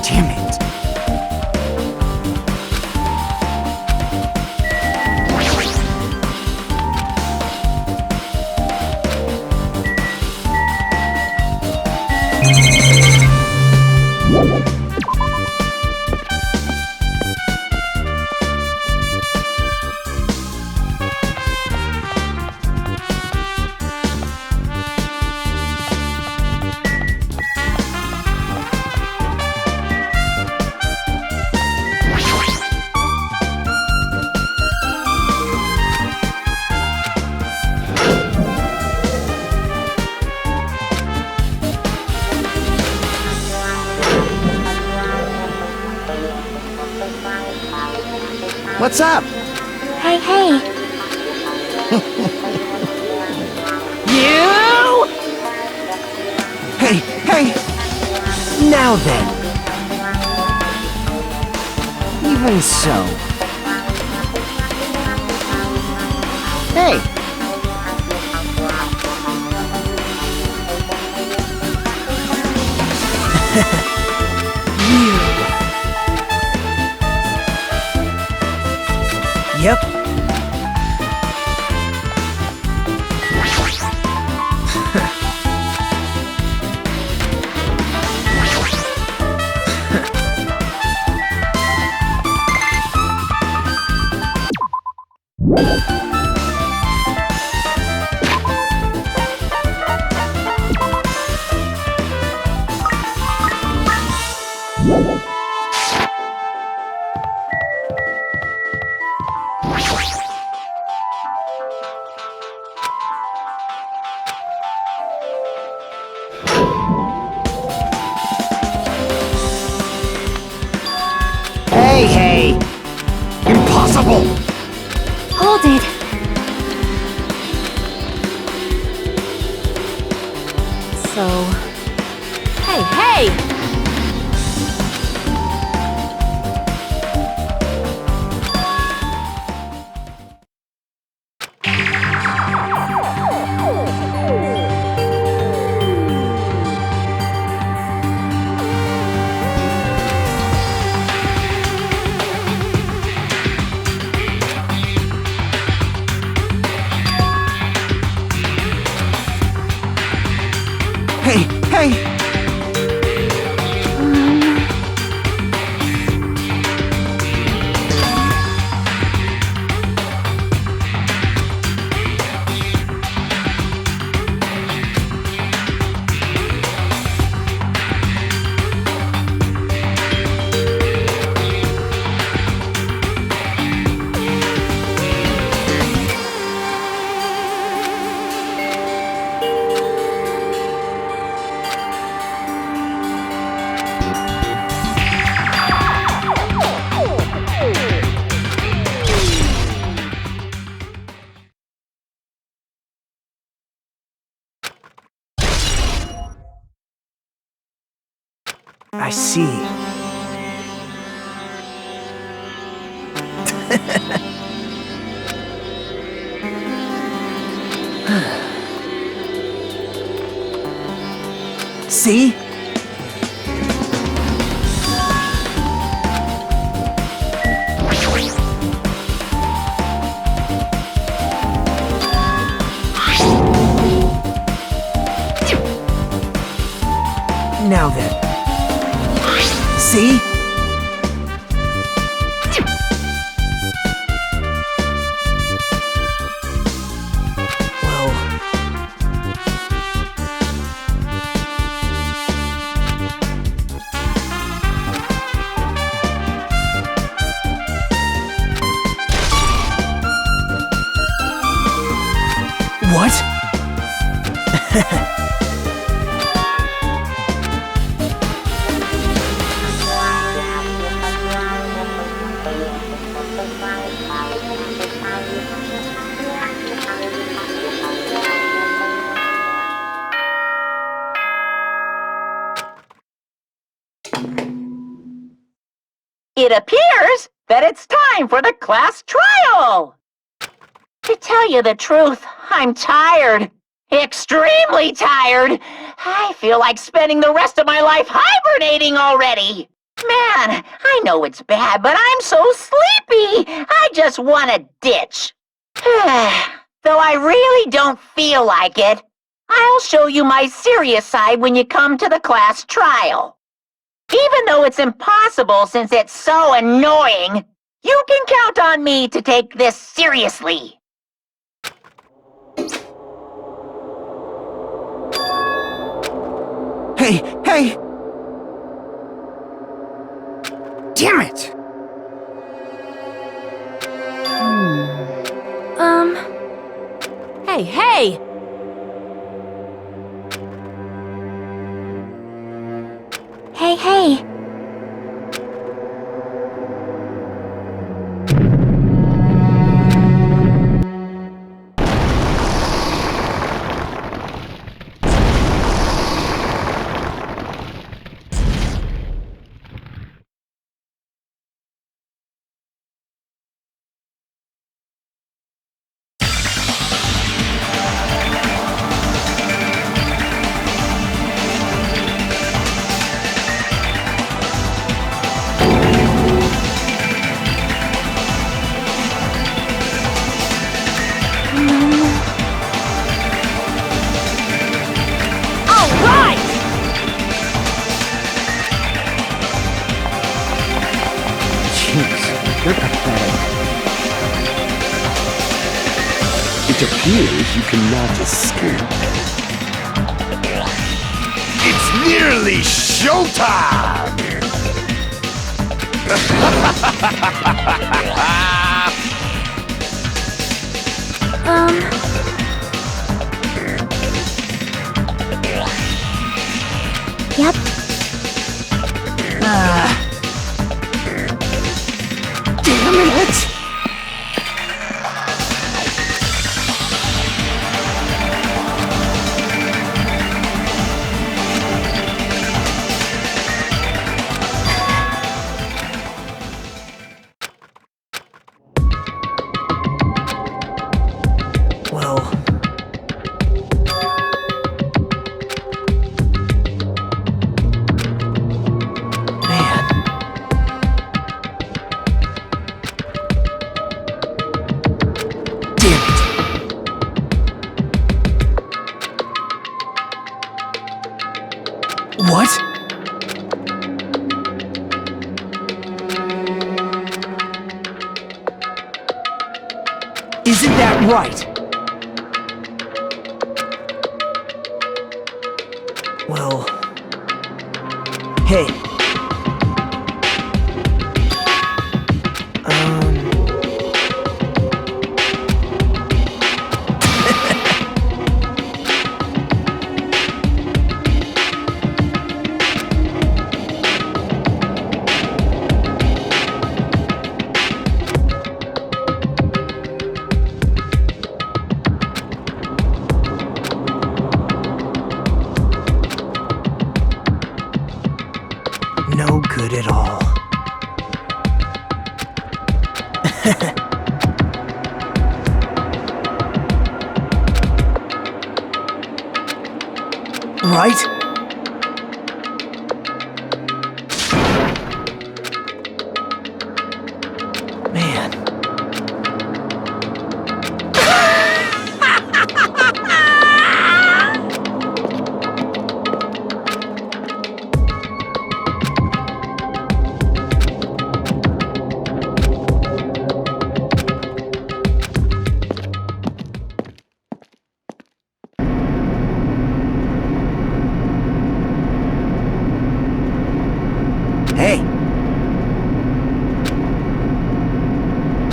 Damn it. What's up? Hey. You? Hey! Now then. Even so. Hey! Yep. Impossible! So... Hey, hey! Hey, hey! I see. See? Now then. See? Well... What? It appears that it's time for the class trial! To tell you the truth, I'm tired. Extremely tired. I feel like spending the rest of my life hibernating already. Man, I know it's bad, but I'm so sleepy. I just want to ditch. Though I really don't feel like it, I'll show you my serious side when you come to the class trial. Even though it's impossible since it's so annoying, you can count on me to take this seriously. Hey, hey! Damn it! Hey, hey! Hey, hey! You're pathetic. It appears you cannot escape. It's nearly showtime! Yep. Damn it! What? Isn't that right? Well... Hey. No good at all. Right? Man. Hey.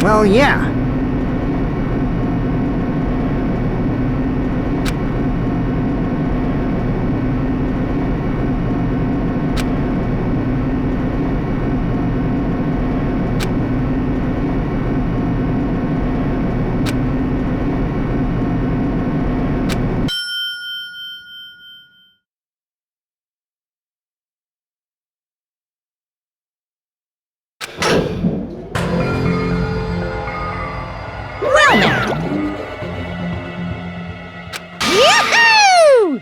Well, yeah. Well now. Yahoo!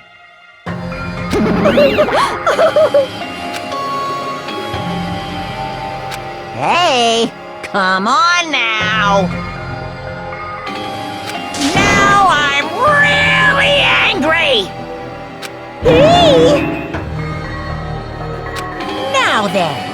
Hey, come on now. Now I'm really angry. Hey! Now then.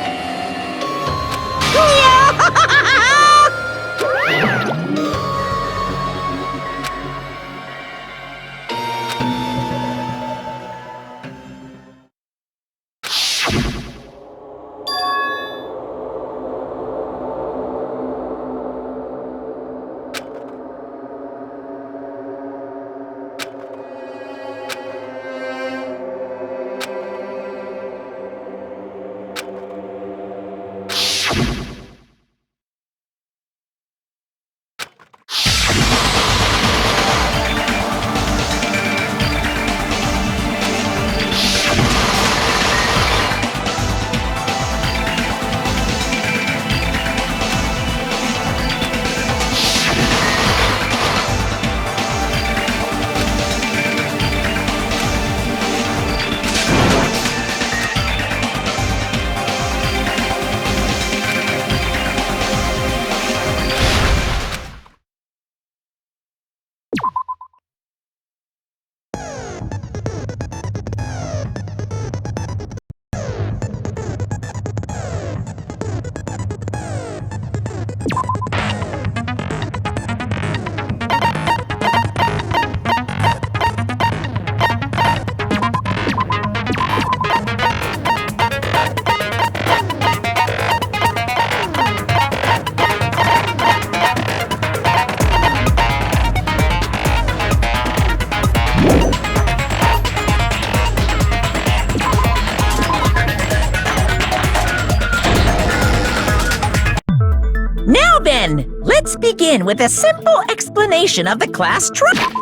Now then, let's begin with a simple explanation of the class trial.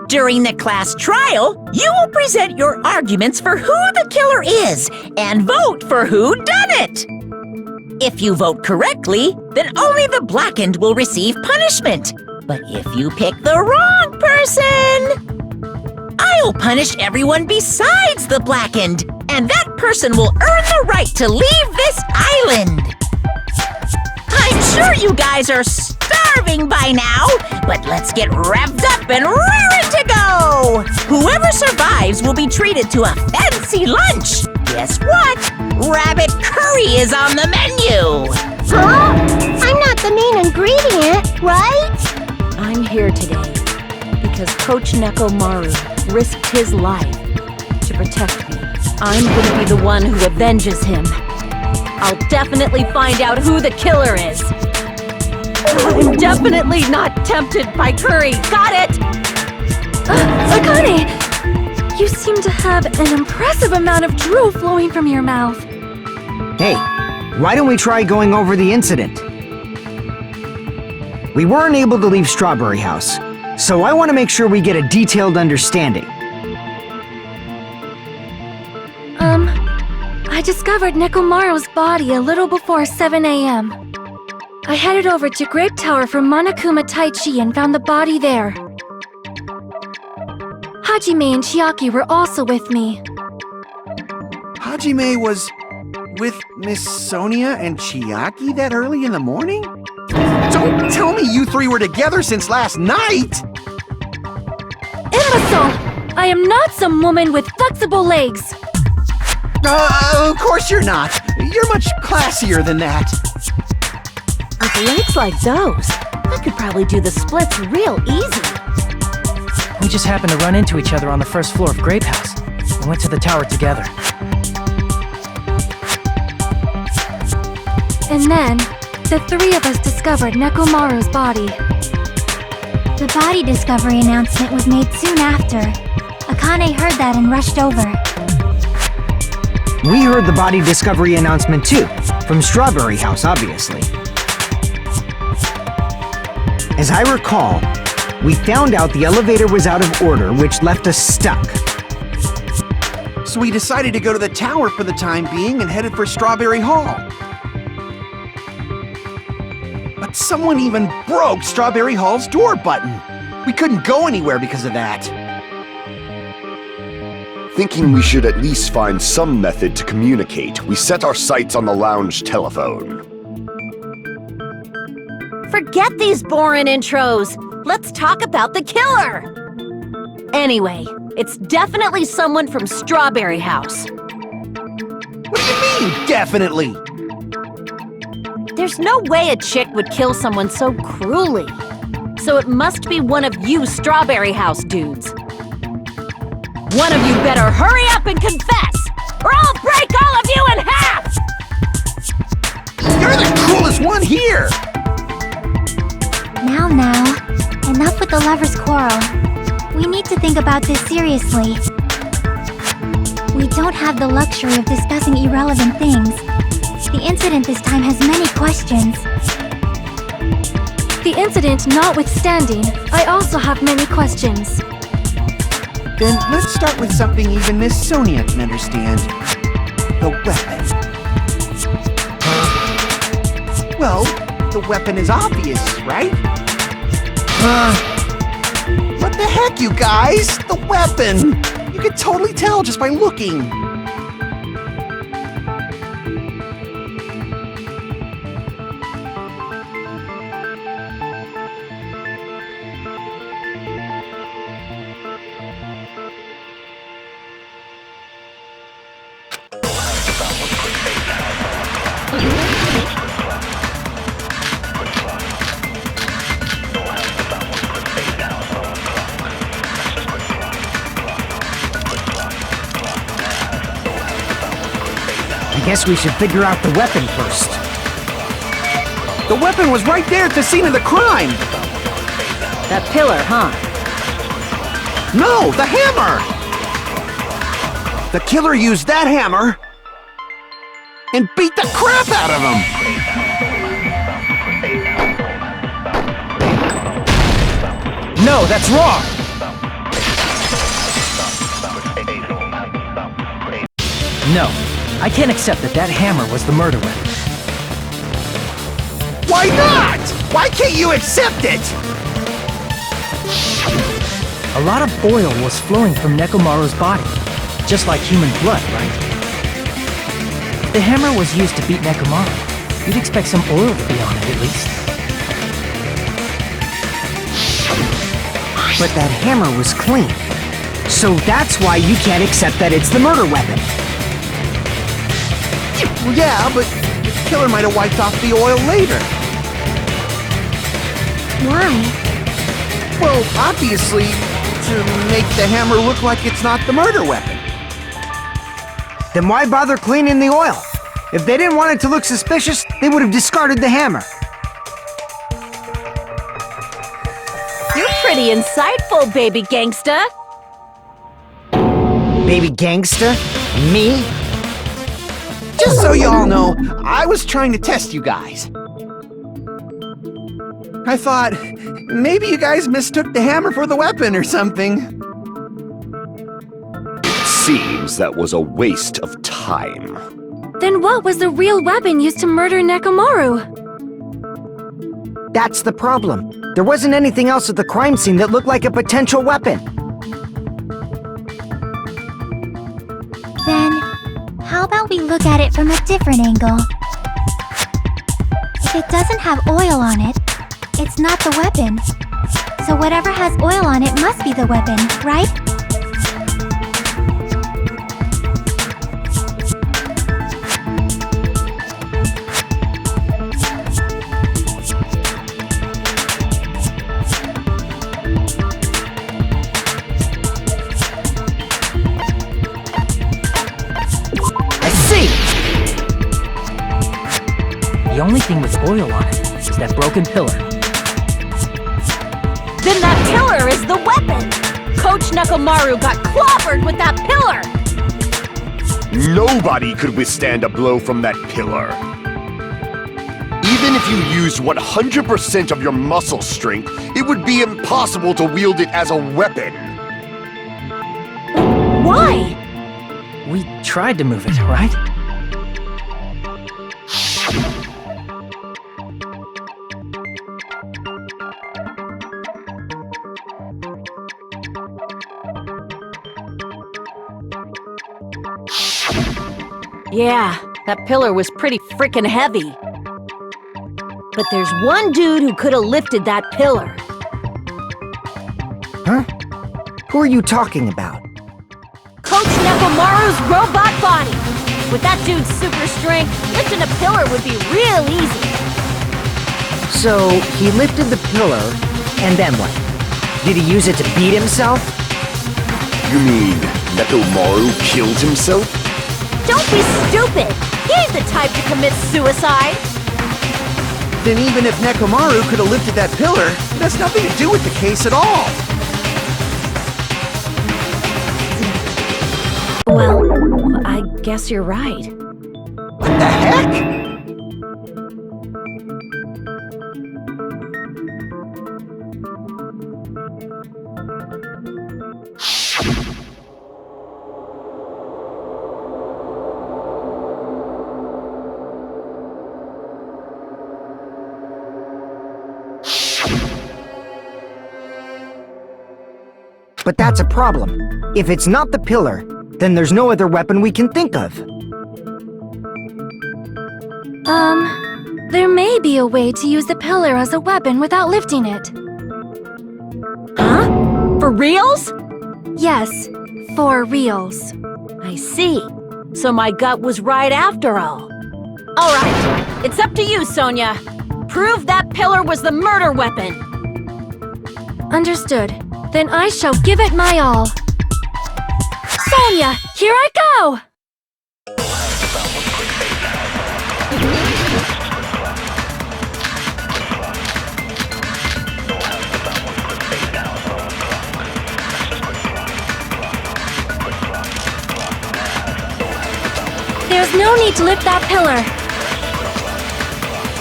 During the class trial, you will present your arguments for who the killer is and vote for who done it. If you vote correctly, then only the blackened will receive punishment. But if you pick the wrong person, I'll punish everyone besides the blackened, and that person will earn the right to leave this island. sure you guys are starving by now, but let's get revved up and raring to go! Whoever survives will be treated to a fancy lunch. Guess what? Rabbit curry is on the menu! Huh? I'm not the main ingredient, right? I'm here today because Coach Nekomaru risked his life to protect me. I'm gonna be the one who avenges him. I'll definitely find out who the killer is. I'm definitely not tempted by curry. Got it? Akane! You seem to have an impressive amount of drool flowing from your mouth. Hey, why don't we try going over the incident? We weren't able to leave Strawberry House, so I want to make sure we get a detailed understanding. I discovered Nekomaru's body a little before 7 a.m. I headed over to Grape Tower for Monokuma Taichi and found the body there. Hajime and Chiaki were also with me. Hajime was with Miss Sonia and Chiaki that early in the morning? Don't tell me you three were together since last night! Imbecile! I am not some woman with flexible legs! Of course you're not. You're much classier than that. With legs like those, I could probably do the splits real easy. We just happened to run into each other on the first floor of Grape House and went to the tower together. And then, the three of us discovered Nekomaru's body. The body discovery announcement was made soon after. Akane heard that and rushed over. We heard the body discovery announcement too, from Strawberry House, obviously. As I recall, we found out the elevator was out of order, which left us stuck. So we decided to go to the tower for the time being and headed for Strawberry Hall. But someone even broke Strawberry Hall's door button. We couldn't go anywhere because of that. Thinking we should at least find some method to communicate, we set our sights on the lounge telephone. Forget these boring intros. Let's talk about the killer. Anyway, it's definitely someone from Strawberry House. What do you mean, definitely? There's no way a chick would kill someone so cruelly. So it must be one of you Strawberry House dudes. One of you better hurry up and confess, or I'll break all of you in half! You're the coolest one here! Now, enough with the lovers' quarrel. We need to think about this seriously. We don't have the luxury of discussing irrelevant things. The incident this time has many questions. The incident notwithstanding, I also have many questions. Then let's start with something even Miss Sonia can understand. The weapon. Well, the weapon is obvious, right? What the heck, you guys? The weapon! You can totally tell just by looking. I guess we should figure out the weapon first. The weapon was right there at the scene of the crime! That pillar, huh? No, the hammer! The killer used that hammer and beat the crap out of him! No, that's wrong! No, I can't accept that that hammer was the murder weapon. Why not? Why can't you accept it? A lot of oil was flowing from Nekomaru's body, just like human blood, right? The hammer was used to beat Nekomaru. You'd expect some oil to be on it at least. But that hammer was clean. So that's why you can't accept that it's the murder weapon. Well, yeah, but the killer might have wiped off the oil later. Why? Well, obviously, to make the hammer look like it's not the murder weapon. Then why bother cleaning the oil? If they didn't want it to look suspicious, they would have discarded the hammer. You're pretty insightful, baby gangsta. Baby gangsta? Me? Just so y'all know, I was trying to test you guys. I thought, maybe you guys mistook the hammer for the weapon or something. Seems that was a waste of time. Then what was the real weapon used to murder Nekomaru? That's the problem. There wasn't anything else at the crime scene that looked like a potential weapon. Then, how about we look at it from a different angle? If it doesn't have oil on it, it's not the weapon. So whatever has oil on it must be the weapon, right? The only thing with oil on it is that broken pillar. Then that pillar is the weapon! Coach Nekomaru got clobbered with that pillar! Nobody could withstand a blow from that pillar. Even if you used 100% of your muscle strength, it would be impossible to wield it as a weapon. Why? We tried to move it, right? Yeah, that pillar was pretty freaking heavy. But there's one dude who could have lifted that pillar. Huh? Who are you talking about? Coach Nekomaru's robot body! With that dude's super strength, lifting a pillar would be real easy. So, he lifted the pillar, and then what? Did he use it to beat himself? You mean Nekomaru killed himself? Don't be stupid! He ain't the type to commit suicide! Then even if Nekomaru could have lifted that pillar, it has nothing to do with the case at all. Well, I guess you're right. What the heck? But that's a problem. If it's not the pillar, then there's no other weapon we can think of. There may be a way to use the pillar as a weapon without lifting it. Huh? For reals? Yes, for reals. I see. So my gut was right after all. All right, it's up to you, Sonia. Prove that pillar was the murder weapon. Understood. Then I shall give it my all. Sonia, here I go! There's no need to lift that pillar.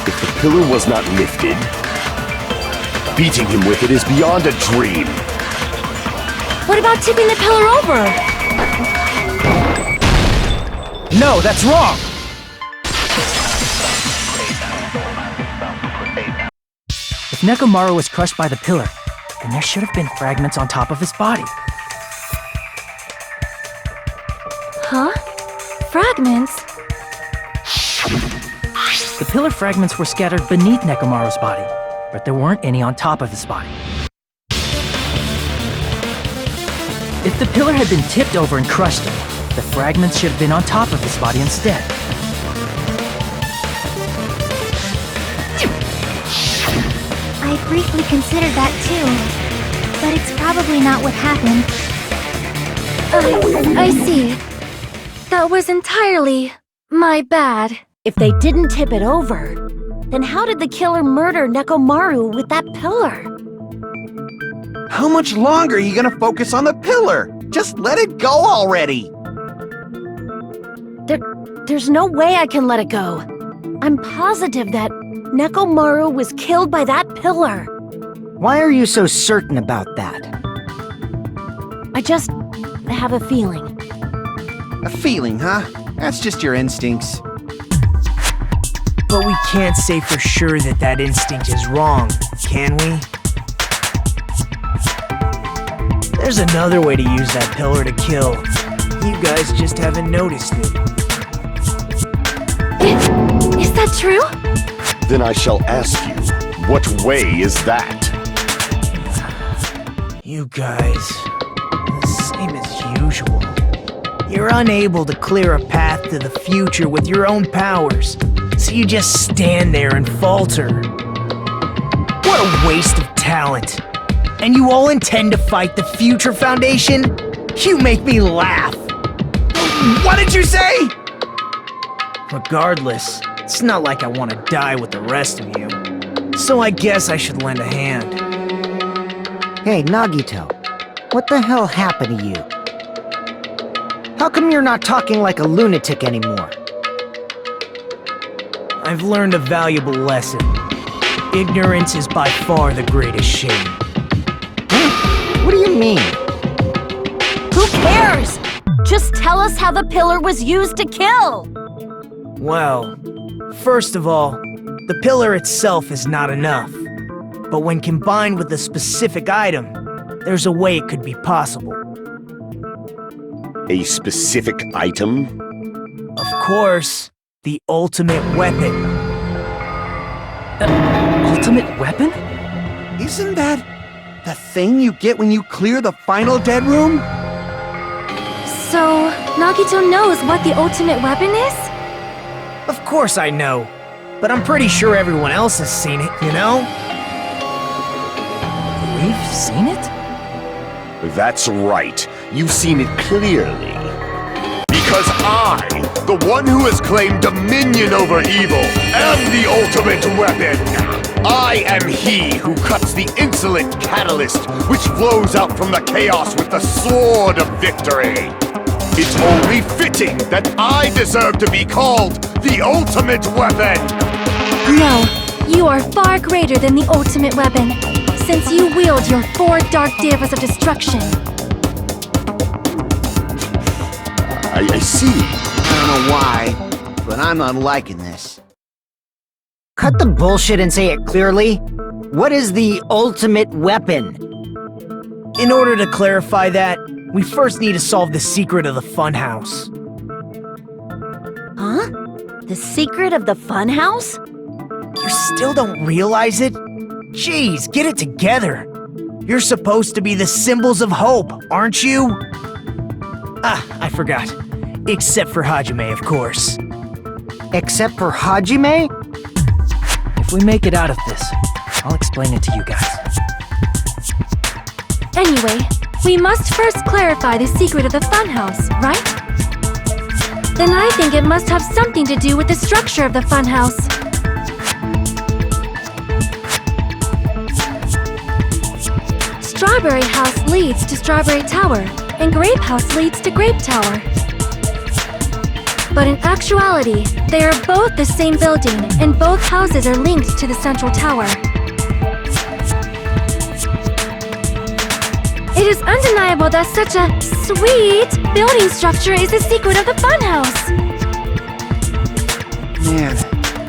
If the pillar was not lifted, beating him with it is beyond a dream. What about tipping the pillar over? No, that's wrong! If Nekomaru was crushed by the pillar, then there should have been fragments on top of his body. Huh? Fragments? The pillar fragments were scattered beneath Nekomaru's body, but there weren't any on top of his body. If the pillar had been tipped over and crushed him, the fragments should have been on top of his body instead. I briefly considered that too, but it's probably not what happened. I see. That was entirely my bad. If they didn't tip it over, then how did the killer murder Nekomaru with that pillar? How much longer are you gonna focus on the pillar? Just let it go already! There's no way I can let it go. I'm positive that Nekomaru was killed by that pillar. Why are you so certain about that? I just have a feeling. A feeling, huh? That's just your instincts. But we can't say for sure that that instinct is wrong, can we? There's another way to use that pillar to kill. You guys just haven't noticed it. Is that true? Then I shall ask you, what way is that? You guys, the same as usual. You're unable to clear a path to the future with your own powers, so you just stand there and falter. What a waste of talent. And you all intend to fight the Future Foundation? You make me laugh. What did you say? Regardless, it's not like I want to die with the rest of you. So I guess I should lend a hand. Hey, Nagito, what the hell happened to you? How come you're not talking like a lunatic anymore? I've learned a valuable lesson. Ignorance is by far the greatest shame. What do you mean? Who cares? Just tell us how the pillar was used to kill! Well, first of all, the pillar itself is not enough. But when combined with a specific item, there's a way it could be possible. A specific item? Of course, the ultimate weapon. Ultimate weapon? Isn't that the thing you get when you clear the final dead room? So, Nagito knows what the ultimate weapon is? Of course I know, but I'm pretty sure everyone else has seen it, you know? We've seen it? That's right. You've seen it clearly. Because I, the one who has claimed dominion over evil, am the ultimate weapon. I am he who cuts the insolent catalyst which flows out from the chaos with the sword of victory. It's only fitting that I deserve to be called the ultimate weapon. No, you are far greater than the ultimate weapon, since you wield your 4 dark devas of destruction. I see. I don't know why, but I'm not liking this. Cut the bullshit and say it clearly. What is the ultimate weapon? In order to clarify that, we first need to solve the secret of the funhouse. Huh? The secret of the funhouse? You still don't realize it? Jeez, get it together. You're supposed to be the symbols of hope, aren't you? Ah, I forgot. Except for Hajime, of course. Except for Hajime? If we make it out of this, I'll explain it to you guys. Anyway, we must first clarify the secret of the funhouse, right? Then I think it must have something to do with the structure of the funhouse. Strawberry House leads to Strawberry Tower, and Grape House leads to Grape Tower. But in actuality, they are both the same building, and both houses are linked to the central tower. It is undeniable that such a sweet building structure is the secret of the funhouse. Man,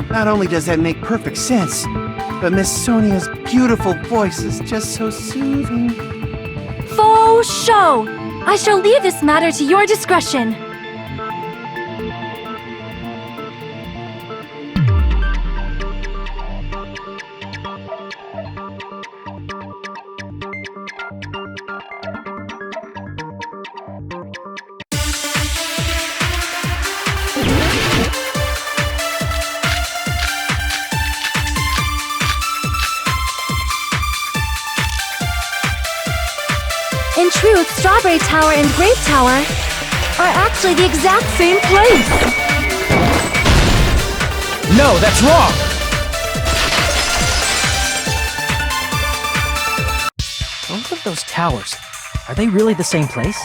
not only does that make perfect sense, but Miss Sonia's beautiful voice is just so soothing. Faux show! I shall leave this matter to your discretion. truth, Strawberry Tower and Grape Tower are actually the exact same place. No, that's wrong! Both of those towers, are they really the same place?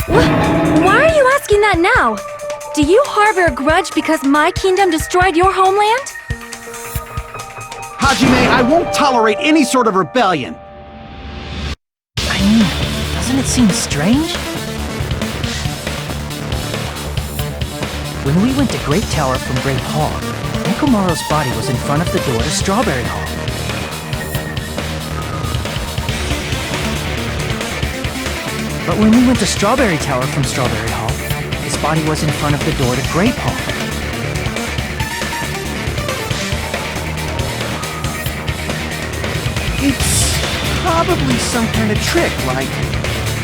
Why are you asking that now? Do you harbor a grudge because my kingdom destroyed your homeland? Hajime, I won't tolerate any sort of rebellion. I mean, doesn't it seem strange? When we went to Grape Tower from Grape Hall, Nekomaru's body was in front of the door to Strawberry Hall. But when we went to Strawberry Tower from Strawberry Hall, his body was in front of the door to Grape Hall. It's probably some kind of trick, like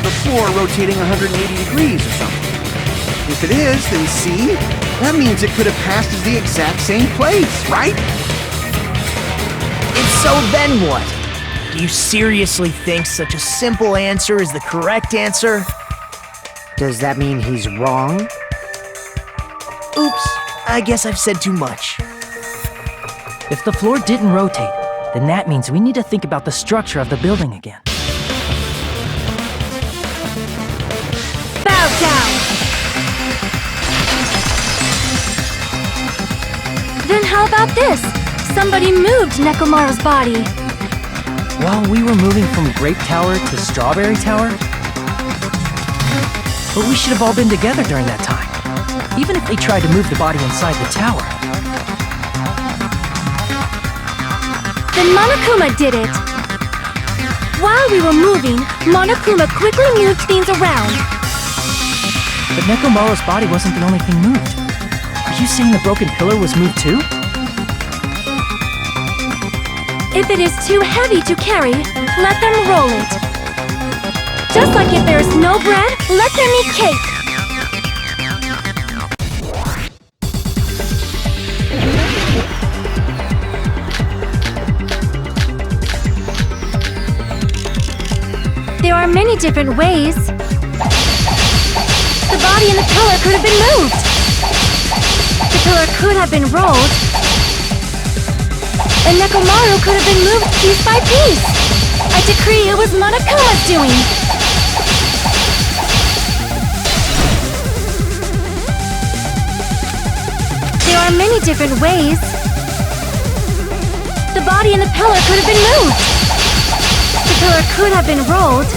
the floor rotating 180 degrees or something. If it is, then see? That means it could have passed as the exact same place, right? And so then what? Do you seriously think such a simple answer is the correct answer? Does that mean he's wrong? Oops, I guess I've said too much. If the floor didn't rotate, then that means we need to think about the structure of the building again. Bow down! Then how about this? Somebody moved Nekomaru's body. While we were moving from Grape Tower to Strawberry Tower? But we should have all been together during that time. Even if they tried to move the body inside the tower. Then Monokuma did it! While we were moving, Monokuma quickly moved things around. But Nekomaru's body wasn't the only thing moved. Are you saying the broken pillar was moved too? If it is too heavy to carry, let them roll it. Just like if there is no bread, let them eat cake. There are many different ways. The body and the pillar could have been moved. The pillar could have been rolled. And Nekomaru could have been moved piece by piece. I decree it was Monokuma's doing. There are many different ways. The body and the pillar could have been moved. The pillar could have been rolled.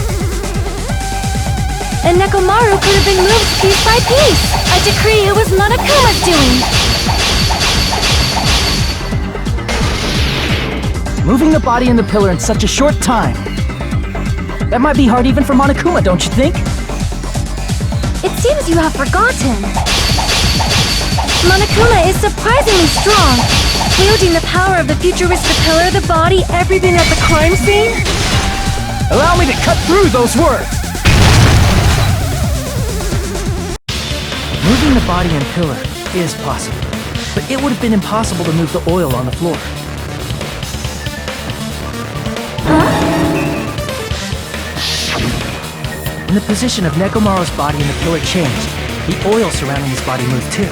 And Nekomaru could have been moved piece by piece. I decree it was Monokuma's doing. Moving the body and the pillar in such a short time. That might be hard even for Monokuma, don't you think? It seems you have forgotten. Monokuma is surprisingly strong, wielding the power of the futuristic pillar, the body, everything at the crime scene. Allow me to cut through those words! Moving the body and pillar is possible, but it would have been impossible to move the oil on the floor. When the position of Nekomaru's body and the pillar changed, the oil surrounding his body moved too.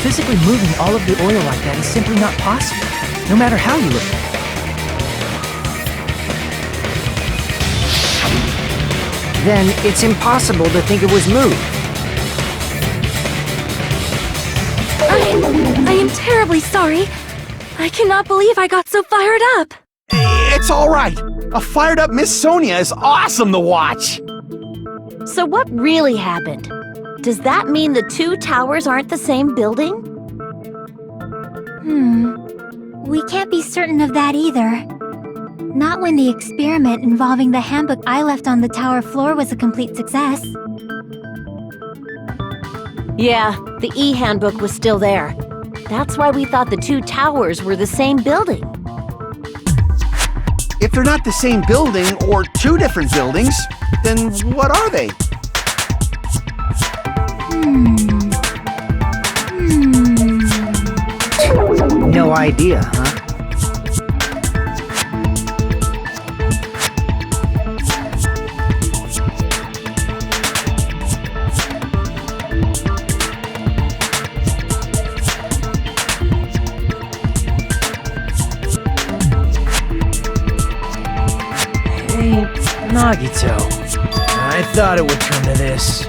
Physically moving all of the oil like that is simply not possible, no matter how you look at it. Then it's impossible to think it was moved. I am terribly sorry. I cannot believe I got so fired up. It's all right. A fired up Miss Sonia is awesome to watch. So what really happened? Does that mean the two towers aren't the same building? We can't be certain of that either. Not when the experiment involving the handbook I left on the tower floor was a complete success. Yeah, the E-handbook was still there. That's why we thought the two towers were the same building. If they're not the same building or two different buildings, then what are they? No idea, huh? Nagito. I thought it would come to this.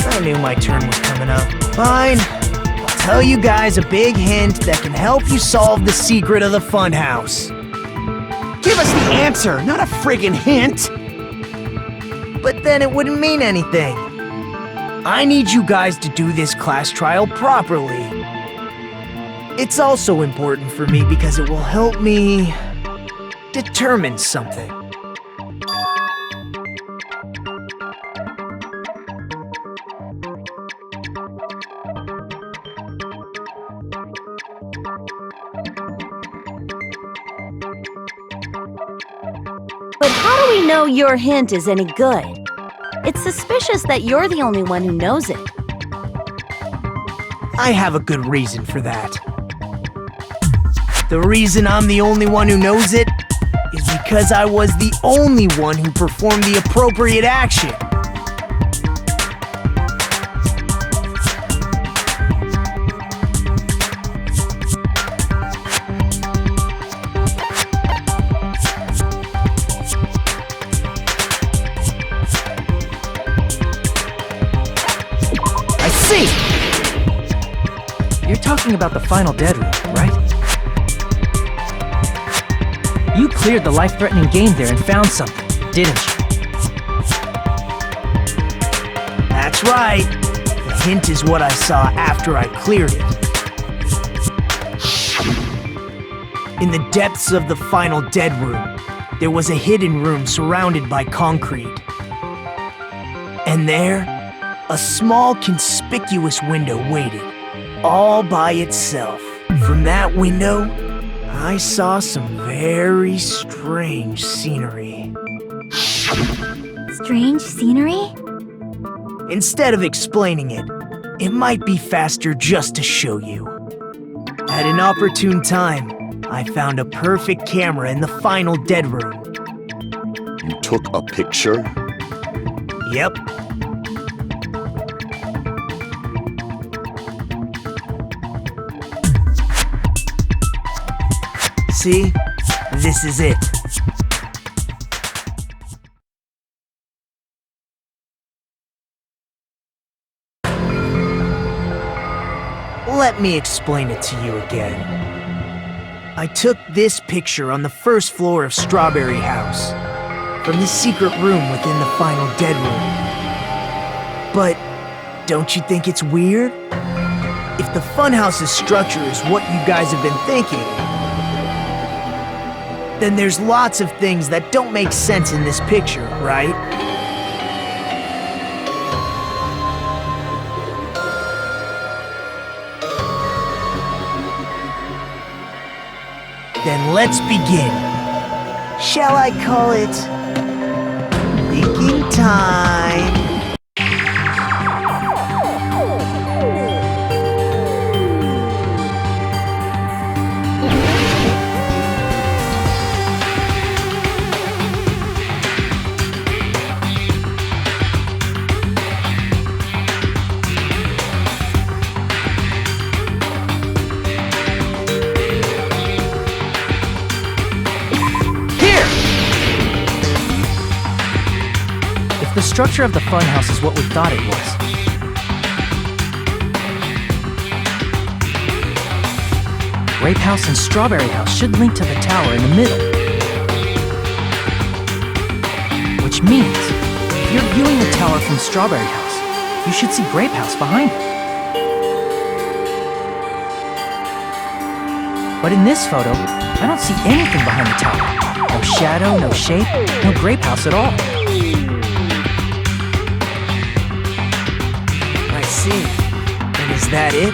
I knew my turn was coming up. Fine. I'll tell you guys a big hint that can help you solve the secret of the funhouse. Give us the answer, not a friggin' hint! But then it wouldn't mean anything. I need you guys to do this class trial properly. It's also important for me because it will help me determine something. But how do we know your hint is any good? It's suspicious that you're the only one who knows it. I have a good reason for that. The reason I'm the only one who knows it is because I was the only one who performed the appropriate action. I see! You're talking about the final dead room, right? You cleared the life-threatening game there and found something, didn't you? That's right. The hint is what I saw after I cleared it. In the depths of the final dead room, there was a hidden room surrounded by concrete. And there, a small conspicuous window waited, all by itself. From that window, I saw some very strange scenery. Strange scenery? Instead of explaining it, it might be faster just to show you. At an opportune time, I found a perfect camera in the final dead room. You took a picture? Yep. See? This is it. Let me explain it to you again. I took this picture on the first floor of Strawberry House, from the secret room within the final dead room. But don't you think it's weird? If the funhouse's structure is what you guys have been thinking, then there's lots of things that don't make sense in this picture, right? Then let's begin. Shall I call it thinking time? The structure of the funhouse is what we thought it was. Grape House and Strawberry House should link to the tower in the middle. Which means, if you're viewing the tower from Strawberry House, you should see Grape House behind it. But in this photo, I don't see anything behind the tower. No shadow, no shape, no Grape House at all. And is that it?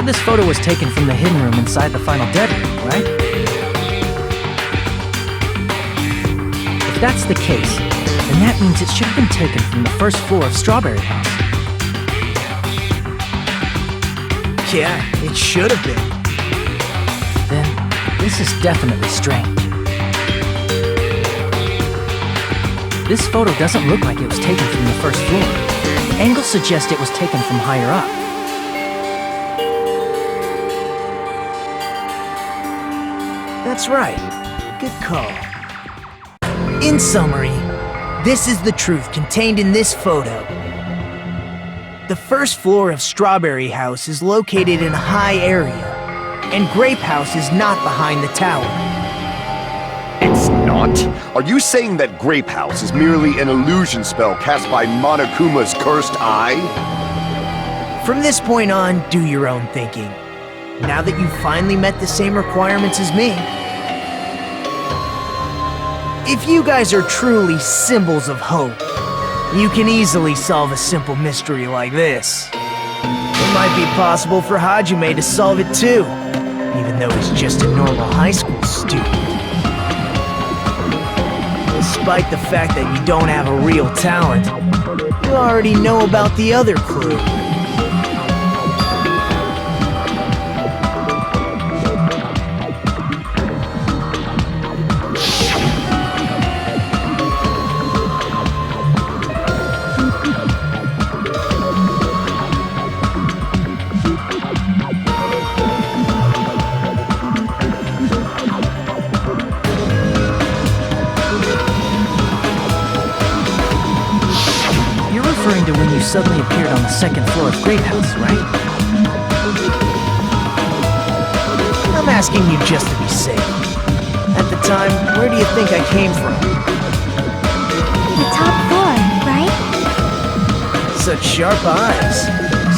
said this photo was taken from the hidden room inside the final dead room, right? If that's the case, then that means it should have been taken from the first floor of Strawberry House. Yeah, it should have been. Then, this is definitely strange. This photo doesn't look like it was taken from the first floor. Angles suggest it was taken from higher up. That's right. Good call. In summary, this is the truth contained in this photo. The first floor of Strawberry House is located in a high area, and Grape House is not behind the tower. It's not? Are you saying that Grape House is merely an illusion spell cast by Monokuma's cursed eye? From this point on, do your own thinking. Now that you've finally met the same requirements as me. If you guys are truly symbols of hope, you can easily solve a simple mystery like this. It might be possible for Hajime to solve it too, even though he's just a normal high school student. Despite the fact that you don't have a real talent, you already know about the other clue. Referring to when you suddenly appeared on the second floor of Grape House, right? I'm asking you just to be safe. At the time, where do you think I came from? The top floor, right? Such sharp eyes.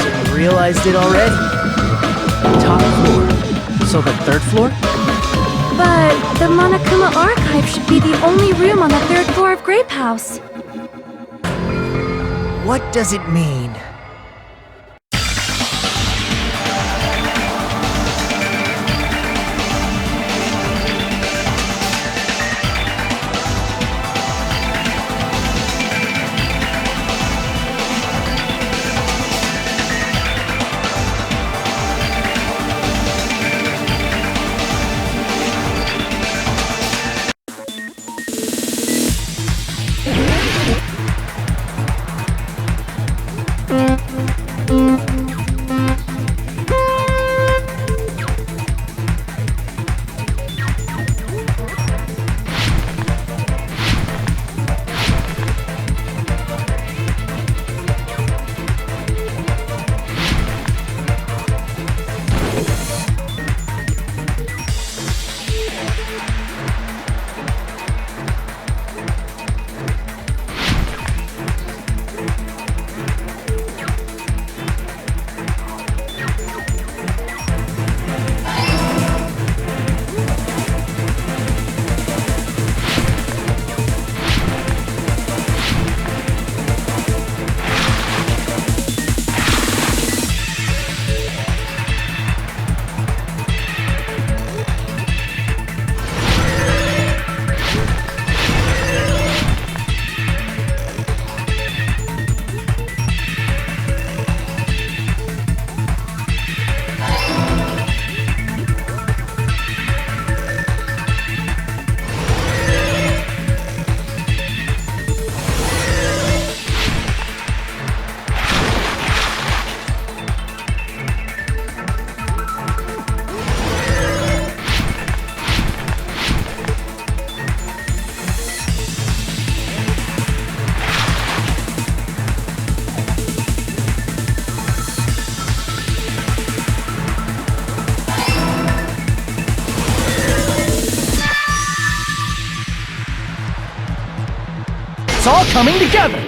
So you realized it already? Top floor. So the third floor? But the Monokuma Archive should be the only room on the third floor of Grape House. What does it mean? It's all coming together!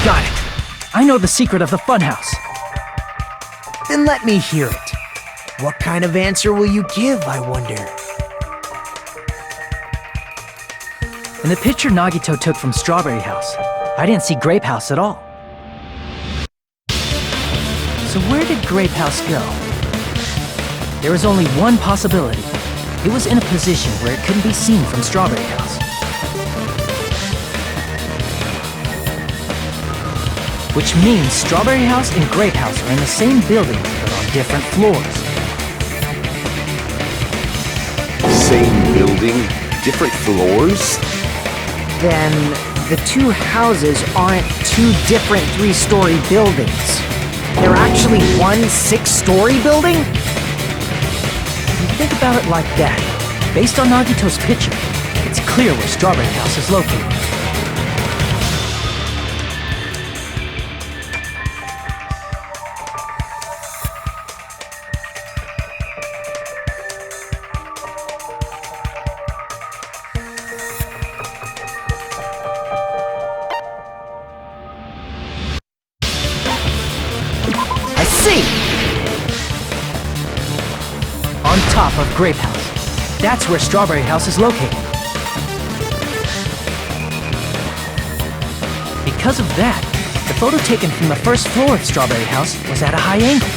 Got it. I know the secret of the funhouse. Then let me hear it. What kind of answer will you give, I wonder? In the picture Nagito took from Strawberry House, I didn't see Grape House at all. So where did Grape House go? There was only one possibility. It was in a position where it couldn't be seen from Strawberry House. Which means Strawberry House and Grape House are in the same building, but on different floors. Same building, different floors? Then the two houses aren't two different 3-story buildings. They're actually one 6-story building? If you think about it like that, based on Nagito's picture, it's clear where Strawberry House is located. On top of Grape House. That's where Strawberry House is located. Because of that, the photo taken from the first floor of Strawberry House was at a high angle.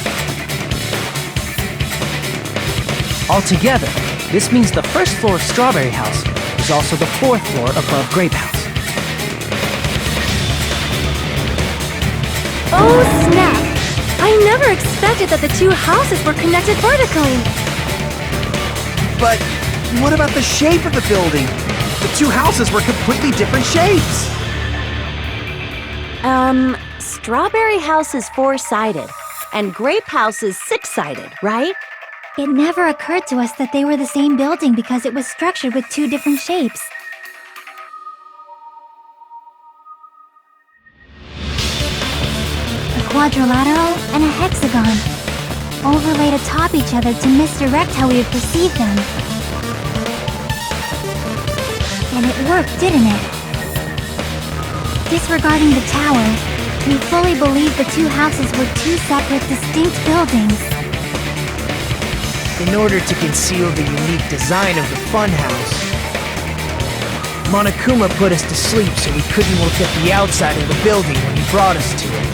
Altogether, this means the first floor of Strawberry House is also the 4th floor above Grape House. Oh, snap! I never expected that the two houses were connected vertically. But what about the shape of the building? The two houses were completely different shapes. Strawberry House is 4-sided, and Grape House is 6-sided, right? It never occurred to us that they were the same building because it was structured with two different shapes. A quadrilateral and a hexagon, overlaid atop each other to misdirect how we would perceive them. And it worked, didn't it? Disregarding the tower, we fully believed the two houses were two separate, distinct buildings. In order to conceal the unique design of the funhouse, Monokuma put us to sleep so we couldn't look at the outside of the building when he brought us to it.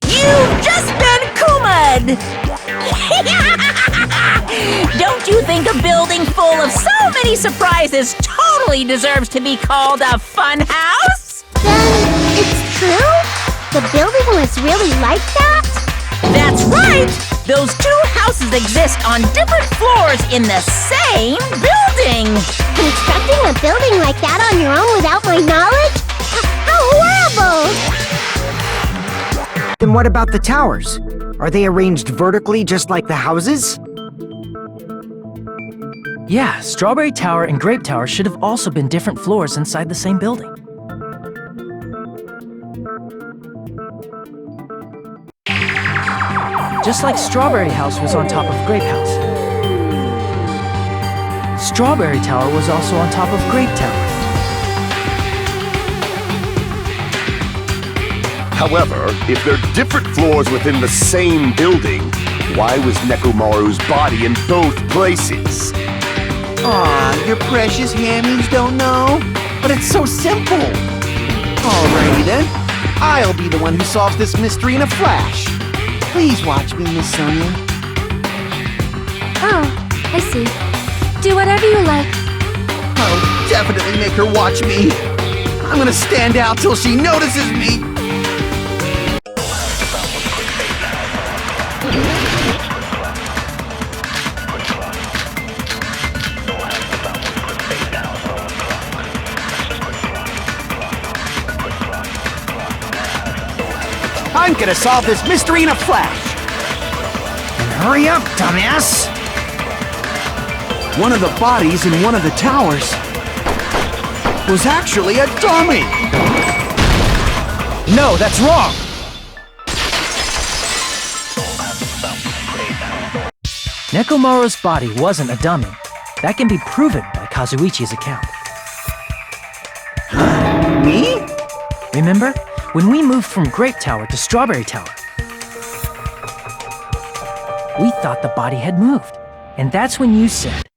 You've just been Kuma'd! Don't you think a building full of so many surprises totally deserves to be called a fun house? Then it's true? The building was really like that? That's right! Those two houses exist on different floors in the same building! Constructing a building like that on your own without my knowledge? How horrible! Then what about the towers? Are they arranged vertically just like the houses? Yeah, Strawberry Tower and Grape Tower should have also been different floors inside the same building. Just like Strawberry House was on top of Grape House. Strawberry Tower was also on top of Grape Tower. However, if they're different floors within the same building, why was Nekomaru's body in both places? Aw, your precious hammies don't know? But it's so simple! Alrighty then, I'll be the one who solves this mystery in a flash. Please watch me, Miss Sonia. Oh, I see. Do whatever you like. I'll definitely make her watch me. I'm gonna stand out till she notices me. I'm gonna solve this mystery in a flash! And hurry up, dumbass! One of the bodies in one of the towers was actually a dummy! No, that's wrong! Nekomaru's body wasn't a dummy. That can be proven by Kazuichi's account. Me? Remember? When we moved from Grape Tower to Strawberry Tower, we thought the body had moved. And that's when you said,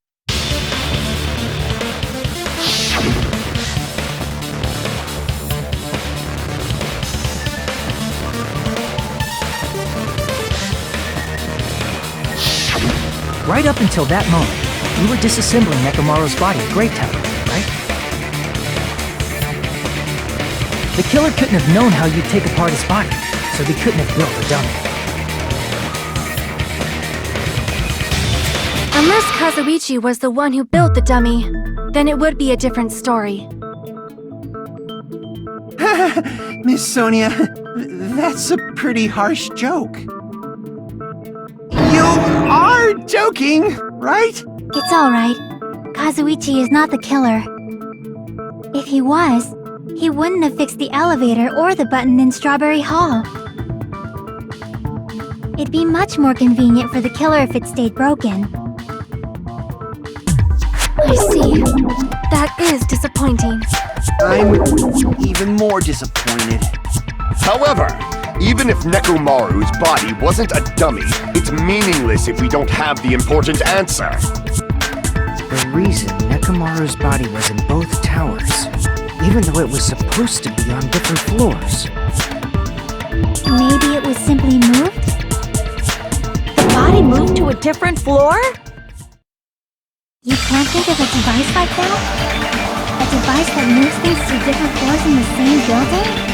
Right up until that moment, we were disassembling Nekomaru's body at Great Tower, right? The killer couldn't have known how you'd take apart his body, so they couldn't have built a dummy. Unless Kazuichi was the one who built the dummy, then it would be a different story. Miss Sonia, that's a pretty harsh joke. You are joking, right? It's alright. Kazuichi is not the killer. If he was, he wouldn't have fixed the elevator or the button in Strawberry Hall. It'd be much more convenient for the killer if it stayed broken. I see. That is disappointing. I'm even more disappointed. However, even if Nekomaru's body wasn't a dummy, it's meaningless if we don't have the important answer. The reason Nekomaru's body was in both towers, even though it was supposed to be on different floors. Maybe it was simply moved? The body moved to a different floor? You can't think of a device like that? A device that moves things to different floors in the same building?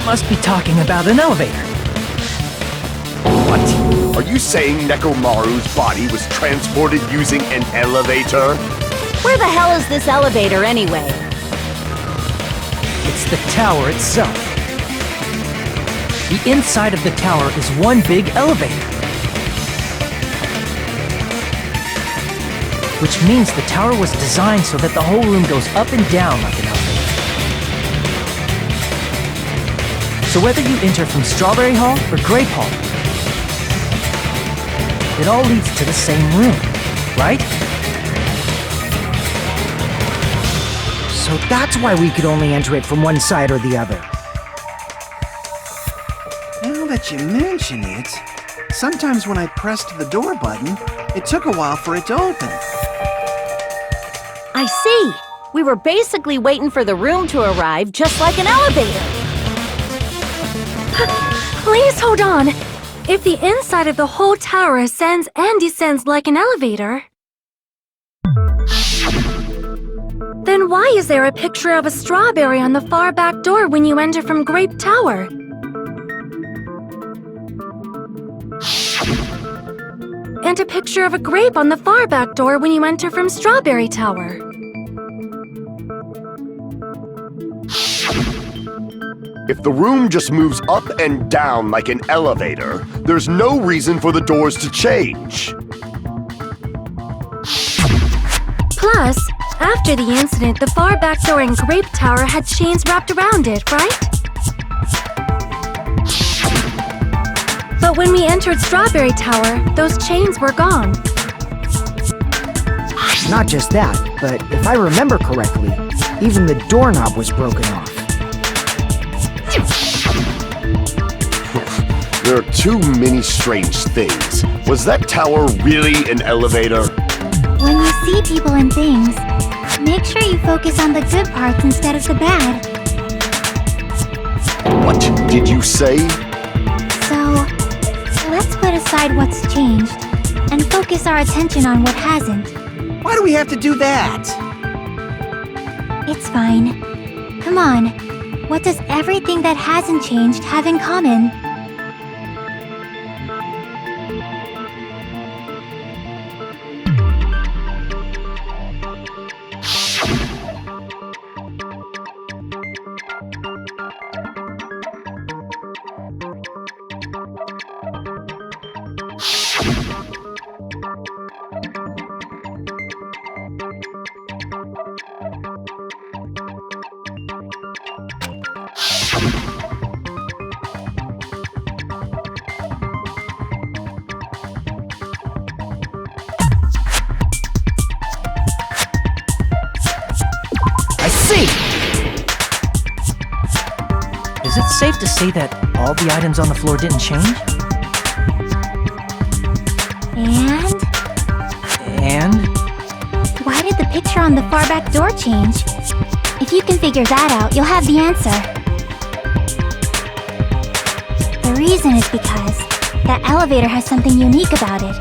Must be talking about an elevator. What? Are you saying Nekomaru's body was transported using an elevator? Where the hell is this elevator anyway? It's the tower itself. The inside of the tower is one big elevator. Which means the tower was designed so that the whole room goes up and down like an elevator. So whether you enter from Strawberry Hall or Grape Hall, it all leads to the same room, right? So that's why we could only enter it from one side or the other. Now that you mention it, sometimes when I pressed the door button, it took a while for it to open. I see. We were basically waiting for the room to arrive, just like an elevator. Please hold on. If the inside of the whole tower ascends and descends like an elevator, then why is there a picture of a strawberry on the far back door when you enter from Grape Tower? And a picture of a grape on the far back door when you enter from Strawberry Tower. If the room just moves up and down like an elevator, there's no reason for the doors to change. Plus, after the incident, the far back door in Grape Tower had chains wrapped around it, right? But when we entered Strawberry Tower, those chains were gone. Not just that, but if I remember correctly, even the doorknob was broken off. There are too many strange things. Was that tower really an elevator? When you see people and things, make sure you focus on the good parts instead of the bad. What did you say? So, let's put aside what's changed and focus our attention on what hasn't. Why do we have to do that? It's fine. Come on. What does everything that hasn't changed have in common? Is it safe to say that all the items on the floor didn't change? And? Why did the picture on the far back door change? If you can figure that out, you'll have the answer. The reason is because that elevator has something unique about it.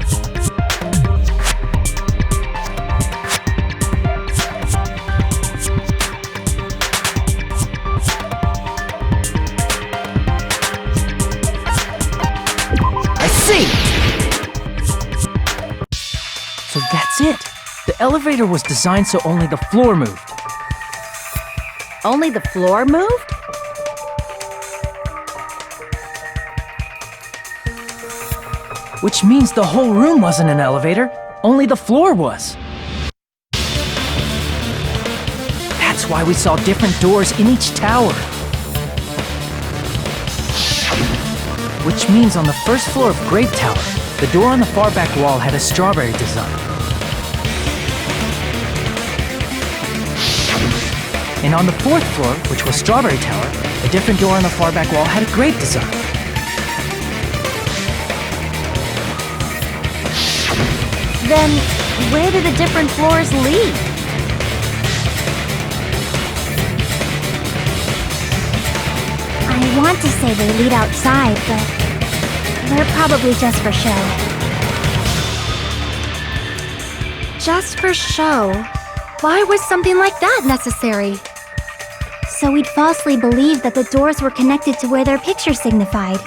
So that's it! The elevator was designed so only the floor moved. Only the floor moved? Which means the whole room wasn't an elevator, only the floor was. That's why we saw different doors in each tower. Which means on the first floor of Grape Tower, the door on the far back wall had a strawberry design. And on the fourth floor, which was Strawberry Tower, a different door on the far back wall had a grape design. Then, where do the different floors lead? I want to say they lead outside, but they're probably just for show. Just for show? Why was something like that necessary? So we'd falsely believe that the doors were connected to where their picture signified.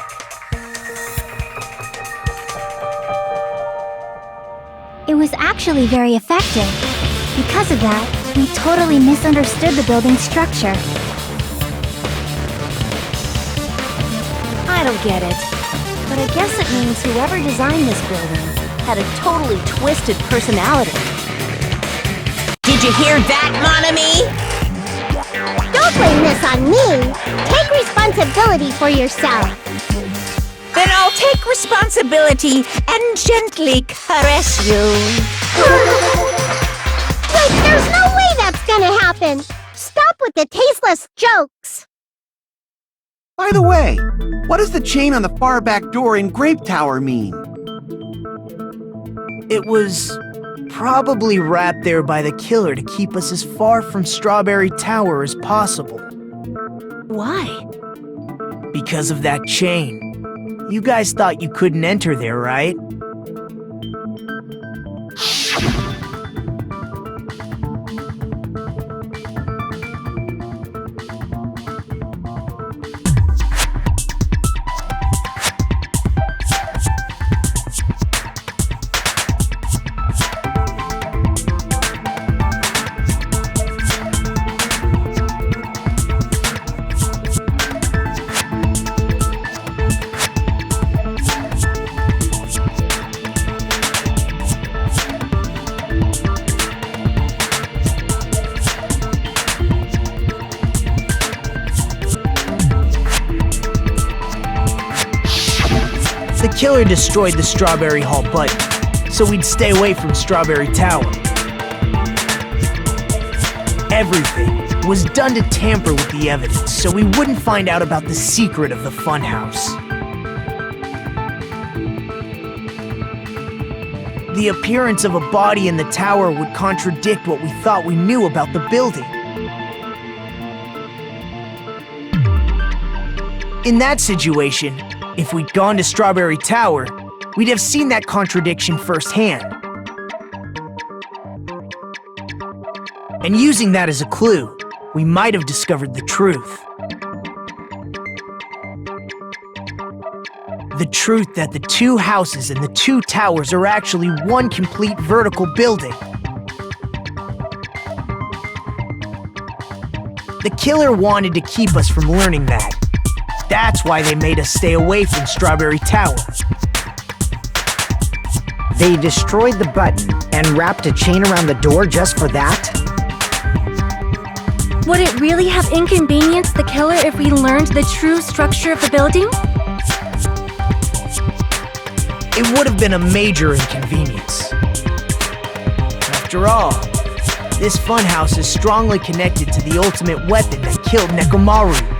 It was actually very effective. Because of that, we totally misunderstood the building's structure. I don't get it. But I guess it means whoever designed this building had a totally twisted personality. Did you hear that, mon ami? Don't blame this on me. Take responsibility for yourself. Then I'll take responsibility and gently caress you. Wait, there's no way that's gonna happen. Stop with the tasteless jokes. By the way, what does the chain on the far back door in Grape Tower mean? It was probably wrapped there by the killer to keep us as far from Strawberry Tower as possible. Why? Because of that chain. You guys thought you couldn't enter there, right? The killer destroyed the Strawberry Hall button, so we'd stay away from Strawberry Tower. Everything was done to tamper with the evidence so we wouldn't find out about the secret of the funhouse. The appearance of a body in the tower would contradict what we thought we knew about the building. In that situation, if we'd gone to Strawberry Tower, we'd have seen that contradiction firsthand. And using that as a clue, we might have discovered the truth. The truth that the two houses and the two towers are actually one complete vertical building. The killer wanted to keep us from learning that. That's why they made us stay away from Strawberry Tower. They destroyed the button and wrapped a chain around the door just for that? Would it really have inconvenienced the killer if we learned the true structure of the building? It would have been a major inconvenience. After all, this funhouse is strongly connected to the ultimate weapon that killed Nekomaru.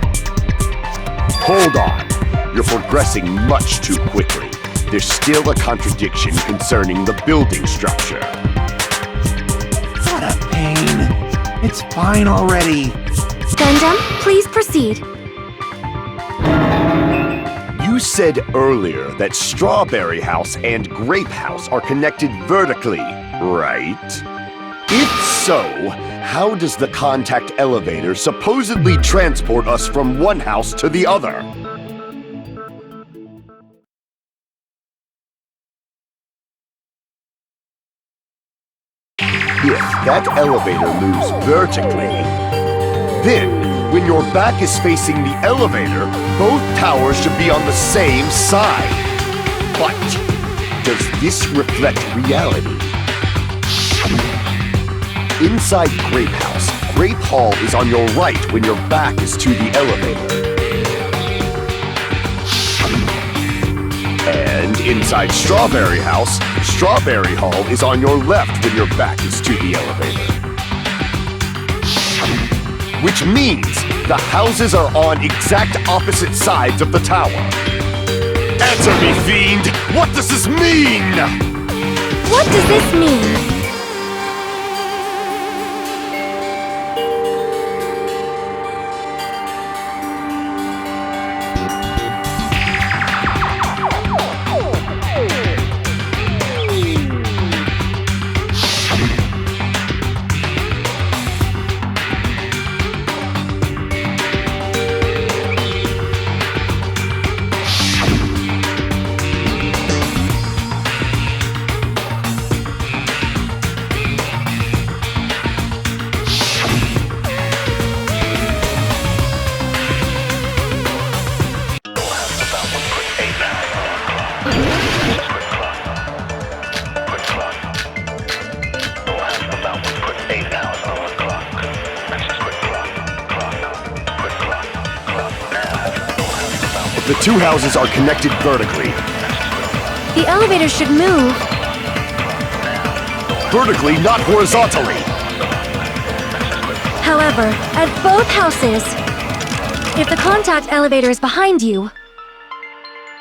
Hold on. You're progressing much too quickly. There's still a contradiction concerning the building structure. What a pain. It's fine already. Gundam, please proceed. You said earlier that Strawberry House and Grape House are connected vertically, right? If so, how does the contact elevator supposedly transport us from one house to the other? If that elevator moves vertically, then when your back is facing the elevator, both towers should be on the same side. But does this reflect reality? Inside Grape House, Grape Hall is on your right when your back is to the elevator. And inside Strawberry House, Strawberry Hall is on your left when your back is to the elevator. Which means the houses are on exact opposite sides of the tower. Answer me, fiend! What does this mean? What does this mean? The two houses are connected vertically. The elevator should move. Vertically, not horizontally. However, at both houses, if the contact elevator is behind you,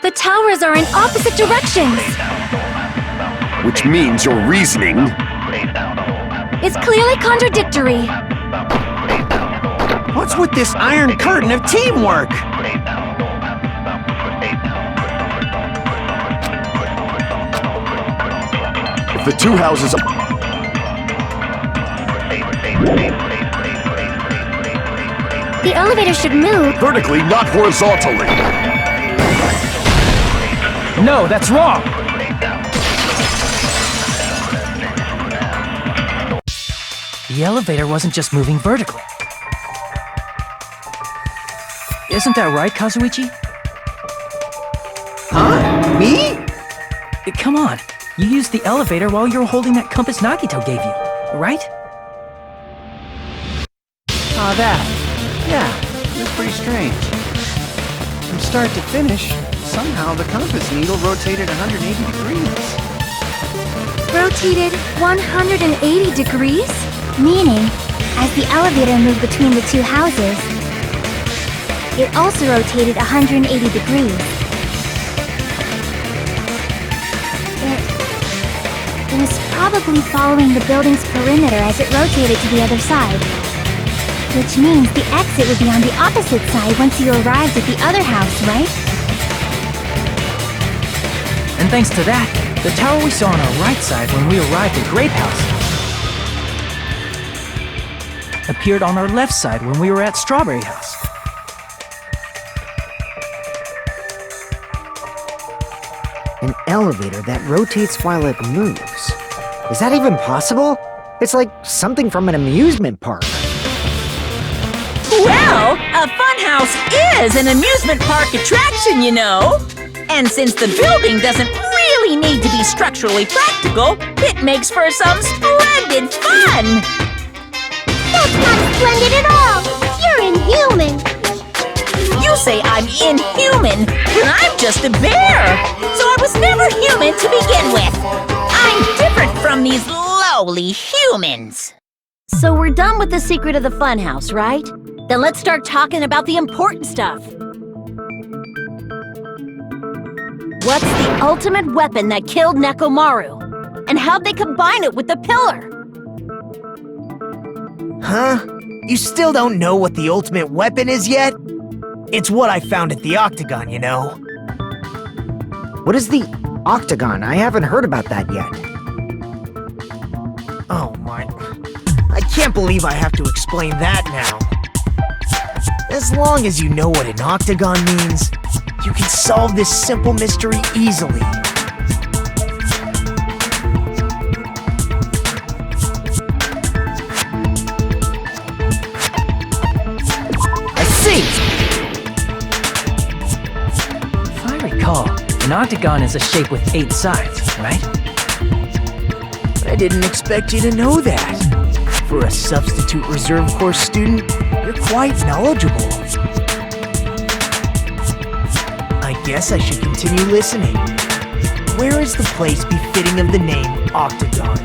the towers are in opposite directions. Which means your reasoning It's clearly contradictory. What's with this iron curtain of teamwork? the two houses. The elevator should move. Vertically, not horizontally. No, that's wrong! The elevator wasn't just moving vertically. Isn't that right, Kazuichi? Huh? Me? Come on, you used the elevator while you were holding that compass Nagito gave you, right? Ah, that. Yeah, it was pretty strange. From start to finish, somehow the compass needle rotated 180 degrees. Rotated 180 degrees? Meaning, As the elevator moved between the two houses, it also rotated 180 degrees. It was probably following the building's perimeter as it rotated to the other side. Which means the exit would be on the opposite side once you arrived at the other house, right? And thanks to that, the tower we saw on our right side when we arrived at Grape House appeared on our left side when we were at Strawberry House. An elevator that rotates while it moves. Is that even possible? It's like something from an amusement park. Well, a funhouse is an amusement park attraction, you know. And since the building doesn't really need to be structurally practical, it makes for some splendid fun. That's not splendid at all! You're inhuman! You say I'm inhuman when I'm just a bear. So I was never human to begin with. I'm different from these lowly humans. So we're done with the secret of the funhouse, right? Then let's start talking about the important stuff. What's the ultimate weapon that killed Nekomaru? And how'd they combine it with the pillar? Huh? You still don't know what the ultimate weapon is yet? It's what I found at the Octagon, you know. What is the Octagon? I haven't heard about that yet. Oh my... I can't believe I have to explain that now. As long as you know what an octagon means, you can solve this simple mystery easily. I see! If I recall, an octagon is a shape with 8 sides, right? I didn't expect you to know that. For a substitute reserve course student, you're quite knowledgeable. I guess I should continue listening. Where is the place befitting of the name Octagon?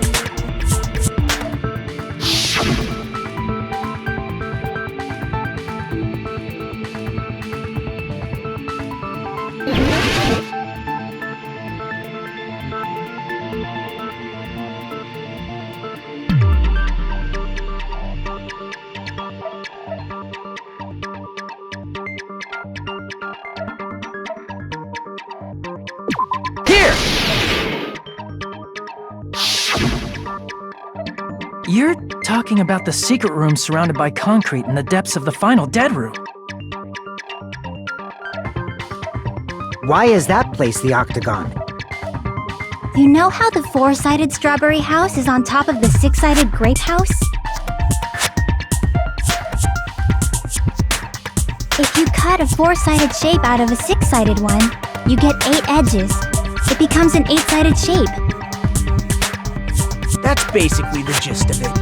You're talking about the secret room surrounded by concrete in the depths of the final dead room. Why is that place the Octagon? You know how the 4-sided strawberry house is on top of the 6-sided grape house? If you cut a 4-sided shape out of a 6-sided one, you get 8 edges. It becomes an 8-sided shape. That's basically the gist of it.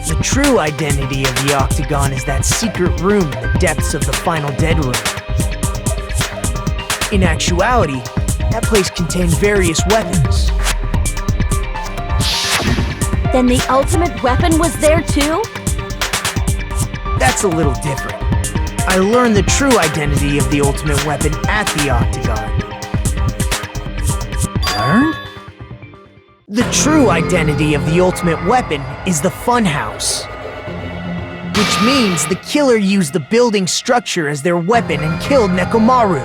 The true identity of the Octagon is that secret room in the depths of the final dead room. In actuality, that place contained various weapons. Then the ultimate weapon was there too? That's a little different. I learned the true identity of the ultimate weapon at the Octagon. Learn? The true identity of the ultimate weapon is the funhouse. Which means the killer used the building structure as their weapon and killed Nekomaru.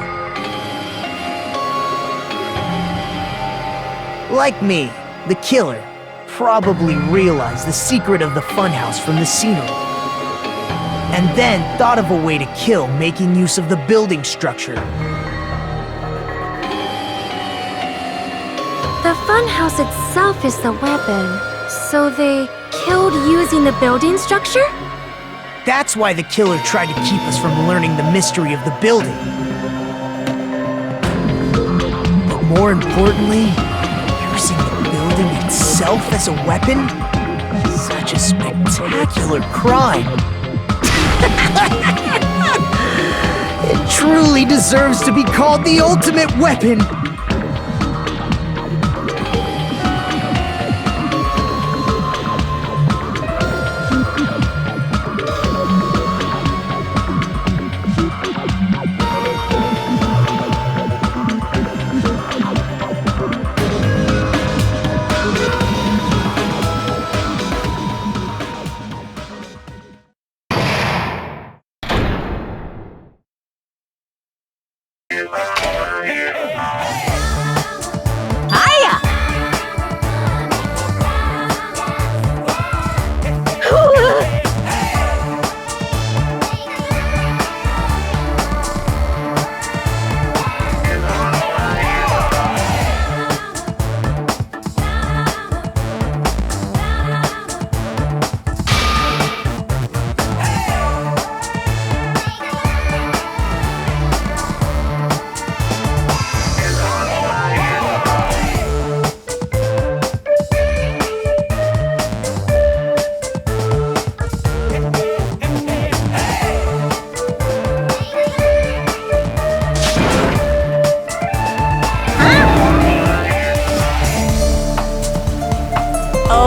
Like me, the killer probably realized the secret of the funhouse from the scenery. And then thought of a way to kill making use of the building structure. The funhouse itself is the weapon, so they killed using the building structure? That's why the killer tried to keep us from learning the mystery of the building. But more importantly, using the building itself as a weapon? Such a spectacular crime. It truly deserves to be called the ultimate weapon.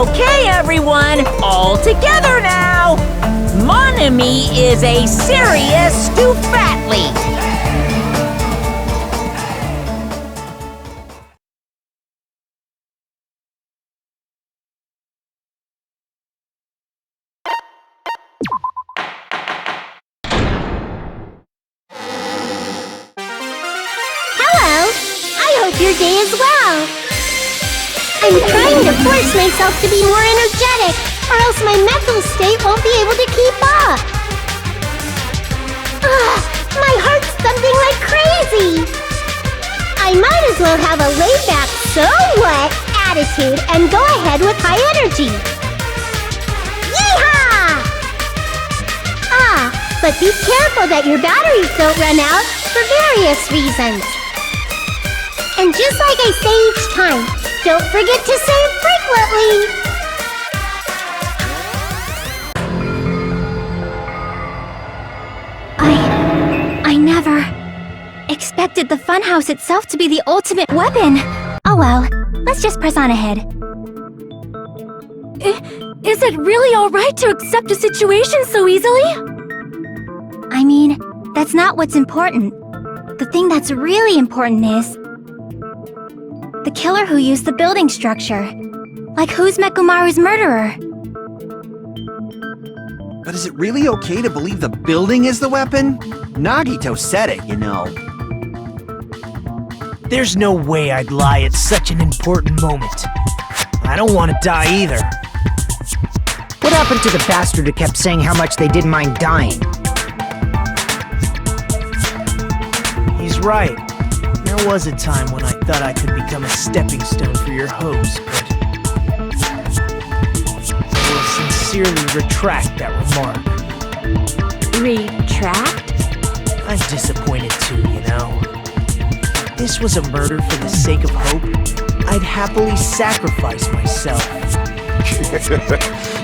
Okay, everyone, all together now. Mon ami is a serious stupatly. Hello! I hope your day is well. I'm trying to force myself to be more energetic, or else my mental state won't be able to keep up. My heart's thumping like crazy. I might as well have a laid-back, so what attitude and go ahead with high energy. Yeehaw! But be careful that your batteries don't run out for various reasons. And just like I say each time, don't forget to save frequently! I never expected the funhouse itself to be the ultimate weapon. Oh well, let's just press on ahead. Is it really alright to accept a situation so easily? I mean, that's not what's important. The thing that's really important is the killer who used the building structure. Like, who's Mekumaru's murderer? But is it really okay to believe the building is the weapon? Nagito said it, you know. There's no way I'd lie at such an important moment. I don't want to die either. What happened to the bastard who kept saying how much they didn't mind dying? He's right. There was a time when I thought I could become a stepping stone for your hopes, but I will sincerely retract that remark. Retract? I'm disappointed too, you know. If this was a murder for the sake of hope, I'd happily sacrifice myself.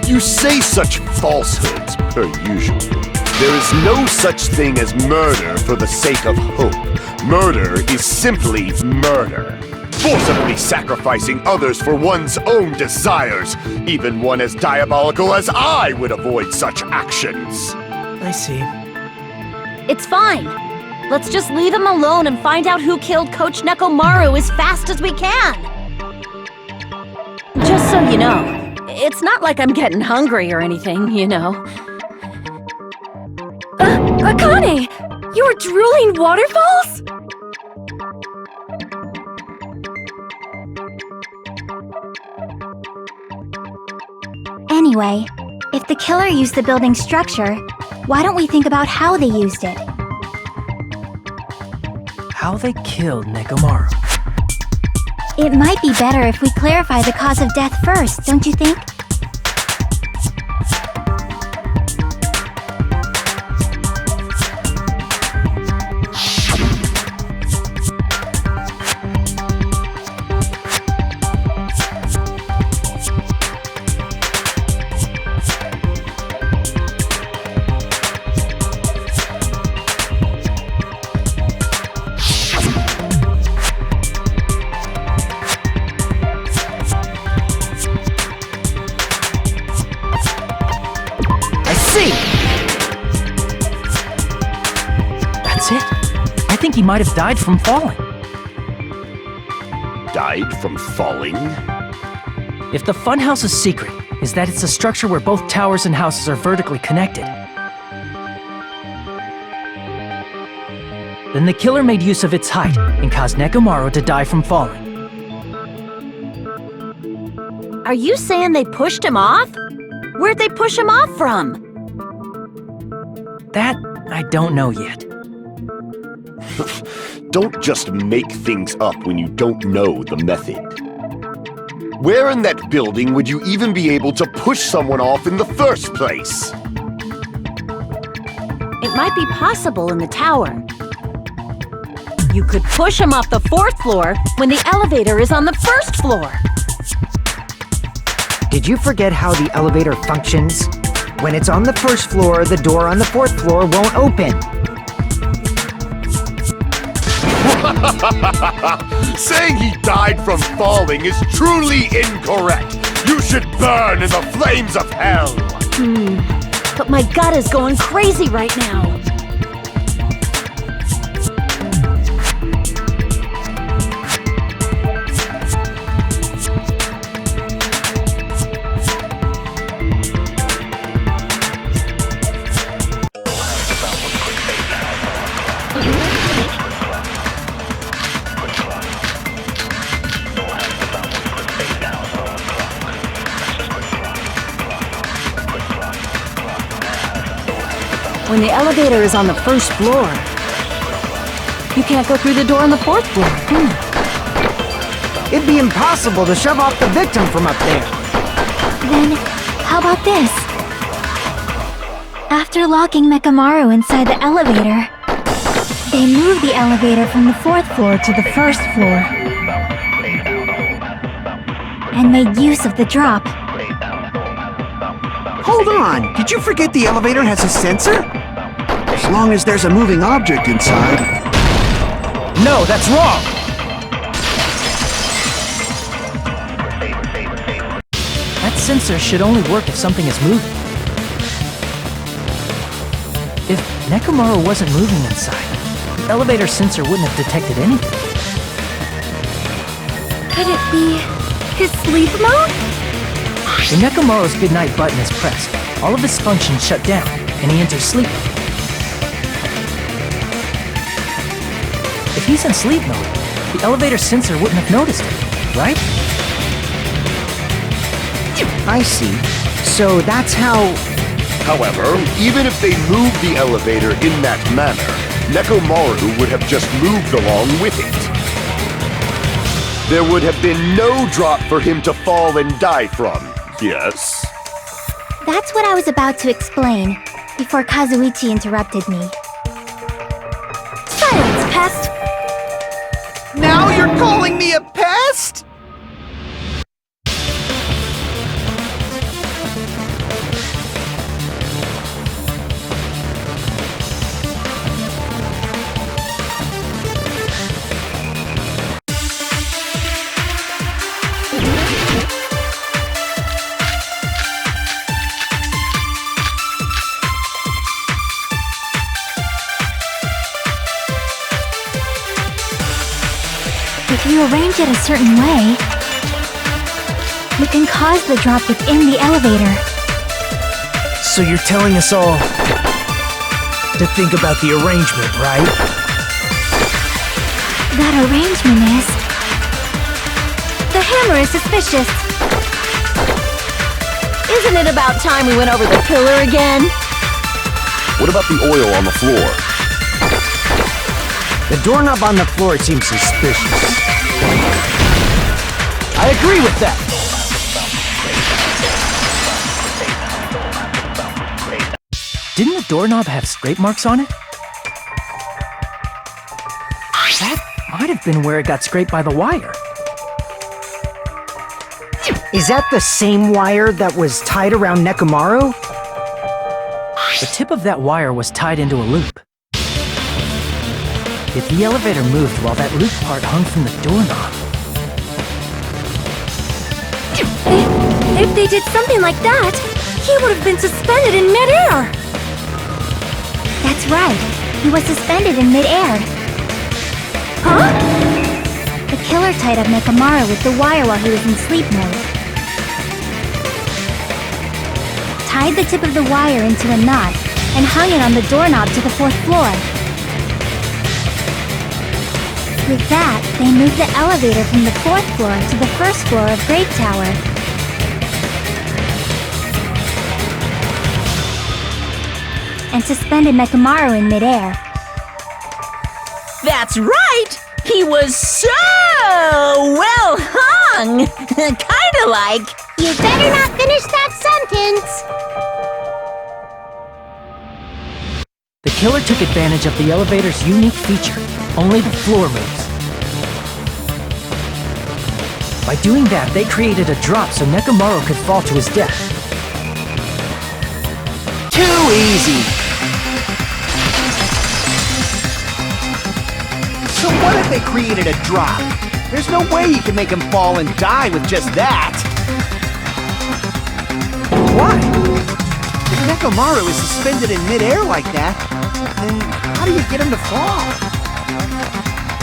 You say such falsehoods, per usual. There is no such thing as murder for the sake of hope. Murder is simply murder. Forcibly sacrificing others for one's own desires. Even one as diabolical as I would avoid such actions. I see. It's fine. Let's just leave him alone and find out who killed Coach Nekomaru as fast as we can. Just so you know, it's not like I'm getting hungry or anything, you know. Akane! You were drooling waterfalls? Anyway, if the killer used the building structure, why don't we think about how they used it? How they killed Nekomaru. It might be better if we clarify the cause of death first, don't you think? That's it. I think he might have died from falling. Died from falling? If the funhouse's secret is that it's a structure where both towers and houses are vertically connected, then the killer made use of its height and caused Nekomaru to die from falling. Are you saying they pushed him off? Where'd they push him off from? That I don't know yet. Don't just make things up when you don't know the method. Where in that building would you even be able to push someone off in the first place? It might be possible in the tower. You could push him off the 4th floor when the elevator is on the 1st floor. Did you forget how the elevator functions? When it's on the 1st floor, the door on the 4th floor won't open. Saying he died from falling is truly incorrect. You should burn in the flames of hell! But my gut is going crazy right now. When the elevator is on the first floor, you can't go through the door on the fourth floor. It'd be impossible to shove off the victim from up there. Then, how about this? After locking Mekamaru inside the elevator, they moved the elevator from the fourth floor to the first floor and made use of the drop. Hold on! Did you forget the elevator has a sensor? As long as there's a moving object inside. No, that's wrong! That sensor should only work if something is moving. If Nekomaru wasn't moving inside, the elevator sensor wouldn't have detected anything. Could it be his sleep mode? When Nekomaru's goodnight button is pressed, all of his functions shut down, and he enters sleep mode. If he's in sleep mode, the elevator sensor wouldn't have noticed it, right? I see. So that's how... However, even if they moved the elevator in that manner, Nekomaru would have just moved along with it. There would have been no drop for him to fall and die from, yes? That's what I was about to explain before Kazuichi interrupted me. Silence, pest! Now you're calling me a pest? If you arrange it a certain way, you can cause the drop within the elevator. So you're telling us all to think about the arrangement, right? That arrangement is... The hammer is suspicious. Isn't it about time we went over the pillar again? What about the oil on the floor? The doorknob on the floor seems suspicious. I agree with that! Didn't the doorknob have scrape marks on it? That might have been where it got scraped by the wire. Is that the same wire that was tied around Nekomaru? The tip of that wire was tied into a loop. If the elevator moved while that loop part hung from the doorknob... If they did something like that, he would have been suspended in midair! That's right. He was suspended in midair. Huh? The killer tied up Mekamaru with the wire while he was in sleep mode. Tied the tip of the wire into a knot and hung it on the doorknob to the fourth floor. With that, they moved the elevator from the fourth floor to the first floor of Great Tower. And suspended Mekamaru in midair. That's right! He was so well hung! Kinda like... You better not finish that sentence! The killer took advantage of the elevator's unique feature. Only the floor moves. By doing that, they created a drop so Nekomaru could fall to his death. Too easy! So what if they created a drop? There's no way you can make him fall and die with just that. Why? If Nekomaru is suspended in midair like that, then how do you get him to fall?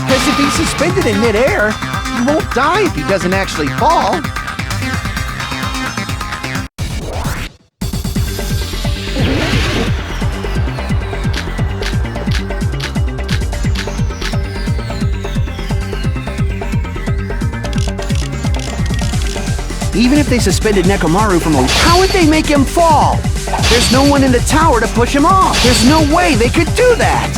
Because if he's suspended in midair, he won't die if he doesn't actually fall. Even if they suspended Nekomaru from a... How would they make him fall? There's no one in the tower to push him off. There's no way they could do that.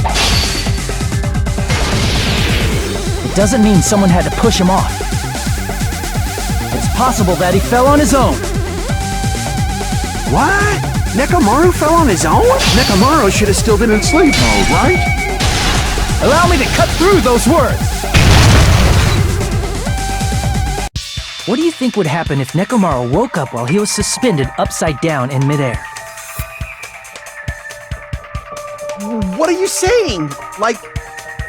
It doesn't mean someone had to push him off. It's possible that he fell on his own. What? Nekomaru fell on his own? Nekomaru should have still been in sleep mode, right? Allow me to cut through those words! What do you think would happen if Nekomaru woke up while he was suspended upside down in midair? What are you saying? Like,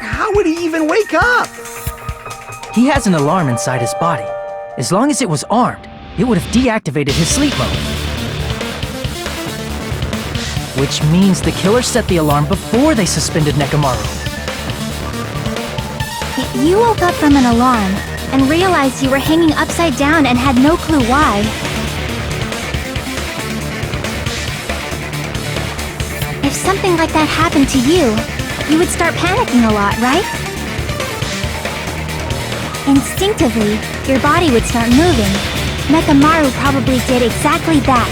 how would he even wake up? He has an alarm inside his body. As long as it was armed, it would have deactivated his sleep mode. Which means the killer set the alarm before they suspended Nekomaru. You woke up from an alarm and realized you were hanging upside down and had no clue why. If something like that happened to you, you would start panicking a lot, right? Instinctively, your body would start moving. Nekomaru probably did exactly that.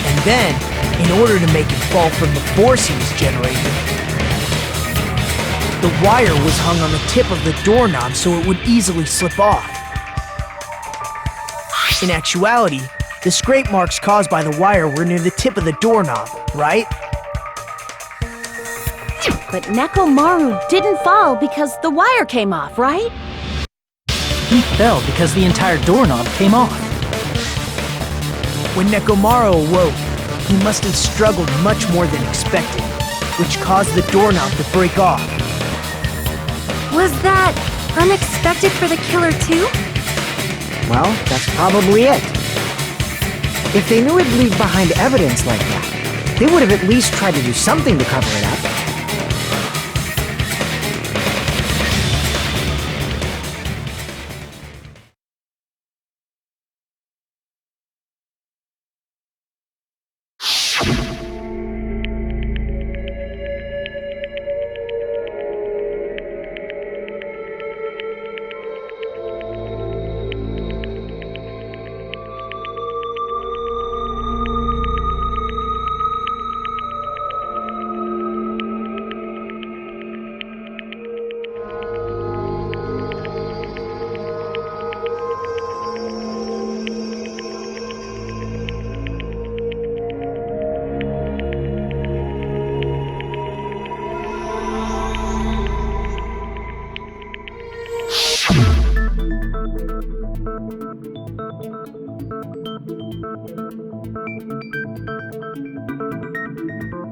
And then, in order to make him fall from the force he was generating, the wire was hung on the tip of the doorknob so it would easily slip off. In actuality, the scrape marks caused by the wire were near the tip of the doorknob, right? But Nekomaru didn't fall because the wire came off, right? He fell because the entire doorknob came off. When Nekomaru awoke, he must have struggled much more than expected, which caused the doorknob to break off. Was that unexpected for the killer too? Well, that's probably it. If they knew it'd leave behind evidence like that, they would have at least tried to do something to cover it up.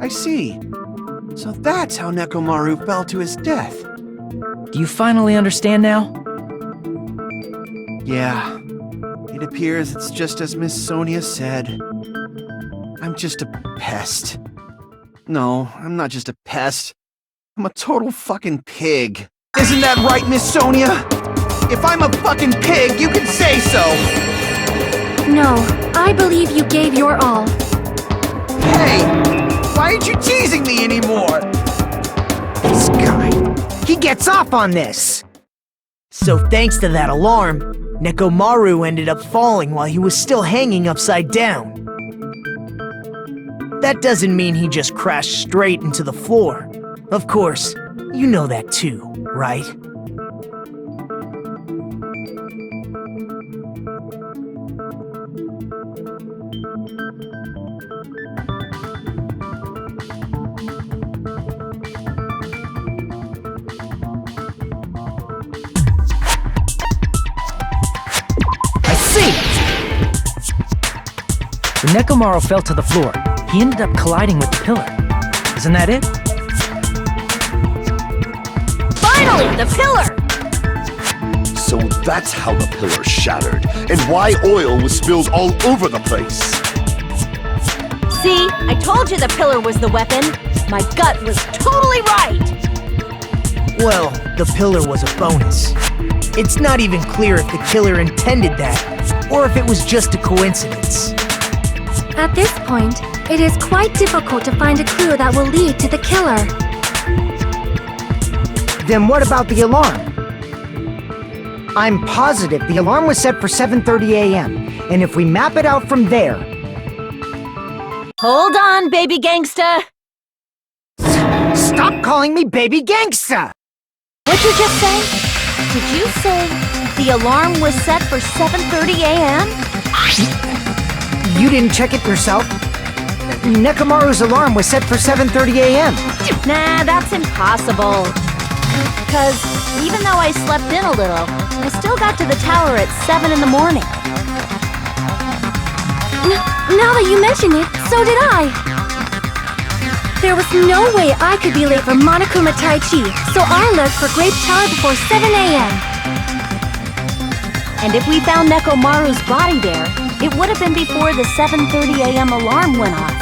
I see. So that's how Nekomaru fell to his death. Do you finally understand now? Yeah. It appears it's just as Miss Sonia said. I'm just a pest. No, I'm not just a pest. I'm a total fucking pig. Isn't that right, Miss Sonia? If I'm a fucking pig, you can say so! No, I believe you gave your all. Hey! Why aren't you teasing me anymore? This guy, he gets off on this! So thanks to that alarm, Nekomaru ended up falling while he was still hanging upside down. That doesn't mean he just crashed straight into the floor. Of course, you know that too, right? When Nekomaru fell to the floor, he ended up colliding with the pillar. Isn't that it? Finally, the pillar! So That's how the pillar shattered, and why oil was spilled all over the place. See, I told you the pillar was the weapon. My gut was totally right. Well, the pillar was a bonus. It's not even clear if the killer intended that, or if it was just a coincidence. At this point, it is quite difficult to find a clue that will lead to the killer. Then what about the alarm? I'm positive the alarm was set for 7:30 a.m., and if we map it out from there... Hold on, baby gangsta. Stop calling me baby gangsta! What'd you just say? Did you say the alarm was set for 7:30 a.m.? You didn't check it yourself? Nekomaru's alarm was set for 7:30 a.m. Nah, that's impossible. Because even though I slept in a little, I still got to the tower at 7 in the morning. Now that you mention it, so did I. There was no way I could be late for Monokuma Tai Chi, so I left for Grape Tower before 7 a.m. And if we found Nekomaru's body there, it would have been before the 7:30 a.m. alarm went off.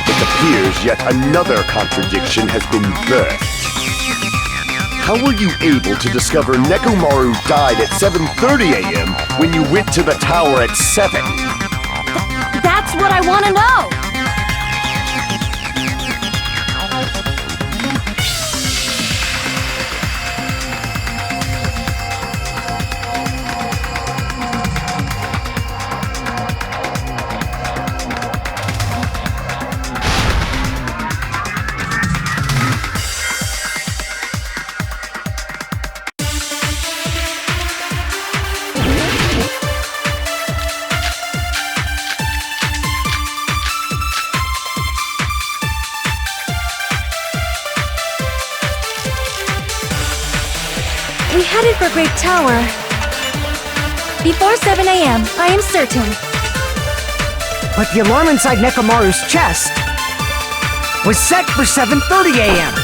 It appears yet another contradiction has been birthed. How were you able to discover Nekomaru died at 7:30 a.m. when you went to the tower at 7? That's what I want to know! We headed for Grape Tower. Before 7 a.m., I am certain. But the alarm inside Nekomaru's chest was set for 7:30 a.m.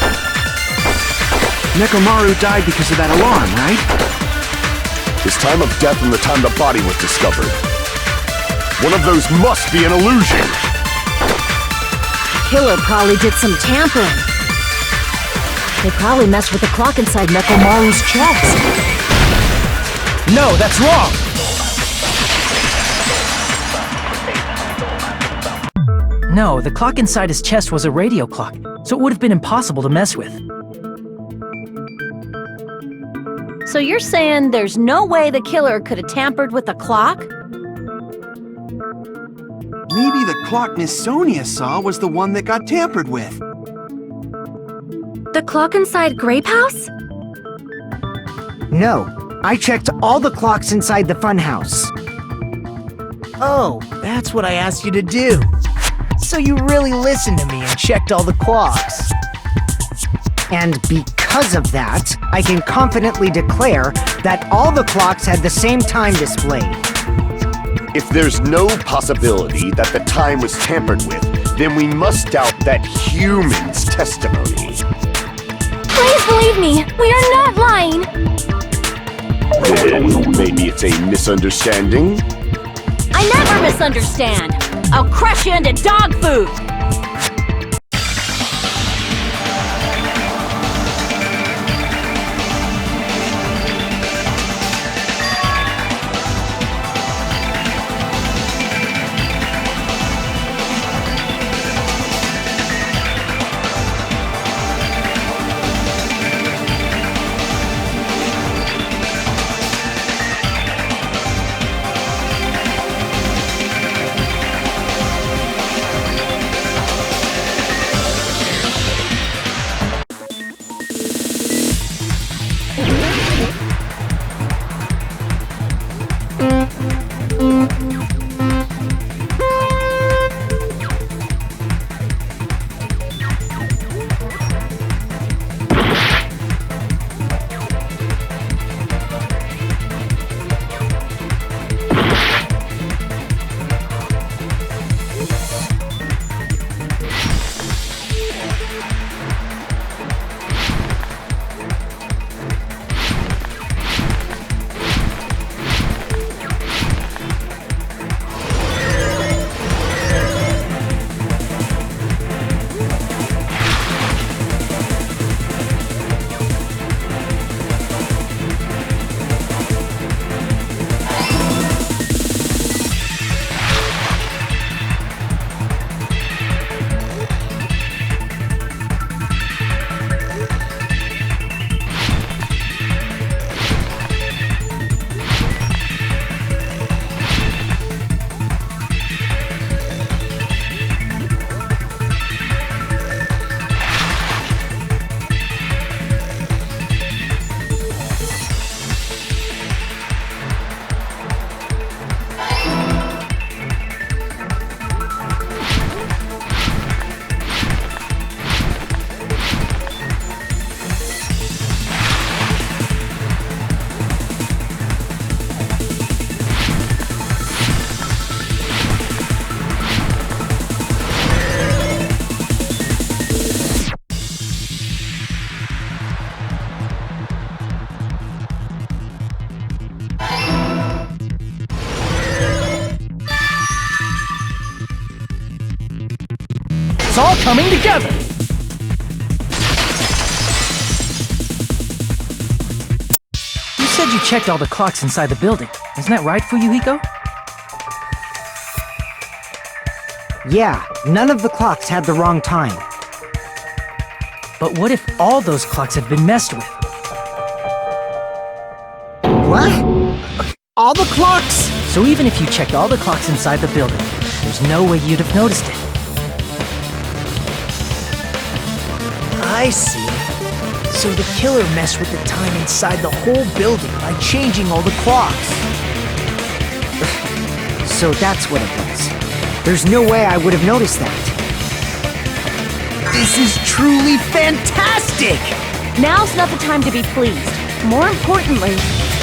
Nekomaru died because of that alarm, right? His time of death and the time the body was discovered. One of those must be an illusion. Killer probably did some tampering. They probably messed with the clock inside Nekomaru's chest. No, that's wrong! No, the clock inside his chest was a radio clock, so it would have been impossible to mess with. So you're saying there's no way the killer could have tampered with the clock? Maybe the clock Miss Sonia saw was the one that got tampered with. The clock inside Grape House? No, I checked all the clocks inside the funhouse. Oh, that's what I asked you to do. So you really listened to me and checked all the clocks. And because of that, I can confidently declare that all the clocks had the same time displayed. If there's no possibility that the time was tampered with, then we must doubt that human's testimony. Please believe me, we are not lying! Then maybe it's a misunderstanding? I never misunderstand! I'll crush you into dog food! all coming together! You said you checked all the clocks inside the building. Isn't that right, Fuyuhiko? Yeah, none of the clocks had the wrong time. But what if all those clocks have been messed with? What? All the clocks? So even if you checked all the clocks inside the building, there's no way you'd have noticed it. I see. So the killer messed with the time inside the whole building by changing all the clocks. So that's what it was. There's no way I would have noticed that. This is truly fantastic! Now's not the time to be pleased. More importantly,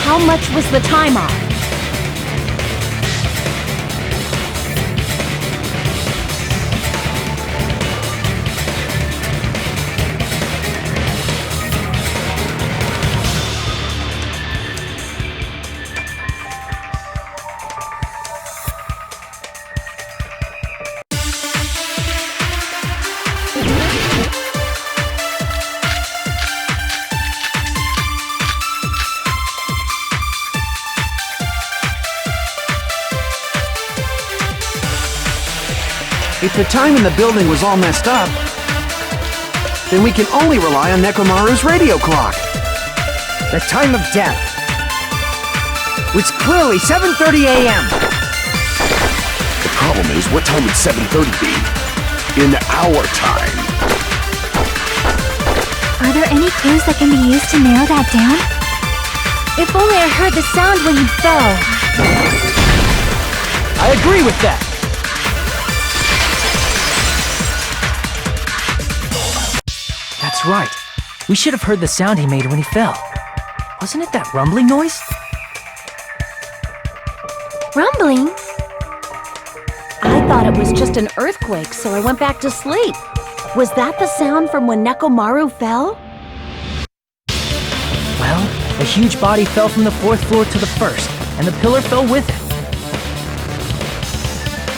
how much was the time off? If the time in the building was all messed up, then we can only rely on Nekomaru's radio clock. The time of death was clearly 7:30 a.m. The problem is, what time would 7:30 be? In our time. Are there any clues that can be used to narrow that down? If only I heard the sound when you fell. I agree with that! That's right. We should have heard the sound he made when he fell. Wasn't it that rumbling noise? Rumbling? I thought it was just an earthquake, so I went back to sleep. Was that the sound from when Nekomaru fell? Well, a huge body fell from the 4th floor to the 1st, and the pillar fell with it.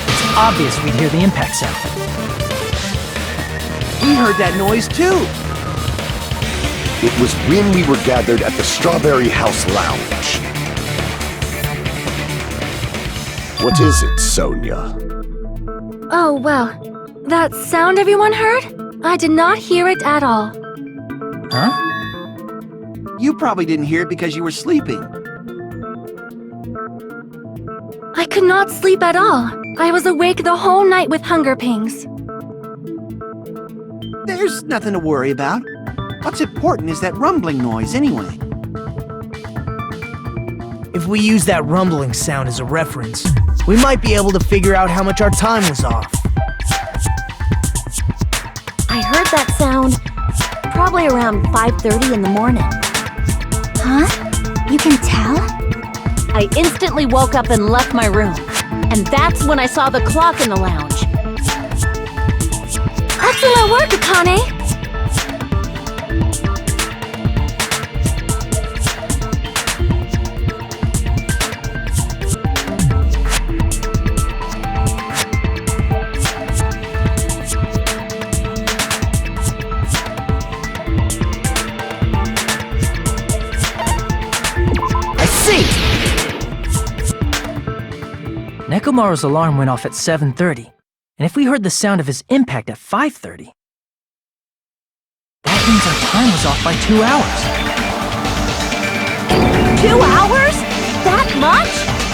It's obvious we'd hear the impact sound. We heard that noise too. It was when we were gathered at the Strawberry House Lounge. What is it, Sonia? Oh, well. That sound everyone heard? I did not hear it at all. Huh? You probably didn't hear it because you were sleeping. I could not sleep at all. I was awake the whole night with hunger pangs. There's nothing to worry about. What's important is that rumbling noise anyway. If we use that rumbling sound as a reference, we might be able to figure out how much our time was off. I heard that sound probably around 5:30 in the morning. Huh? You can tell? I instantly woke up and left my room. And that's when I saw the clock in the lounge. Excellent work, Akane! Nekomaru's alarm went off at 7:30, and if we heard the sound of his impact at 5:30, that means our time was off by 2 hours. 2 hours? That much?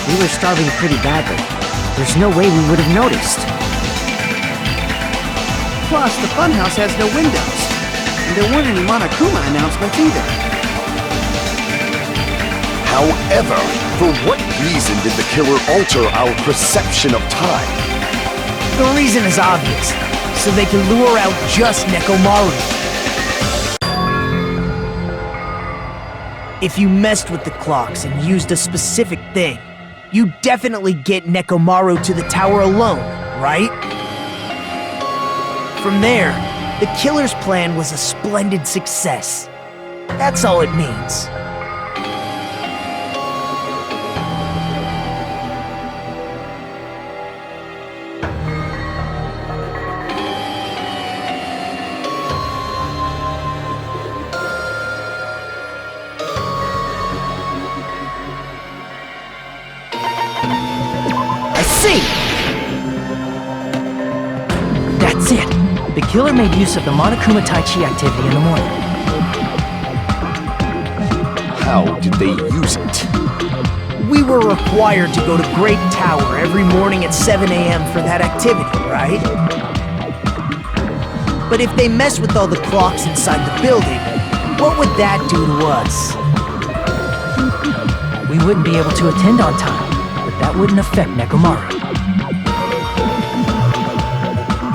We were starving pretty badly. There's no way we would have noticed. Plus, the funhouse has no windows. And there weren't any Monokuma announcements either. However, for what reason did the killer alter our perception of time? The reason is obvious. So they can lure out just Nekomaru. If you messed with the clocks and used a specific thing, you definitely get Nekomaru to the tower alone, right? From there, the killer's plan was a splendid success. That's all it means. The killer made use of the Monokuma Tai Chi activity in the morning. How did they use it? We were required to go to Great Tower every morning at 7 a.m. for that activity, right? But if they mess with all the clocks inside the building, what would that do to us? We wouldn't be able to attend on time, but that wouldn't affect Nekomaru.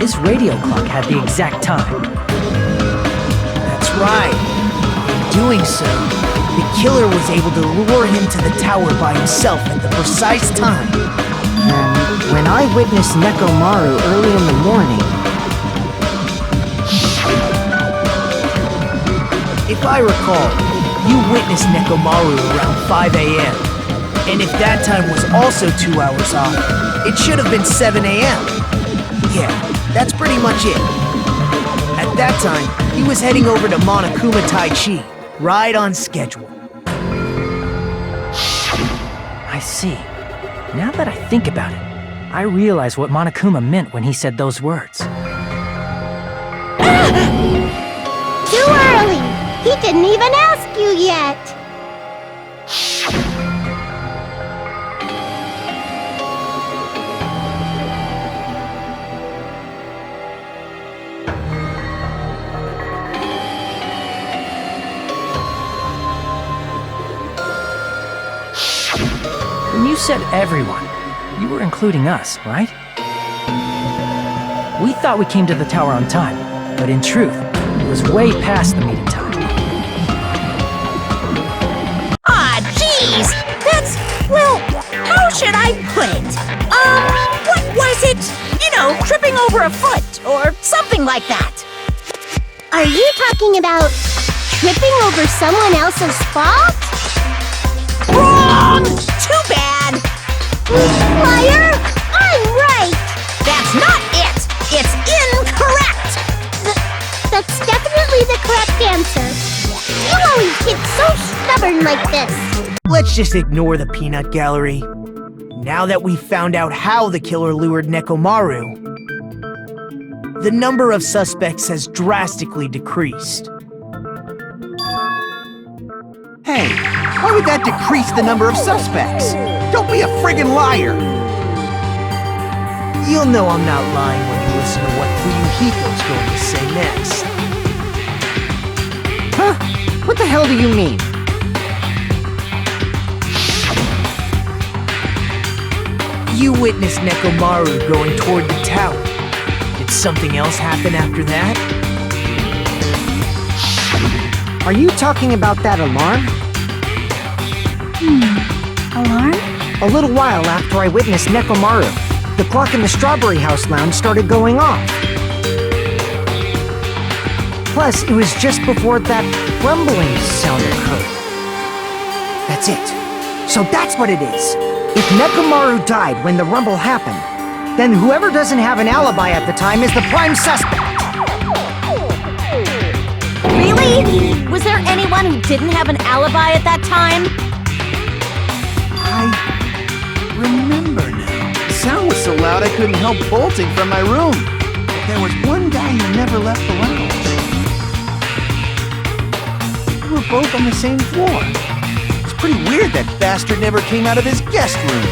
His radio clock had the exact time. That's right. In doing so, the killer was able to lure him to the tower by himself at the precise time. And when I witnessed Nekomaru early in the morning... If I recall, you witnessed Nekomaru around 5 a.m. And if that time was also 2 hours off, it should have been 7 a.m. Yeah, that's pretty much it. At that time, he was heading over to Monokuma Tai Chi, right on schedule. I see. Now that I think about it, I realize what Monokuma meant when he said those words. Too early! He didn't even ask you yet! When you said everyone, you were including us, right? We thought we came to the tower on time, but in truth, it was way past the meeting time. Ah, jeez! That's, well, how should I put it? What was it? You know, tripping over a foot, or something like that. Are you talking about tripping over someone else's fault? Wrong! Too bad! Liar! I'm right! That's not it! It's incorrect! That's definitely the correct answer. You always get so stubborn like this. Let's just ignore the peanut gallery. Now that we've found out how the killer lured Nekomaru, the number of suspects has drastically decreased. Hey, why would that decrease the number of suspects? Don't be a friggin' liar! You'll know I'm not lying when you listen to what Fuyuhiko's going to say next. Huh? What the hell do you mean? You witnessed Nekomaru going toward the tower. Did something else happen after that? Are you talking about that alarm? Alarm? A little while after I witnessed Nekomaru, the clock in the Strawberry House lounge started going off. Plus, it was just before that rumbling sound occurred. That's it. So that's what it is. If Nekomaru died when the rumble happened, then whoever doesn't have an alibi at the time is the prime suspect. Really? Was there anyone who didn't have an alibi at that time? I remember now. The sound was so loud I couldn't help bolting from my room. But there was one guy who never left the lounge. We were both on the same floor. It's pretty weird that bastard never came out of his guest room.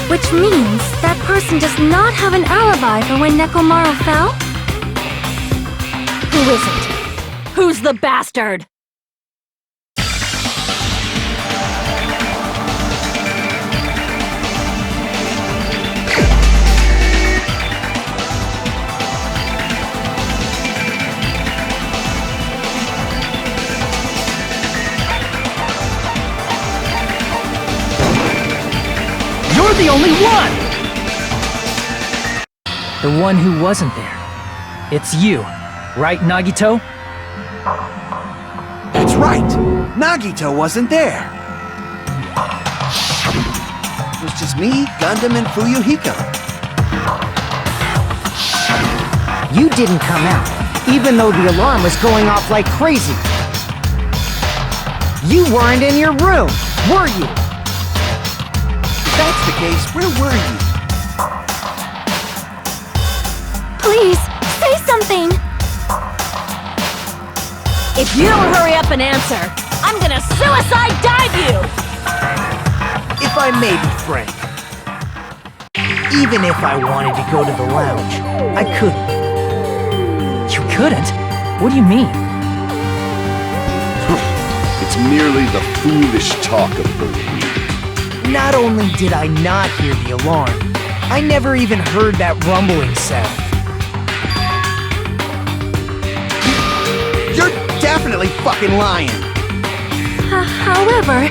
Which means that person does not have an alibi for when Nekomaru fell? Who is it? Who's the bastard? You're the only one! The one who wasn't there. It's you, right, Nagito? That's right! Nagito wasn't there! It was just me, Gundam, and Fuyuhiko. You didn't come out, even though the alarm was going off like crazy. You weren't in your room, were you? If that's the case, where were you? Please, say something! If you don't hurry up and answer, I'm gonna suicide dive you! If I may be frank, even if I wanted to go to the lounge, I couldn't. You couldn't? What do you mean? It's merely the foolish talk of the weak. Not only did I not hear the alarm, I never even heard that rumbling sound. You're definitely fucking lying. However,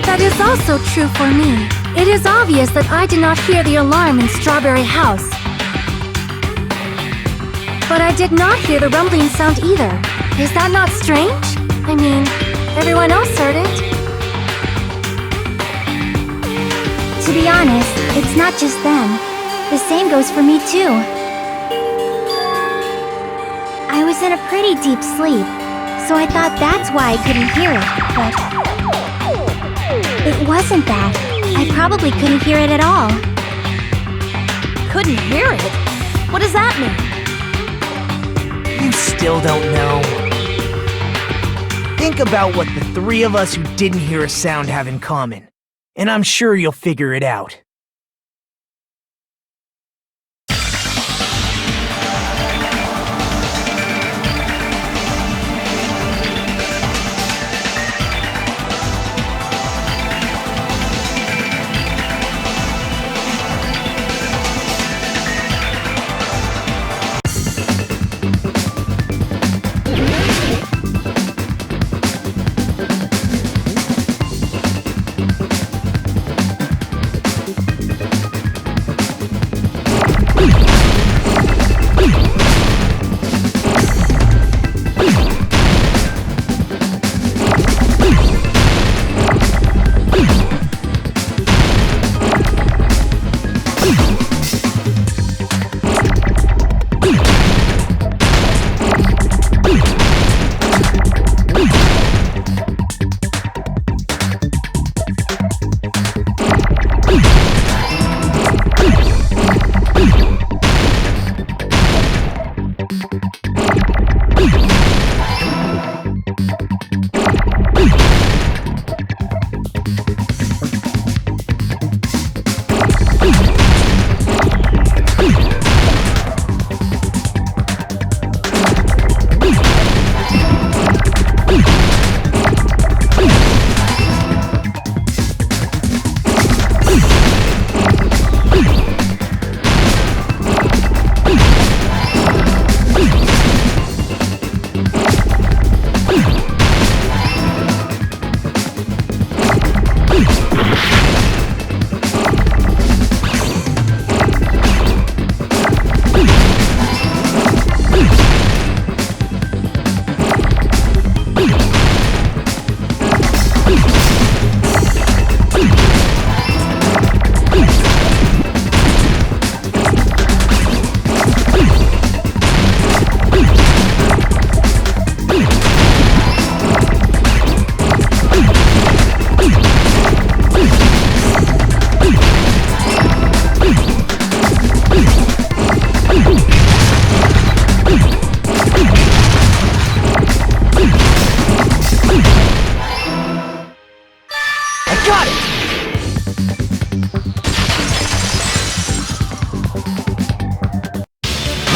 that is also true for me. It is obvious that I did not hear the alarm in Strawberry House. But I did not hear the rumbling sound either. Is that not strange? I mean, everyone else heard it. To be honest, it's not just them. The same goes for me too. I was in a pretty deep sleep, so I thought that's why I couldn't hear it, but it wasn't that. I probably couldn't hear it at all. Couldn't hear it? What does that mean? You still don't know. Think about what the three of us who didn't hear a sound have in common, and I'm sure you'll figure it out.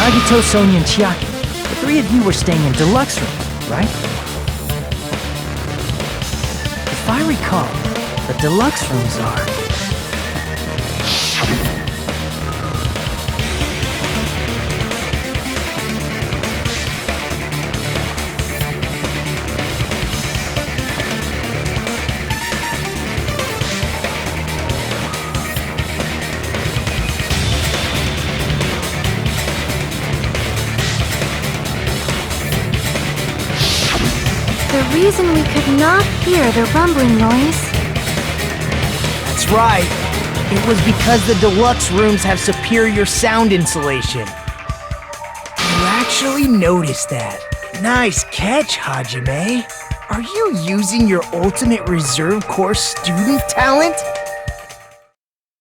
Nagito, Sonia, and Chiaki. The three of you were staying in deluxe room, right? If I recall, the deluxe rooms are... The reason we could not hear the rumbling noise. That's right. It was because the deluxe rooms have superior sound insulation. You actually noticed that. Nice catch, Hajime. Are you using your ultimate reserve corps student talent?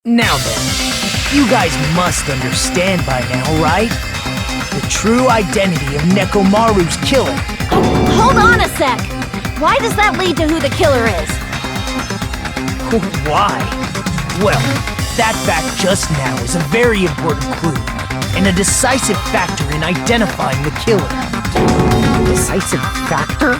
Now then, you guys must understand by now, right? The true identity of Nekomaru's killer. Hold on a sec! Why does that lead to who the killer is? Why? Well, that fact just now is a very important clue, and a decisive factor in identifying the killer. Decisive factor?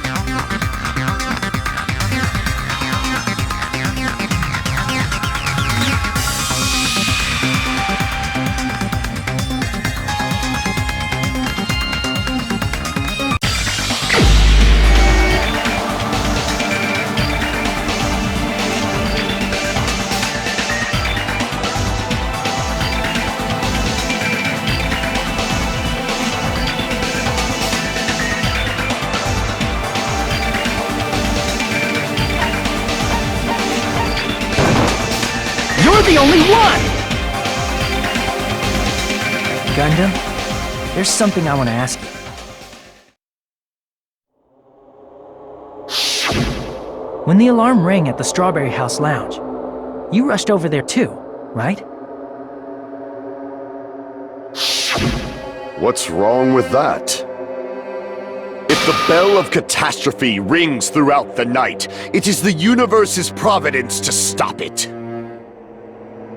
You're the only one! Gundam, there's something I want to ask you. When the alarm rang at the Strawberry House Lounge, you rushed over there too, right? What's wrong with that? If the bell of catastrophe rings throughout the night, it is the universe's providence to stop it.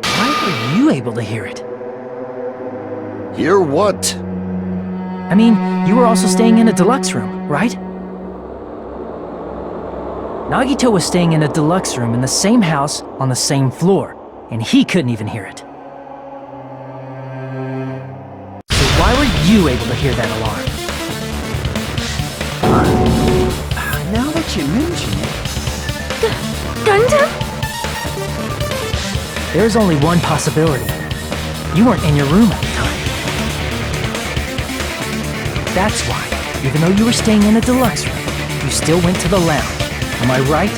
Why were you able to hear it? Hear what? I mean, you were also staying in a deluxe room, right? Nagito was staying in a deluxe room in the same house on the same floor, and he couldn't even hear it. So why were you able to hear that alarm? Now that you mention it... Gundam? There's only one possibility. You weren't in your room at the time. That's why, even though you were staying in a deluxe room, you still went to the lounge. Am I right?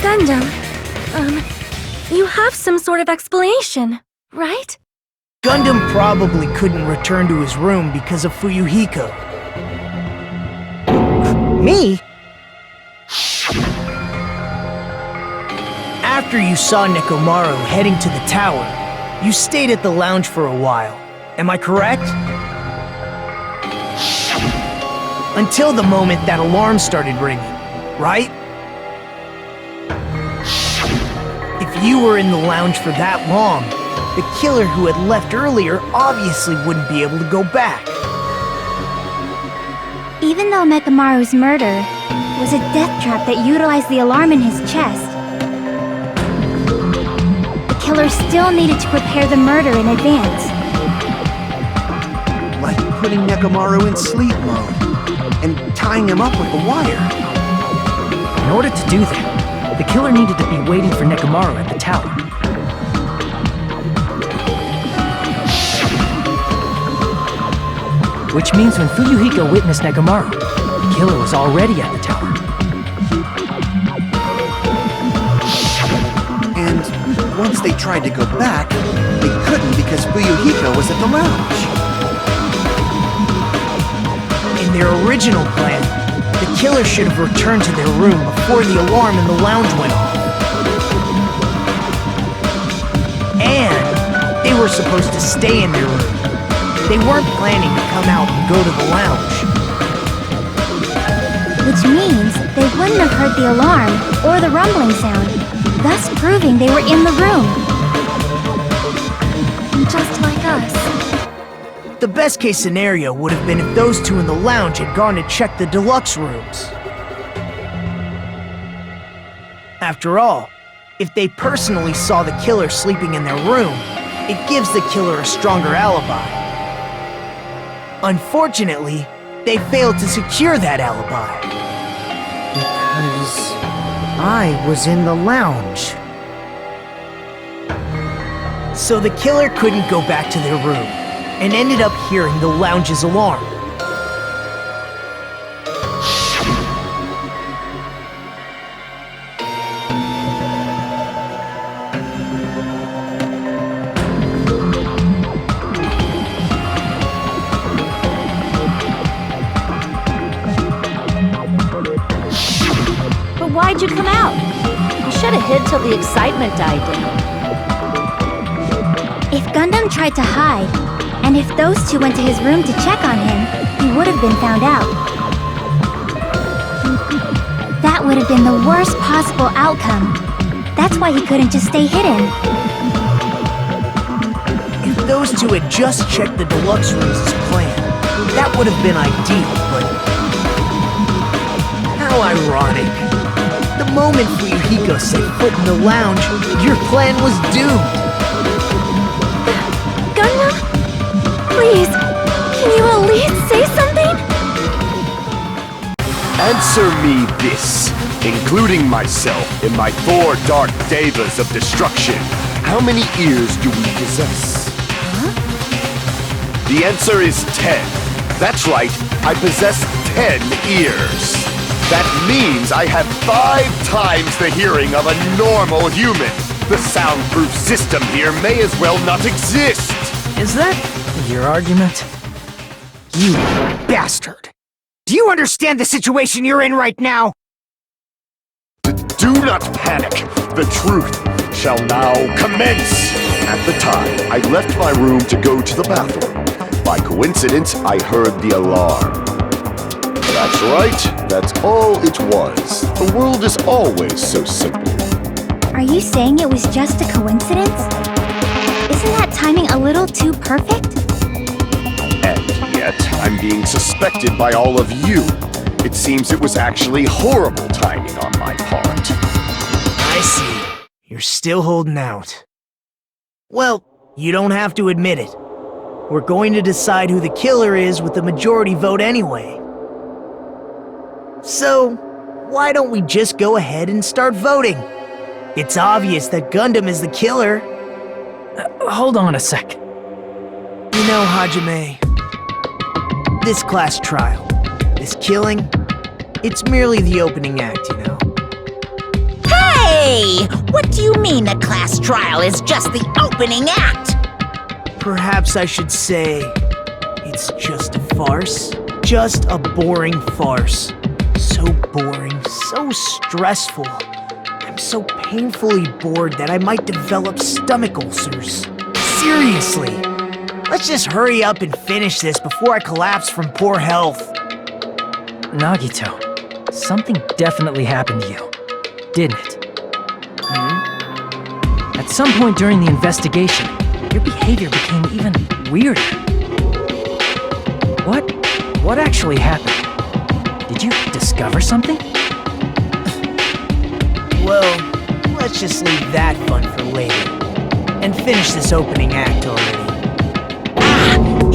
Gundam, you have some sort of explanation, right? Gundam probably couldn't return to his room because of Fuyuhiko. Me? After you saw Nekomaru heading to the tower, you stayed at the lounge for a while. Am I correct? Until the moment that alarm started ringing, right? If you were in the lounge for that long, the killer who had left earlier obviously wouldn't be able to go back. Even though Nekomaru's murder was a death trap that utilized the alarm in his chest, the killer still needed to prepare the murder in advance. Like putting Nekomaru in sleep mode and tying him up with a wire. In order to do that, the killer needed to be waiting for Nekomaru at the tower. Which means when Fuyuhiko witnessed Nekomaru, the killer was already at the tower. And once they tried to go back, they couldn't because Fuyuhiko was at the lounge. In their original plan, the killer should have returned to their room before the alarm in the lounge went off. And they were supposed to stay in their room. They weren't planning to come out and go to the lounge. Which means they wouldn't have heard the alarm or the rumbling sound, thus proving they were in the room. Just like us. The best case scenario would have been if those two in the lounge had gone to check the deluxe rooms. After all, if they personally saw the killer sleeping in their room, it gives the killer a stronger alibi. Unfortunately, they failed to secure that alibi. Because I was in the lounge. So the killer couldn't go back to their room, and ended up hearing the lounge's alarm. But why'd you come out? You should have hid till the excitement died down. If Gundam tried to hide, and if those two went to his room to check on him, he would have been found out. That would have been the worst possible outcome. That's why he couldn't just stay hidden. If those two had just checked the deluxe rooms as planned, that would have been ideal, but... How ironic. The moment Fuyuhiko set foot in the lounge, your plan was doomed. Gundam? Please, can you at least say something? Answer me this, including myself in my 4 dark devas of destruction. How many ears do we possess? The answer is 10. That's right, I possess 10 ears. That means I have 5 times the hearing of a normal human. The soundproof system here may as well not exist. Is that your argument? You bastard! Do you understand the situation you're in right now? Do not panic. The truth shall now commence. At the time, I left my room to go to the bathroom. By coincidence, I heard the alarm. That's right. That's all it was. The world is always so simple. Are you saying it was just a coincidence? Isn't that timing a little too perfect? And yet, I'm being suspected by all of you. It seems it was actually horrible timing on my part. I see. You're still holding out. Well, you don't have to admit it. We're going to decide who the killer is with the majority vote anyway. So, why don't we just go ahead and start voting? It's obvious that Gundam is the killer. Hold on a sec. You know, Hajime, this class trial, this killing, it's merely the opening act, you know. Hey! What do you mean a class trial is just the opening act? Perhaps I should say, it's just a farce. Just a boring farce. So boring, so stressful. I'm so painfully bored that I might develop stomach ulcers. Seriously! Let's just hurry up and finish this before I collapse from poor health. Nagito, something definitely happened to you, didn't it? At some point during the investigation, your behavior became even weirder. What actually happened? Did you discover something? Well, let's just leave that fun for later. And finish this opening act already.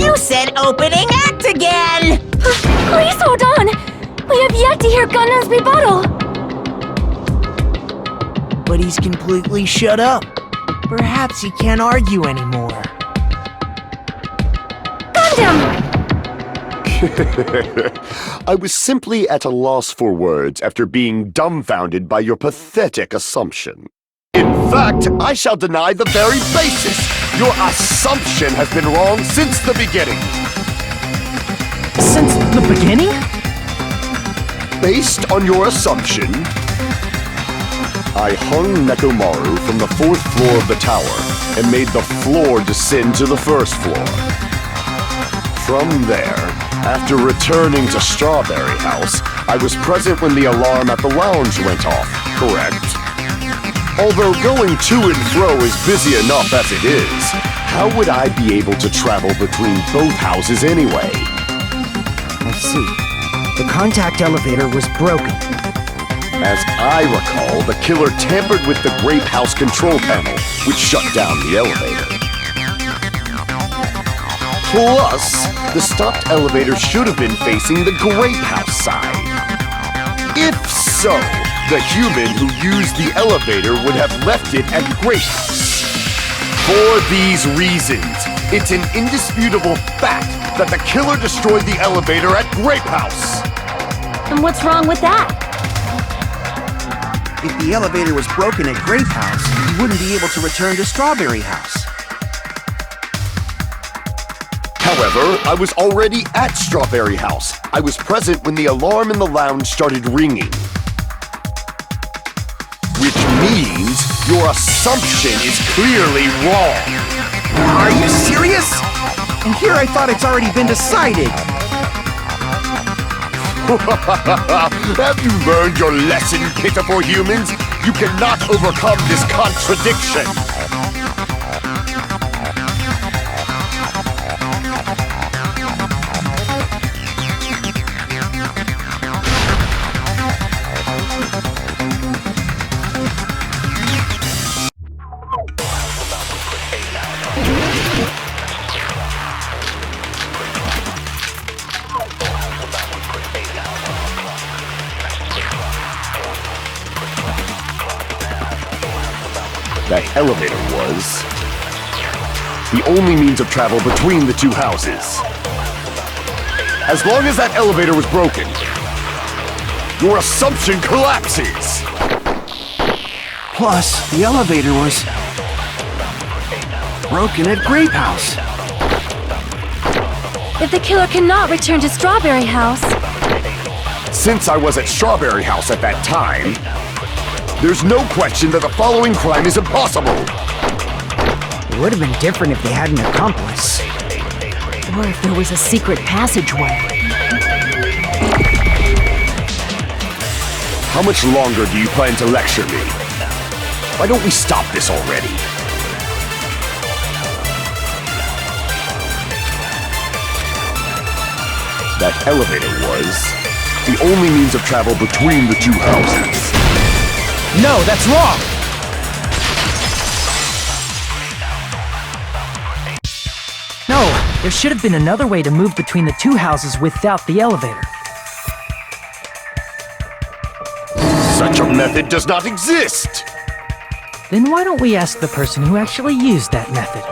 You said opening act again! Please hold on! We have yet to hear Gundam's rebuttal! But he's completely shut up. Perhaps he can't argue anymore. Gundam! I was simply at a loss for words after being dumbfounded by your pathetic assumption. In fact, I shall deny the very basis. Your assumption has been wrong since the beginning. Since the beginning? Based on your assumption, I hung Nekomaru from the 4th floor of the tower and made the floor descend to the 1st floor. From there, after returning to Strawberry House, I was present when the alarm at the lounge went off, correct? Although going to and fro is busy enough as it is, how would I be able to travel between both houses anyway? I see. The contact elevator was broken. As I recall, the killer tampered with the Grape House control panel, which shut down the elevator. Plus, the stopped elevator should have been facing the Grape House side. If so, the human who used the elevator would have left it at Grape House. For these reasons, it's an indisputable fact that the killer destroyed the elevator at Grape House. And what's wrong with that? If the elevator was broken at Grape House, you wouldn't be able to return to Strawberry House. However, I was already at Strawberry House. I was present when the alarm in the lounge started ringing. Which means your assumption is clearly wrong. Are you serious? And here I thought it's already been decided. Have you learned your lesson, pitiful humans? You cannot overcome this contradiction. That elevator was the only means of travel between the two houses. As long as that elevator was broken, your assumption collapses. Plus, the elevator was broken at Grape House. If the killer cannot return to Strawberry House, Since I was at Strawberry House at that time, there's no question that the following crime is impossible. It would have been different if they had an accomplice. Or if there was a secret passageway. How much longer do you plan to lecture me? Why don't we stop this already? That elevator was the only means of travel between the two houses. No, that's wrong! No, there should have been another way to move between the two houses without the elevator. Such a method does not exist! Then why don't we ask the person who actually used that method?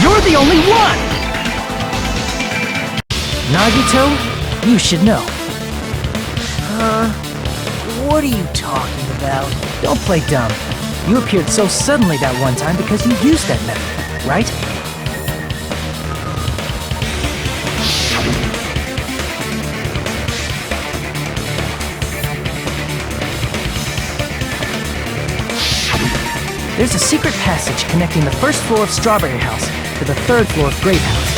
You're the only one! Nagito, you should know. What are you talking about? Don't play dumb. You appeared so suddenly that one time because you used that method, right? There's a secret passage connecting the first floor of Strawberry House to the third floor of Grape House.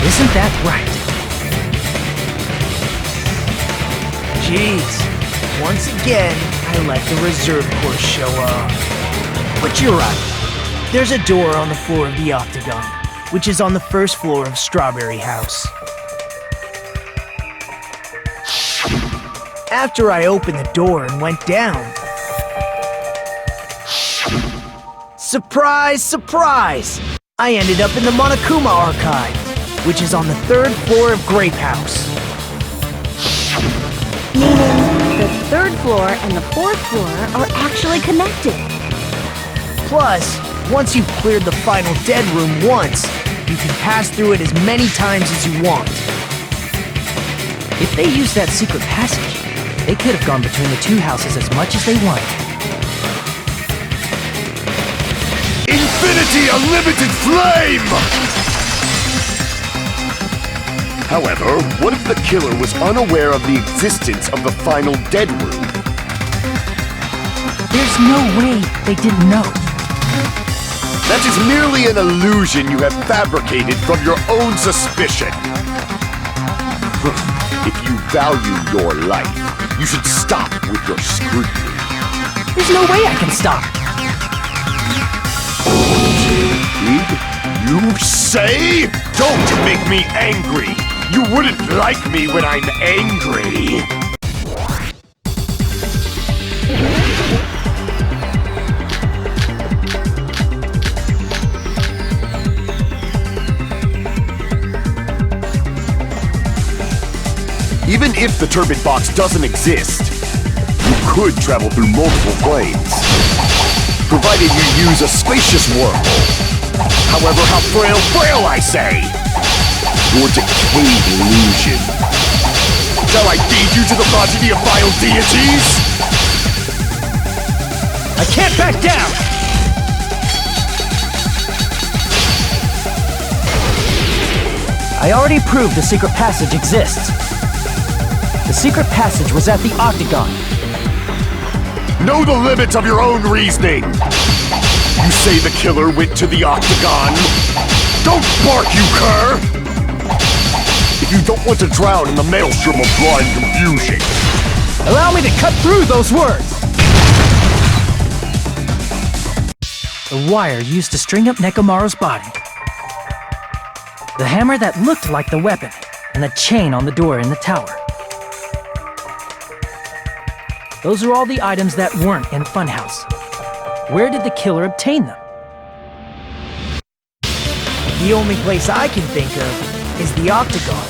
Isn't that right? Jeez, once again, I let the reserve course show up. But you're right. There's a door on the floor of the Octagon, which is on the first floor of Strawberry House. After I opened the door and went down, surprise, surprise! I ended up in the Monokuma Archive, which is on the third floor of Grape House. Meaning, the third floor and the fourth floor are actually connected. Plus, once you've cleared the final dead room once, you can pass through it as many times as you want. If they used that secret passage, they could have gone between the two houses as much as they wanted. Infinity Unlimited Flame! However, what if the killer was unaware of the existence of the final dead room? There's no way they didn't know. That is merely an illusion you have fabricated from your own suspicion. If you value your life, you should stop with your scrutiny. There's no way I can stop. Did you say? Don't make me angry! You wouldn't like me when I'm angry! Even if the turbid box doesn't exist, you could travel through multiple planes, provided you use a spacious wormhole. However, how frail I say! Your decayed illusion. Shall I feed you to the progeny of vile deities? I can't back down! I already proved the secret passage exists. The secret passage was at the Octagon. Know the limits of your own reasoning! You say the killer went to the Octagon? Don't bark, you cur! If you don't want to drown in the maelstrom of blind confusion. Allow me to cut through those words! The wire used to string up Nekomaru's body. The hammer that looked like the weapon, and the chain on the door in the tower. Those are all the items that weren't in Funhouse. Where did the killer obtain them? The only place I can think of is the Octagon.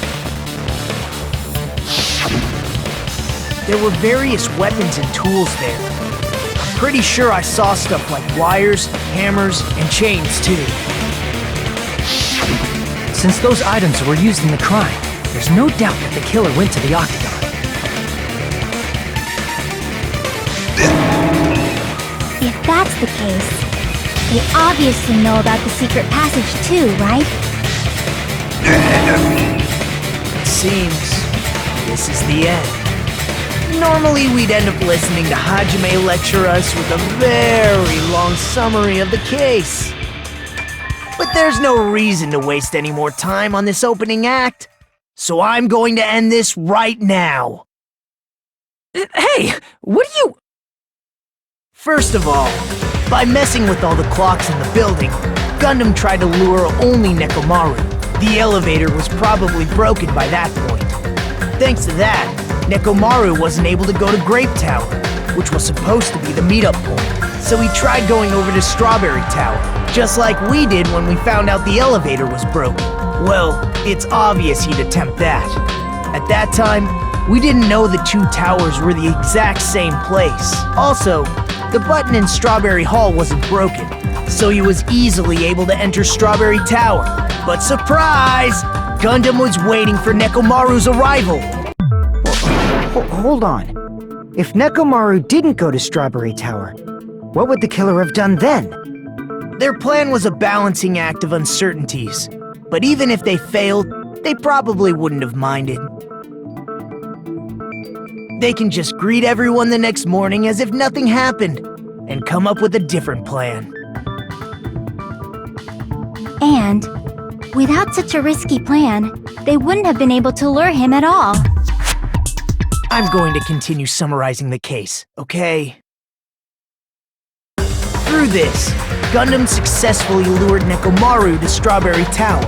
There were various weapons and tools there. I'm pretty sure I saw stuff like wires, hammers, and chains too. Since those items were used in the crime, there's no doubt that the killer went to the Octagon. If that's the case, they obviously know about the secret passage too, right? It seems this is the end. Normally we'd end up listening to Hajime lecture us with a very long summary of the case. But there's no reason to waste any more time on this opening act, so I'm going to end this right now. Hey, what are you... First of all, by messing with all the clocks in the building, Gundam tried to lure only Nekomaru. The elevator was probably broken by that point. Thanks to that, Nekomaru wasn't able to go to Grape Tower, which was supposed to be the meetup point. So he tried going over to Strawberry Tower, just like we did when we found out the elevator was broken. Well, it's obvious he'd attempt that. At that time, we didn't know the two towers were the exact same place. Also, the button in Strawberry Hall wasn't broken, so he was easily able to enter Strawberry Tower. But surprise! Gundam was waiting for Nekomaru's arrival. Hold on. If Nekomaru didn't go to Strawberry Tower, what would the killer have done then? Their plan was a balancing act of uncertainties, but even if they failed, they probably wouldn't have minded. They can just greet everyone the next morning as if nothing happened, and come up with a different plan. And, without such a risky plan, they wouldn't have been able to lure him at all. I'm going to continue summarizing the case, okay? Through this, Gundam successfully lured Nekomaru to Strawberry Tower.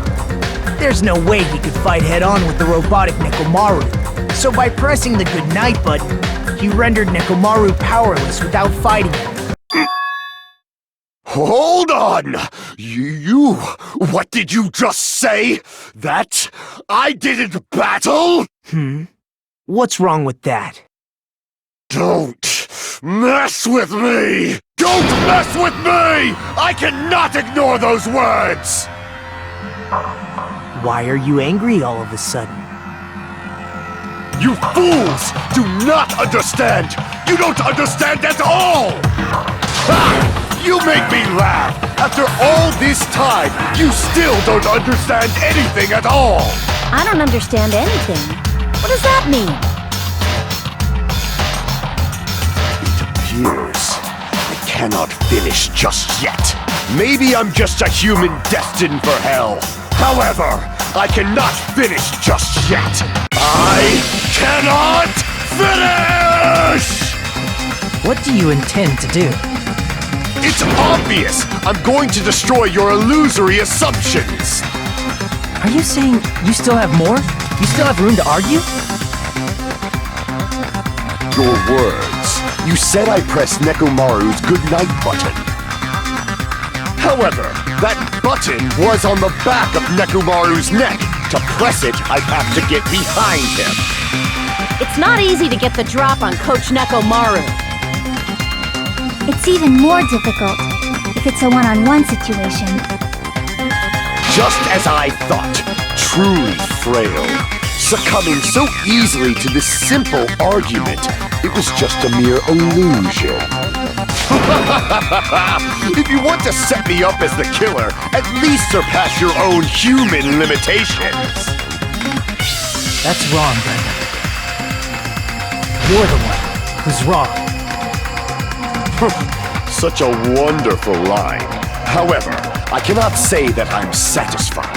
There's no way he could fight head-on with the robotic Nekomaru, so by pressing the goodnight button, he rendered Nekomaru powerless without fighting him. Hold on! What did you just say? That I didn't battle? What's wrong with that? Don't mess with me! Don't mess with me! I cannot ignore those words! Why are you angry all of a sudden? You fools do not understand! You don't understand at all! Ha! You make me laugh! After all this time, you still don't understand anything at all! I don't understand anything. What does that mean? It appears I cannot finish just yet. Maybe I'm just a human destined for hell. However, I cannot finish just yet. I cannot finish! What do you intend to do? It's obvious! I'm going to destroy your illusory assumptions! Are you saying you still have more? You still have room to argue? Your words. You said I pressed Nekomaru's goodnight button. However, that button was on the back of Nekomaru's neck. To press it, I'd have to get behind him. It's not easy to get the drop on Coach Nekomaru. It's even more difficult if it's a one-on-one situation. Just as I thought, truly frail. Succumbing so easily to this simple argument, it was just a mere illusion. If you want to set me up as the killer, at least surpass your own human limitations. That's wrong, Gundam. You're the one who's wrong. Such a wonderful line. However, I cannot say that I'm satisfied.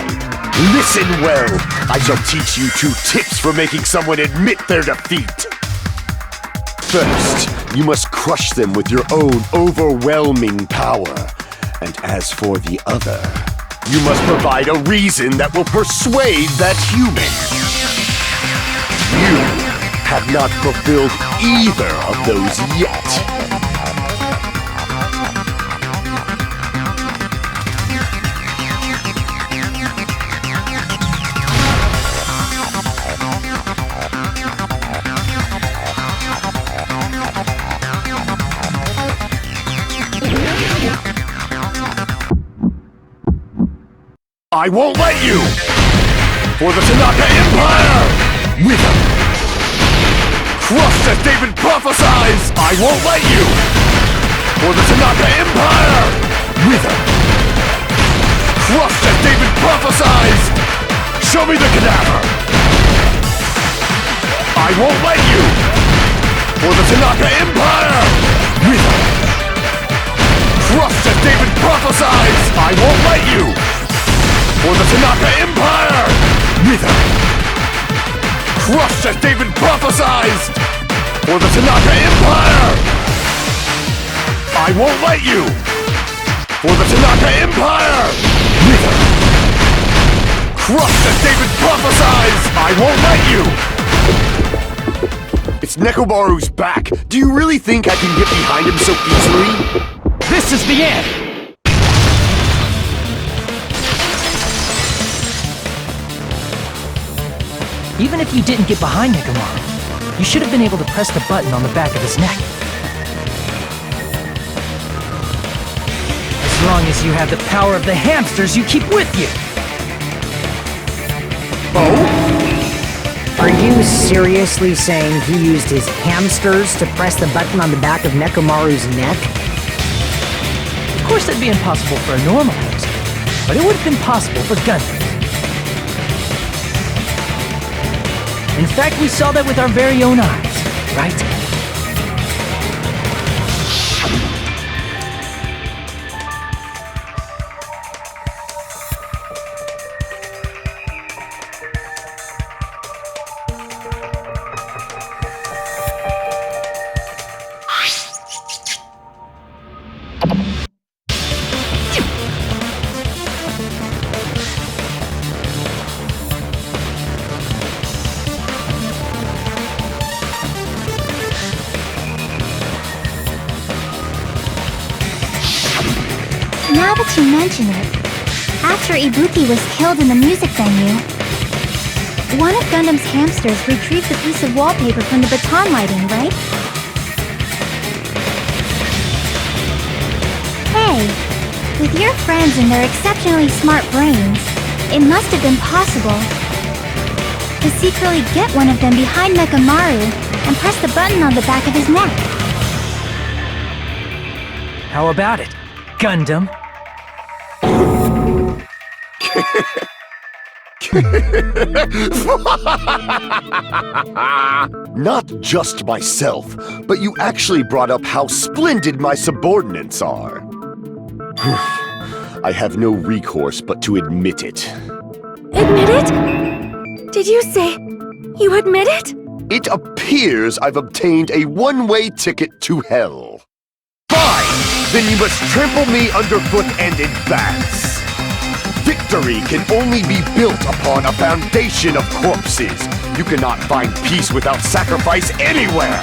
Listen well. I shall teach you 2 tips for making someone admit their defeat. First, you must crush them with your own overwhelming power. And as for the other, you must provide a reason that will persuade that human. You have not fulfilled either of those yet. I won't let you! For the Tanaka Empire! Wither! Crushed as David prophesies! I won't let you! For the Tanaka Empire! Wither! Crushed as David prophesies! Show me the cadaver! I won't let you! For the Tanaka Empire! Wither! Crushed as David prophesies! I won't let you! For the Tanaka Empire! Wither! Crushed as David prophesied! For the Tanaka Empire! I won't let you! For the Tanaka Empire! Wither! Crushed as David prophesied! I won't let you! It's Nekomaru's back! Do you really think I can get behind him so easily? This is the end! Even if you didn't get behind Nekomaru, you should have been able to press the button on the back of his neck. As long as you have the power of the hamsters you keep with you! Oh? Are you seriously saying he used his hamsters to press the button on the back of Nekomaru's neck? Of course that'd be impossible for a normal hamster, but it would have been possible for Gundam. In fact, we saw that with our very own eyes, right? Now that you mention it, after Ibuki was killed in the music venue, one of Gundam's hamsters retrieved a piece of wallpaper from the baton lighting, right? Hey, with your friends and their exceptionally smart brains, it must have been possible to secretly get one of them behind Nekomaru and press the button on the back of his neck. How about it, Gundam? Not just myself, but you actually brought up how splendid my subordinates are. I have no recourse but to admit it. Admit it? Did you say you admit it? It appears I've obtained a one-way ticket to hell. Fine! Then you must trample me underfoot and advance. Victory can only be built upon a foundation of corpses. You cannot find peace without sacrifice anywhere.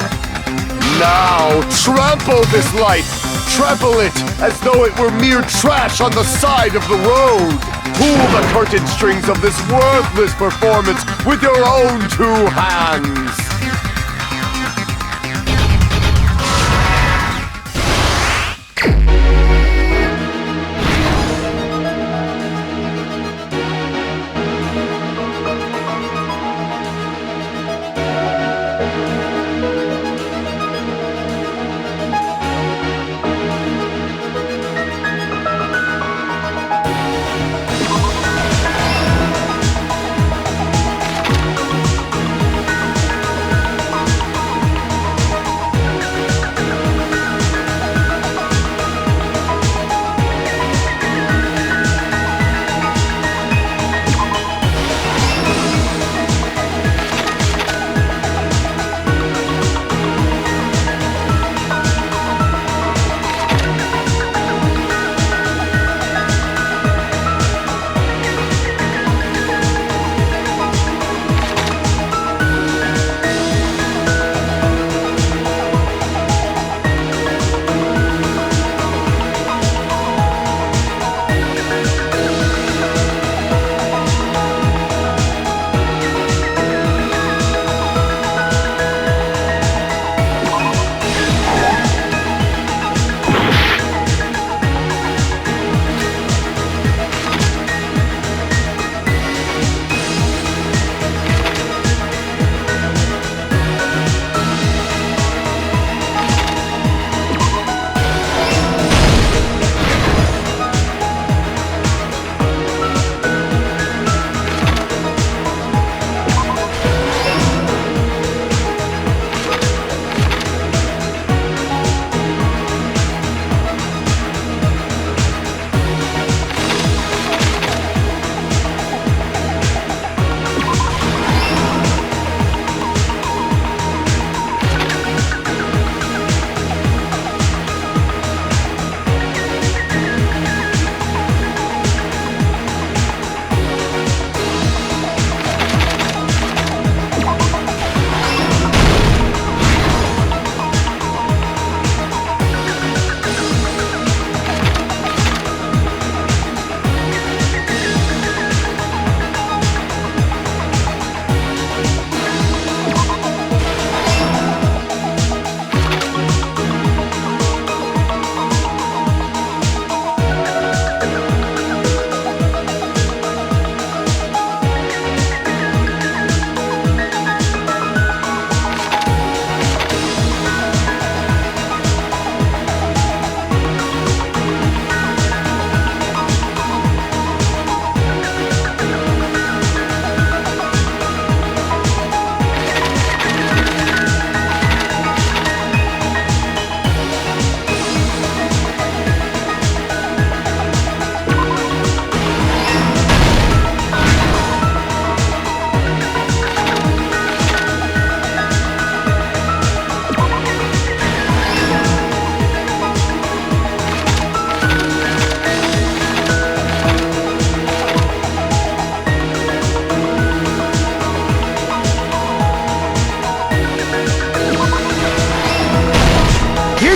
Now, trample this light. Trample it as though it were mere trash on the side of the road. Pull the curtain strings of this worthless performance with your own 2 hands.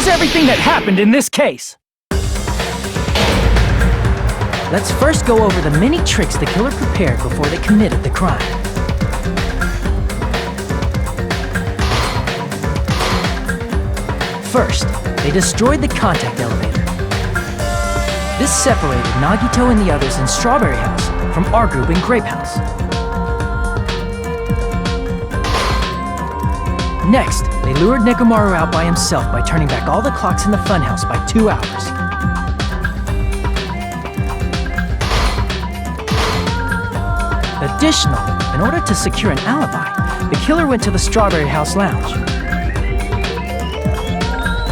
here's everything that happened in this case. Let's first go over the many tricks the killer prepared before they committed the crime. First, they destroyed the contact elevator. This separated Nagito and the others in Strawberry House from our group in Grape House. Next, they lured Nekomaru out by himself by turning back all the clocks in the funhouse by 2 hours. Additionally, in order to secure an alibi, the killer went to the Strawberry House lounge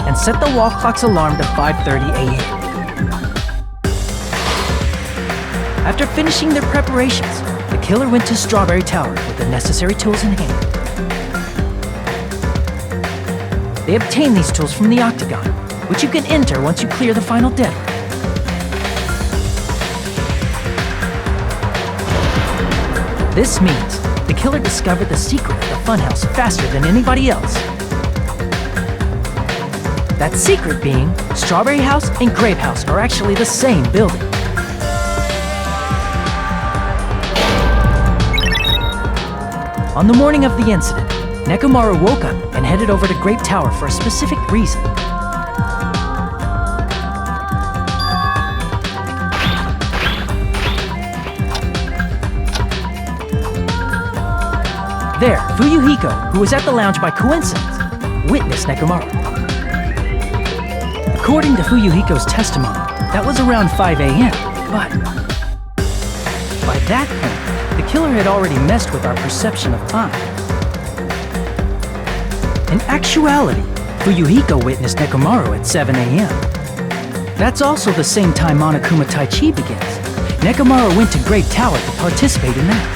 and set the wall clock's alarm to 5:30 a.m. After finishing their preparations, the killer went to Strawberry Tower with the necessary tools in hand. They obtained these tools from the octagon, which you can enter once you clear the final dead room. This means the killer discovered the secret of the funhouse faster than anybody else. That secret being, Strawberry House and Grape House are actually the same building. On the morning of the incident, Nekomaru woke up and headed over to Grape Tower for a specific reason. There, Fuyuhiko, who was at the lounge by coincidence, witnessed Nekomaru. According to Fuyuhiko's testimony, that was around 5 a.m., but by that point, the killer had already messed with our perception of time. In actuality, Fuyuhiko witnessed Nekomaru at 7 a.m. That's also the same time Monokuma Tai Chi begins. Nekomaru went to Grape Tower to participate in that.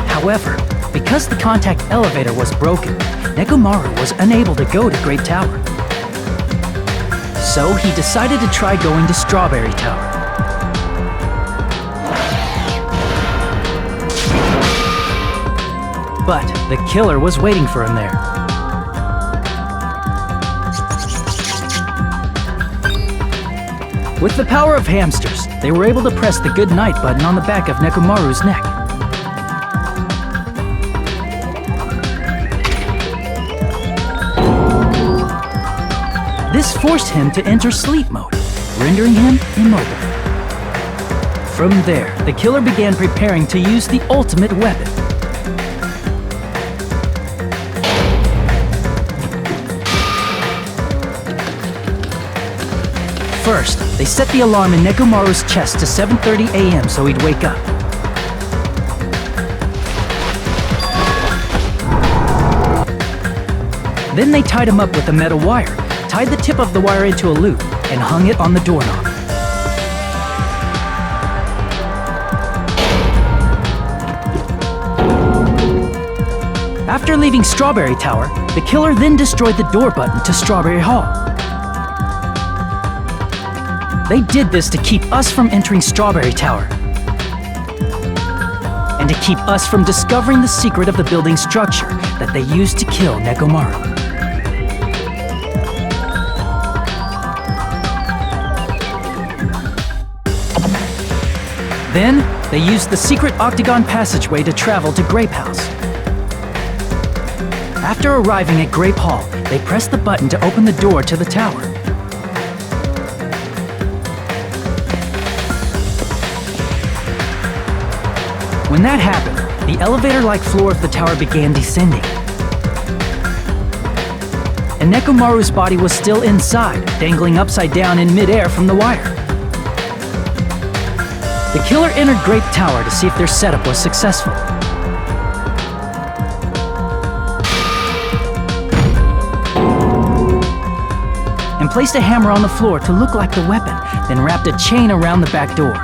However, because the contact elevator was broken, Nekomaru was unable to go to Grape Tower. So he decided to try going to Strawberry Tower. But the killer was waiting for him there. With the power of hamsters, they were able to press the good night button on the back of Nekomaru's neck. This forced him to enter sleep mode, rendering him immobile. From there, the killer began preparing to use the ultimate weapon. First, they set the alarm in Nekomaru's chest to 7:30 a.m. so he'd wake up. Then they tied him up with a metal wire, tied the tip of the wire into a loop, and hung it on the doorknob. After leaving Strawberry Tower, the killer then destroyed the door button to Strawberry Hall. They did this to keep us from entering Strawberry Tower, and to keep us from discovering the secret of the building structure that they used to kill Nekomaru. Then, they used the secret octagon passageway to travel to Grape House. After arriving at Grape Hall, they pressed the button to open the door to the tower. When that happened, the elevator-like floor of the tower began descending. And Nekomaru's body was still inside, dangling upside down in midair from the wire. The killer entered Grape Tower to see if their setup was successful. And placed a hammer on the floor to look like the weapon, then wrapped a chain around the back door.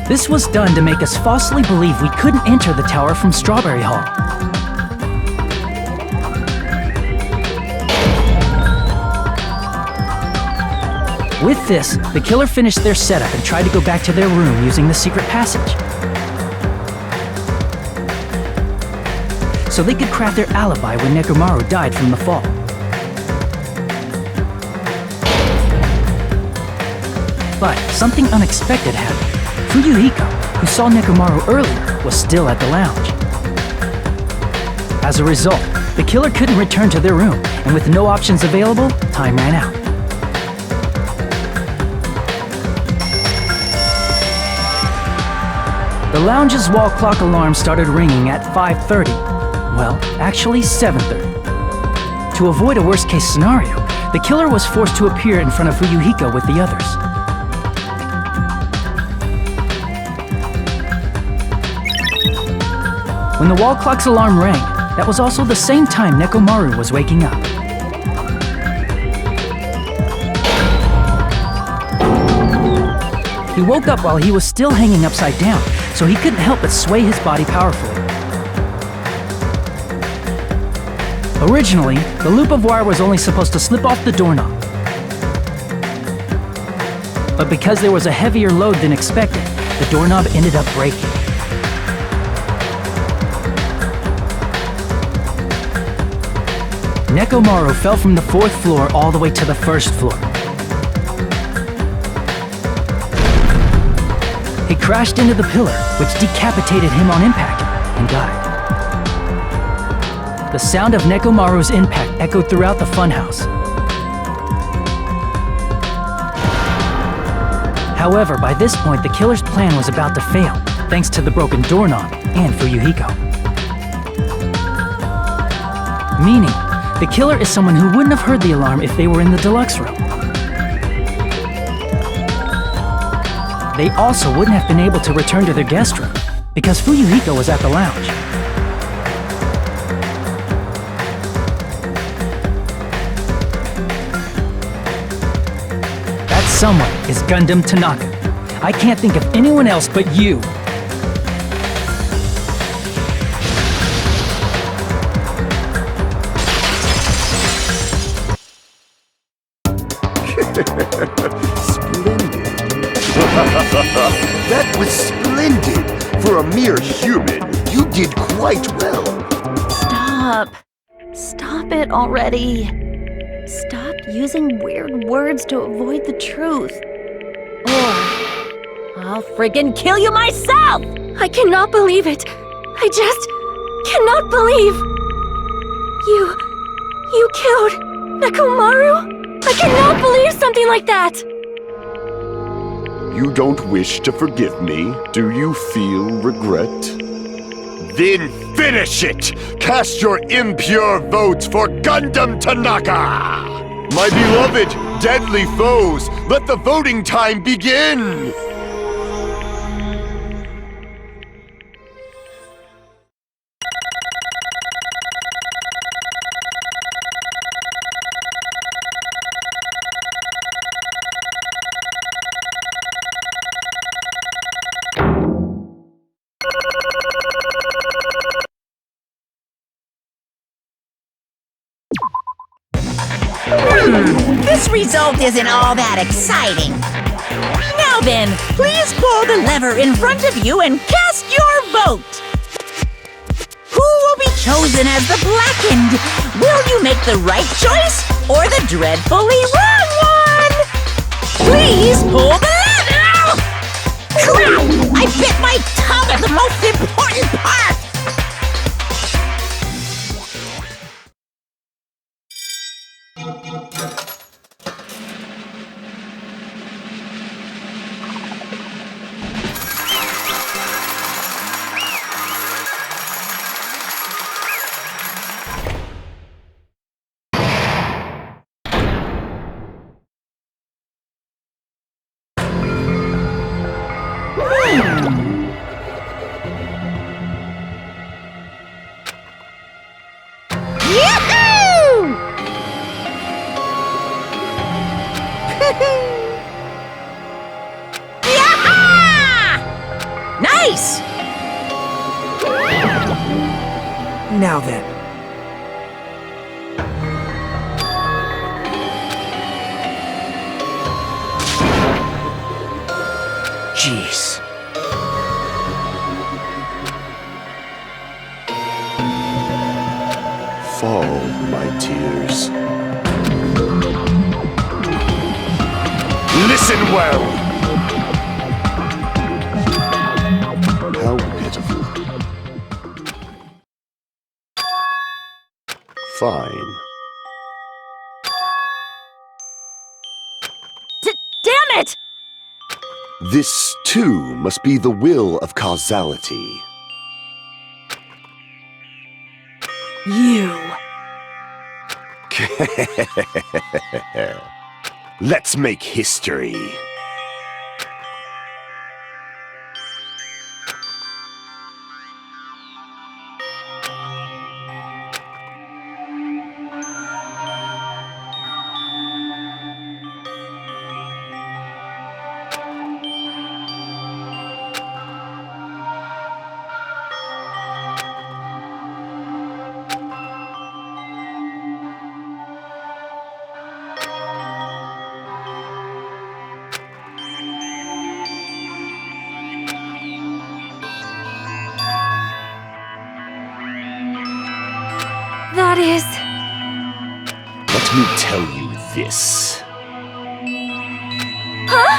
This was done to make us falsely believe we couldn't enter the tower from Strawberry Hall. With this, the killer finished their setup and tried to go back to their room using the secret passage. so they could craft their alibi when Nekomaru died from the fall. But something unexpected happened. Fuyuhiko, who saw Nekomaru earlier, was still at the lounge. As a result, the killer couldn't return to their room, and with no options available, time ran out. The lounge's wall clock alarm started ringing at 5:30. Well, actually 7:30. To avoid a worst-case scenario, the killer was forced to appear in front of Fuyuhiko with the others. When the wall clock's alarm rang, that was also the same time Nekomaru was waking up. He woke up while he was still hanging upside down, so he couldn't help but sway his body powerfully. Originally, the loop of wire was only supposed to slip off the doorknob. But because there was a heavier load than expected, the doorknob ended up breaking. Nekomaru fell from the 4th floor all the way to the 1st floor. He crashed into the pillar, which decapitated him on impact, and died. The sound of Nekomaru's impact echoed throughout the funhouse. However, by this point, the killer's plan was about to fail, thanks to the broken doorknob and Fuyuhiko. Meaning, the killer is someone who wouldn't have heard the alarm if they were in the deluxe room. They also wouldn't have been able to return to their guest room, because Fuyuhiko was at the lounge. That someone is Gundam Tanaka. I can't think of anyone else but you. Splendid. That was splendid. For a mere human, you did quite well. Stop. Stop it already. Stop using weird words to avoid the truth. Or I'll friggin' kill you myself! I cannot believe it. I just cannot believe. You killed Nekomaru? I cannot believe something like that! You don't wish to forgive me? Do you feel regret? Then finish it! Cast your impure votes for Gundam Tanaka! My beloved, deadly foes, let the voting time begin! This result isn't all that exciting. Now then, please pull the lever in front of you and cast your vote. Who will be chosen as the blackened? Will you make the right choice or the dreadfully wrong one? Please pull the lever! Crap! I bit my tongue at the most important part! Nice! Now then. Jeez. Fall, my tears. Listen well! How pitiful. Fine. Damn it! This, too, must be the will of causality. You. Let's make history. That is... Let me tell you this. Huh?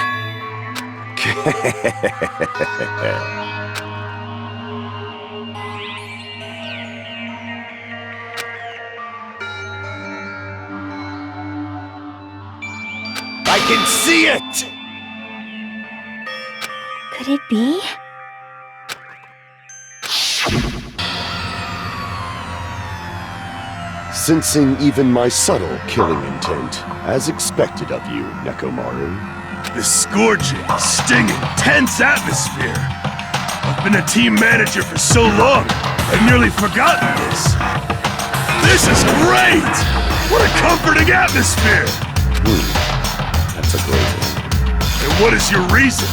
I can see it! Could it be? Sensing even my subtle killing intent, as expected of you, Nekomaru. The scorching, stinging, tense atmosphere. I've been a team manager for so long, I've nearly forgotten this. This is great! What a comforting atmosphere! That's a great one. And what is your reason?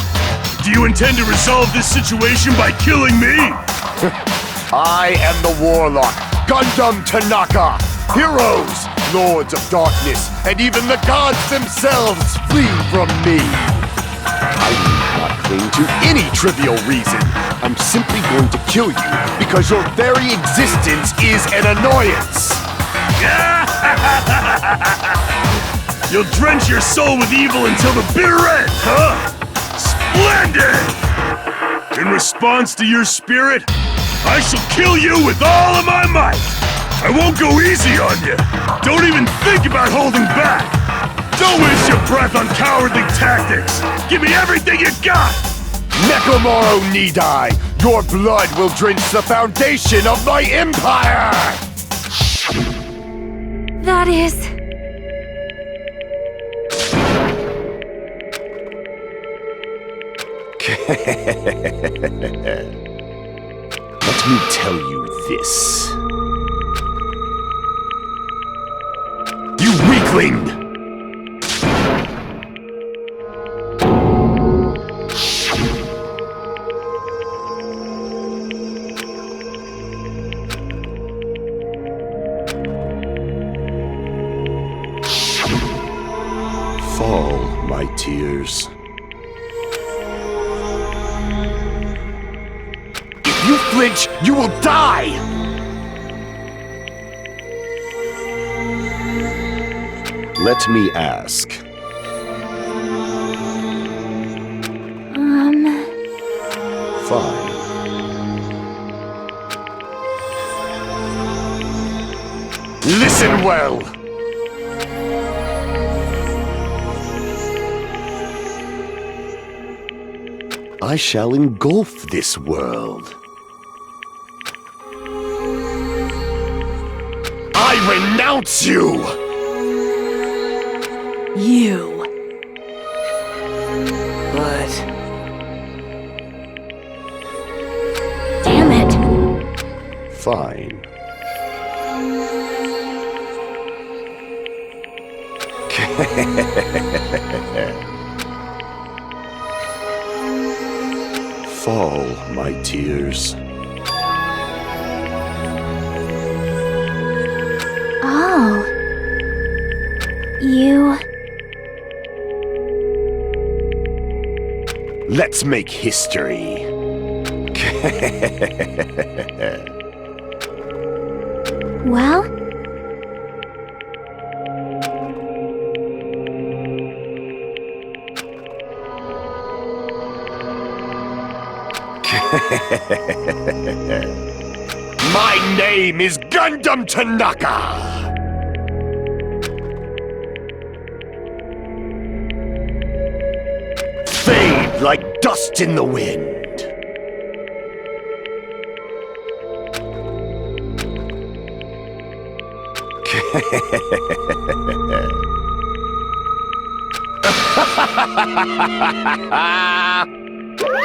Do you intend to resolve this situation by killing me? I am the Warlock, Gundam Tanaka! Heroes, Lords of Darkness, and even the gods themselves flee from me! I need not cling to any trivial reason. I'm simply going to kill you because your very existence is an annoyance! You'll drench your soul with evil until the bitter end, huh? Splendid! In response to your spirit, I shall kill you with all of my might! I won't go easy on you! Don't even think about holding back! Don't waste your breath on cowardly tactics! Give me everything you got! Nekomaru Nidai, your blood will drench the foundation of my empire! That is... Let me tell you this. You weakling! Fall, my tears. If you flinch, you will die! Let me ask. Fine. Listen well! I shall engulf this world. I renounce you! You. But Damn it. Fine. Fall, my tears. Oh. You... Let's make history. Well, My name is Gundam Tanaka! Fade like dust in the wind.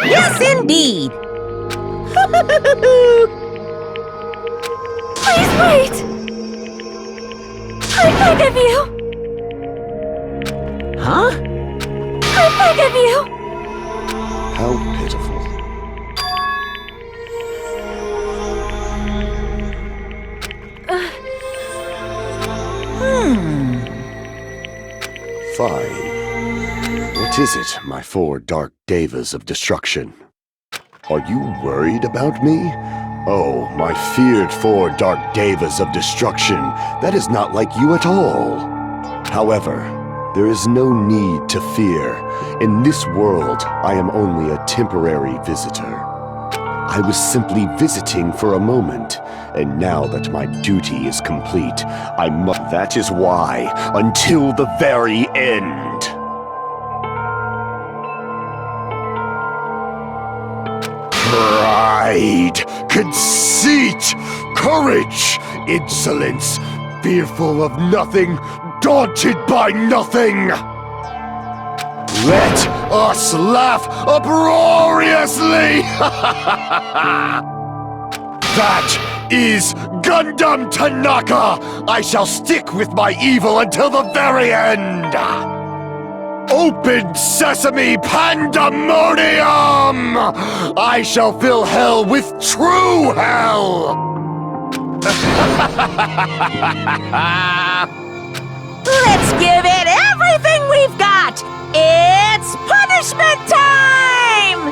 Yes, indeed. Please wait! I beg of you! Huh? I beg of you! How pitiful. Fine. What is it, my four dark devas of destruction? Are you worried about me? Oh, my feared four dark devas of destruction, that is not like you at all. However, there is no need to fear. In this world, I am only a temporary visitor. I was simply visiting for a moment, and now that my duty is complete, I must. That is why, until the very end. Pride, conceit, courage, insolence, fearful of nothing, daunted by nothing. Let us laugh uproariously! That is Gundam Tanaka! I shall stick with my evil until the very end! Open sesame pandemonium! I shall fill hell with true hell! Let's give it everything we've got! It's punishment time!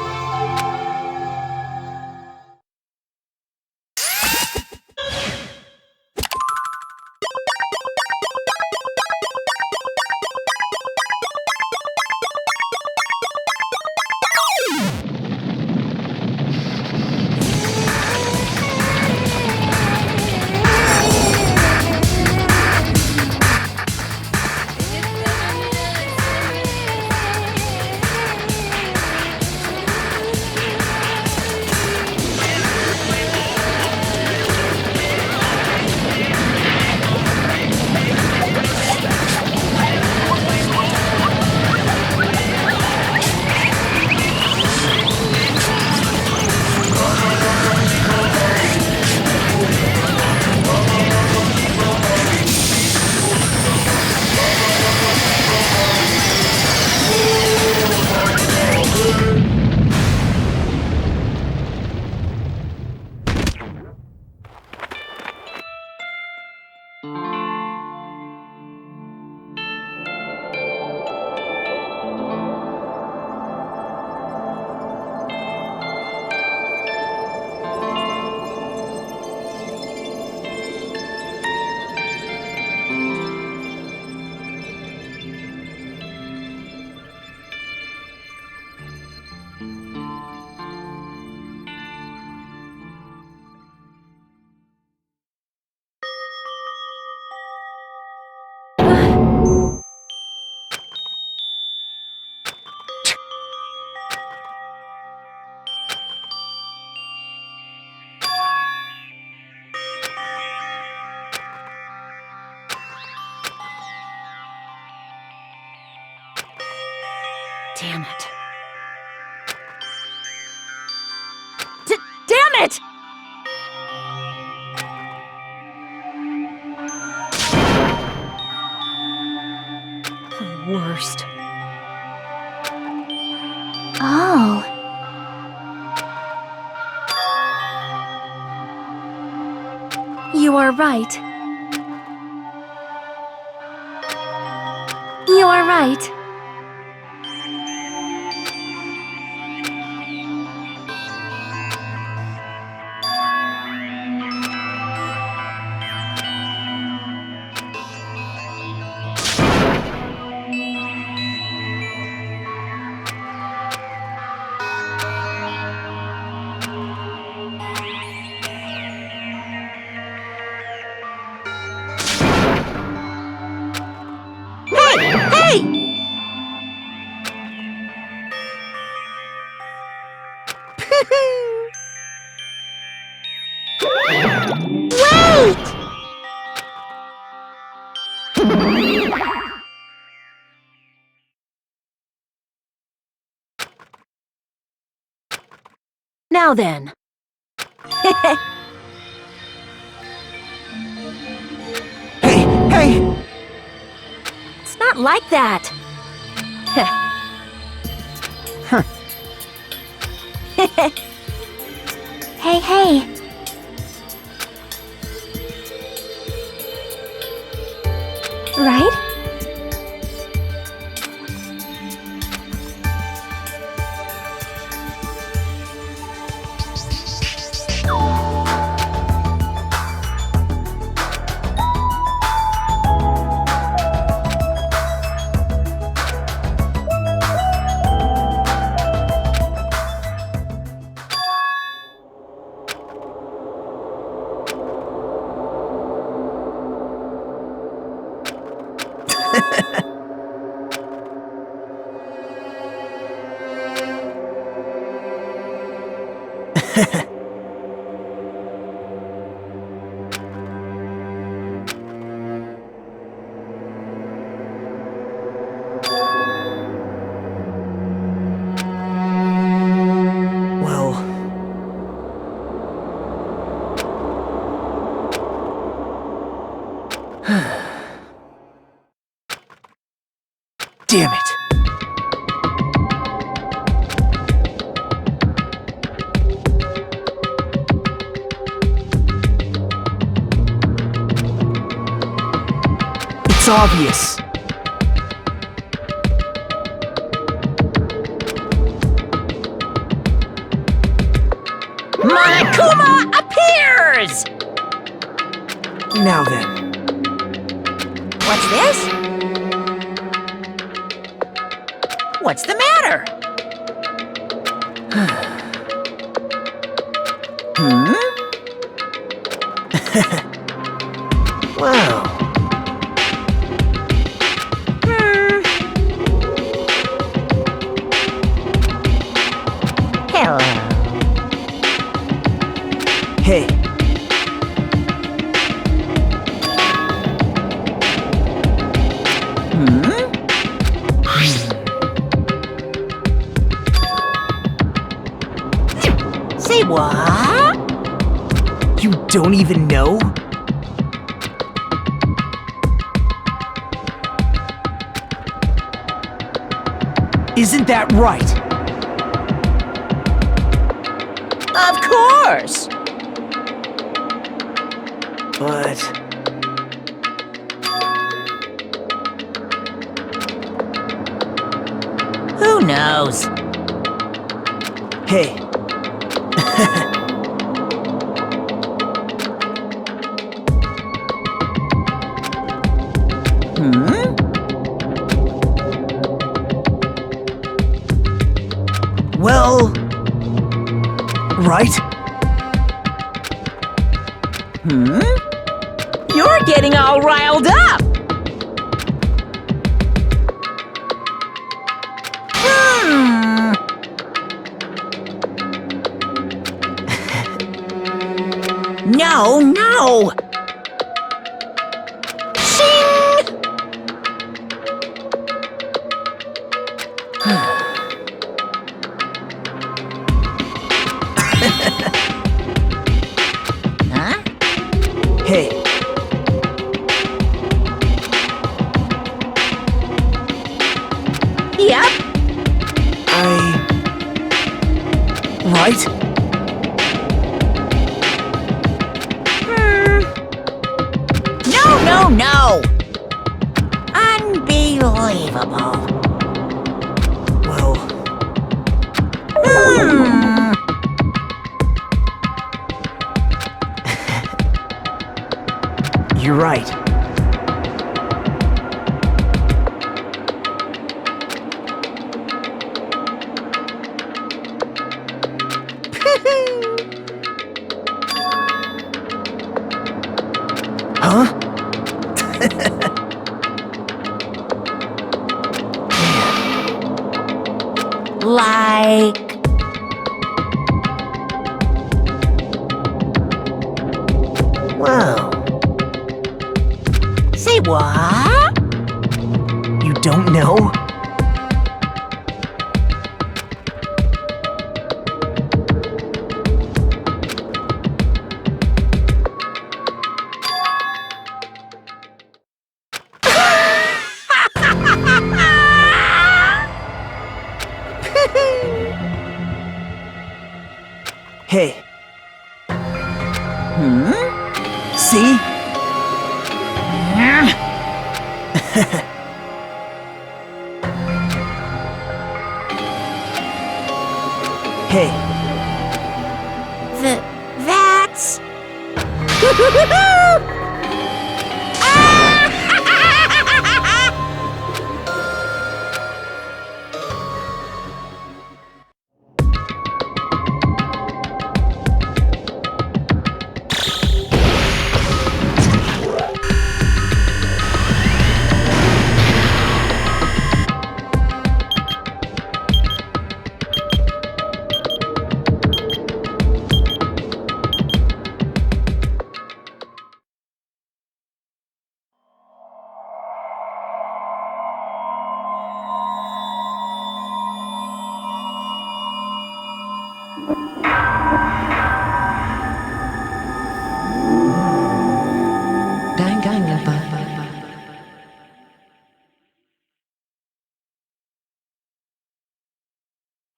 Damn it. Damn it! The worst. Oh. You are right. You are right. Now then. Hey! It's not like that. Hey. Right? Well... Damn it! It's obvious. Monokuma appears! Now then. What's this? What's the matter? Wow. Hello. Hey. Say what? You don't even know? Isn't that right? Of course! But... Who knows? Hey. Well... Right? You're getting all riled up! No! Shing! Huh? Hey. Yep. Right? No! Unbelievable. Well... You're right. Huh? Like... Well... Say what? You don't know? See? Hey, That's...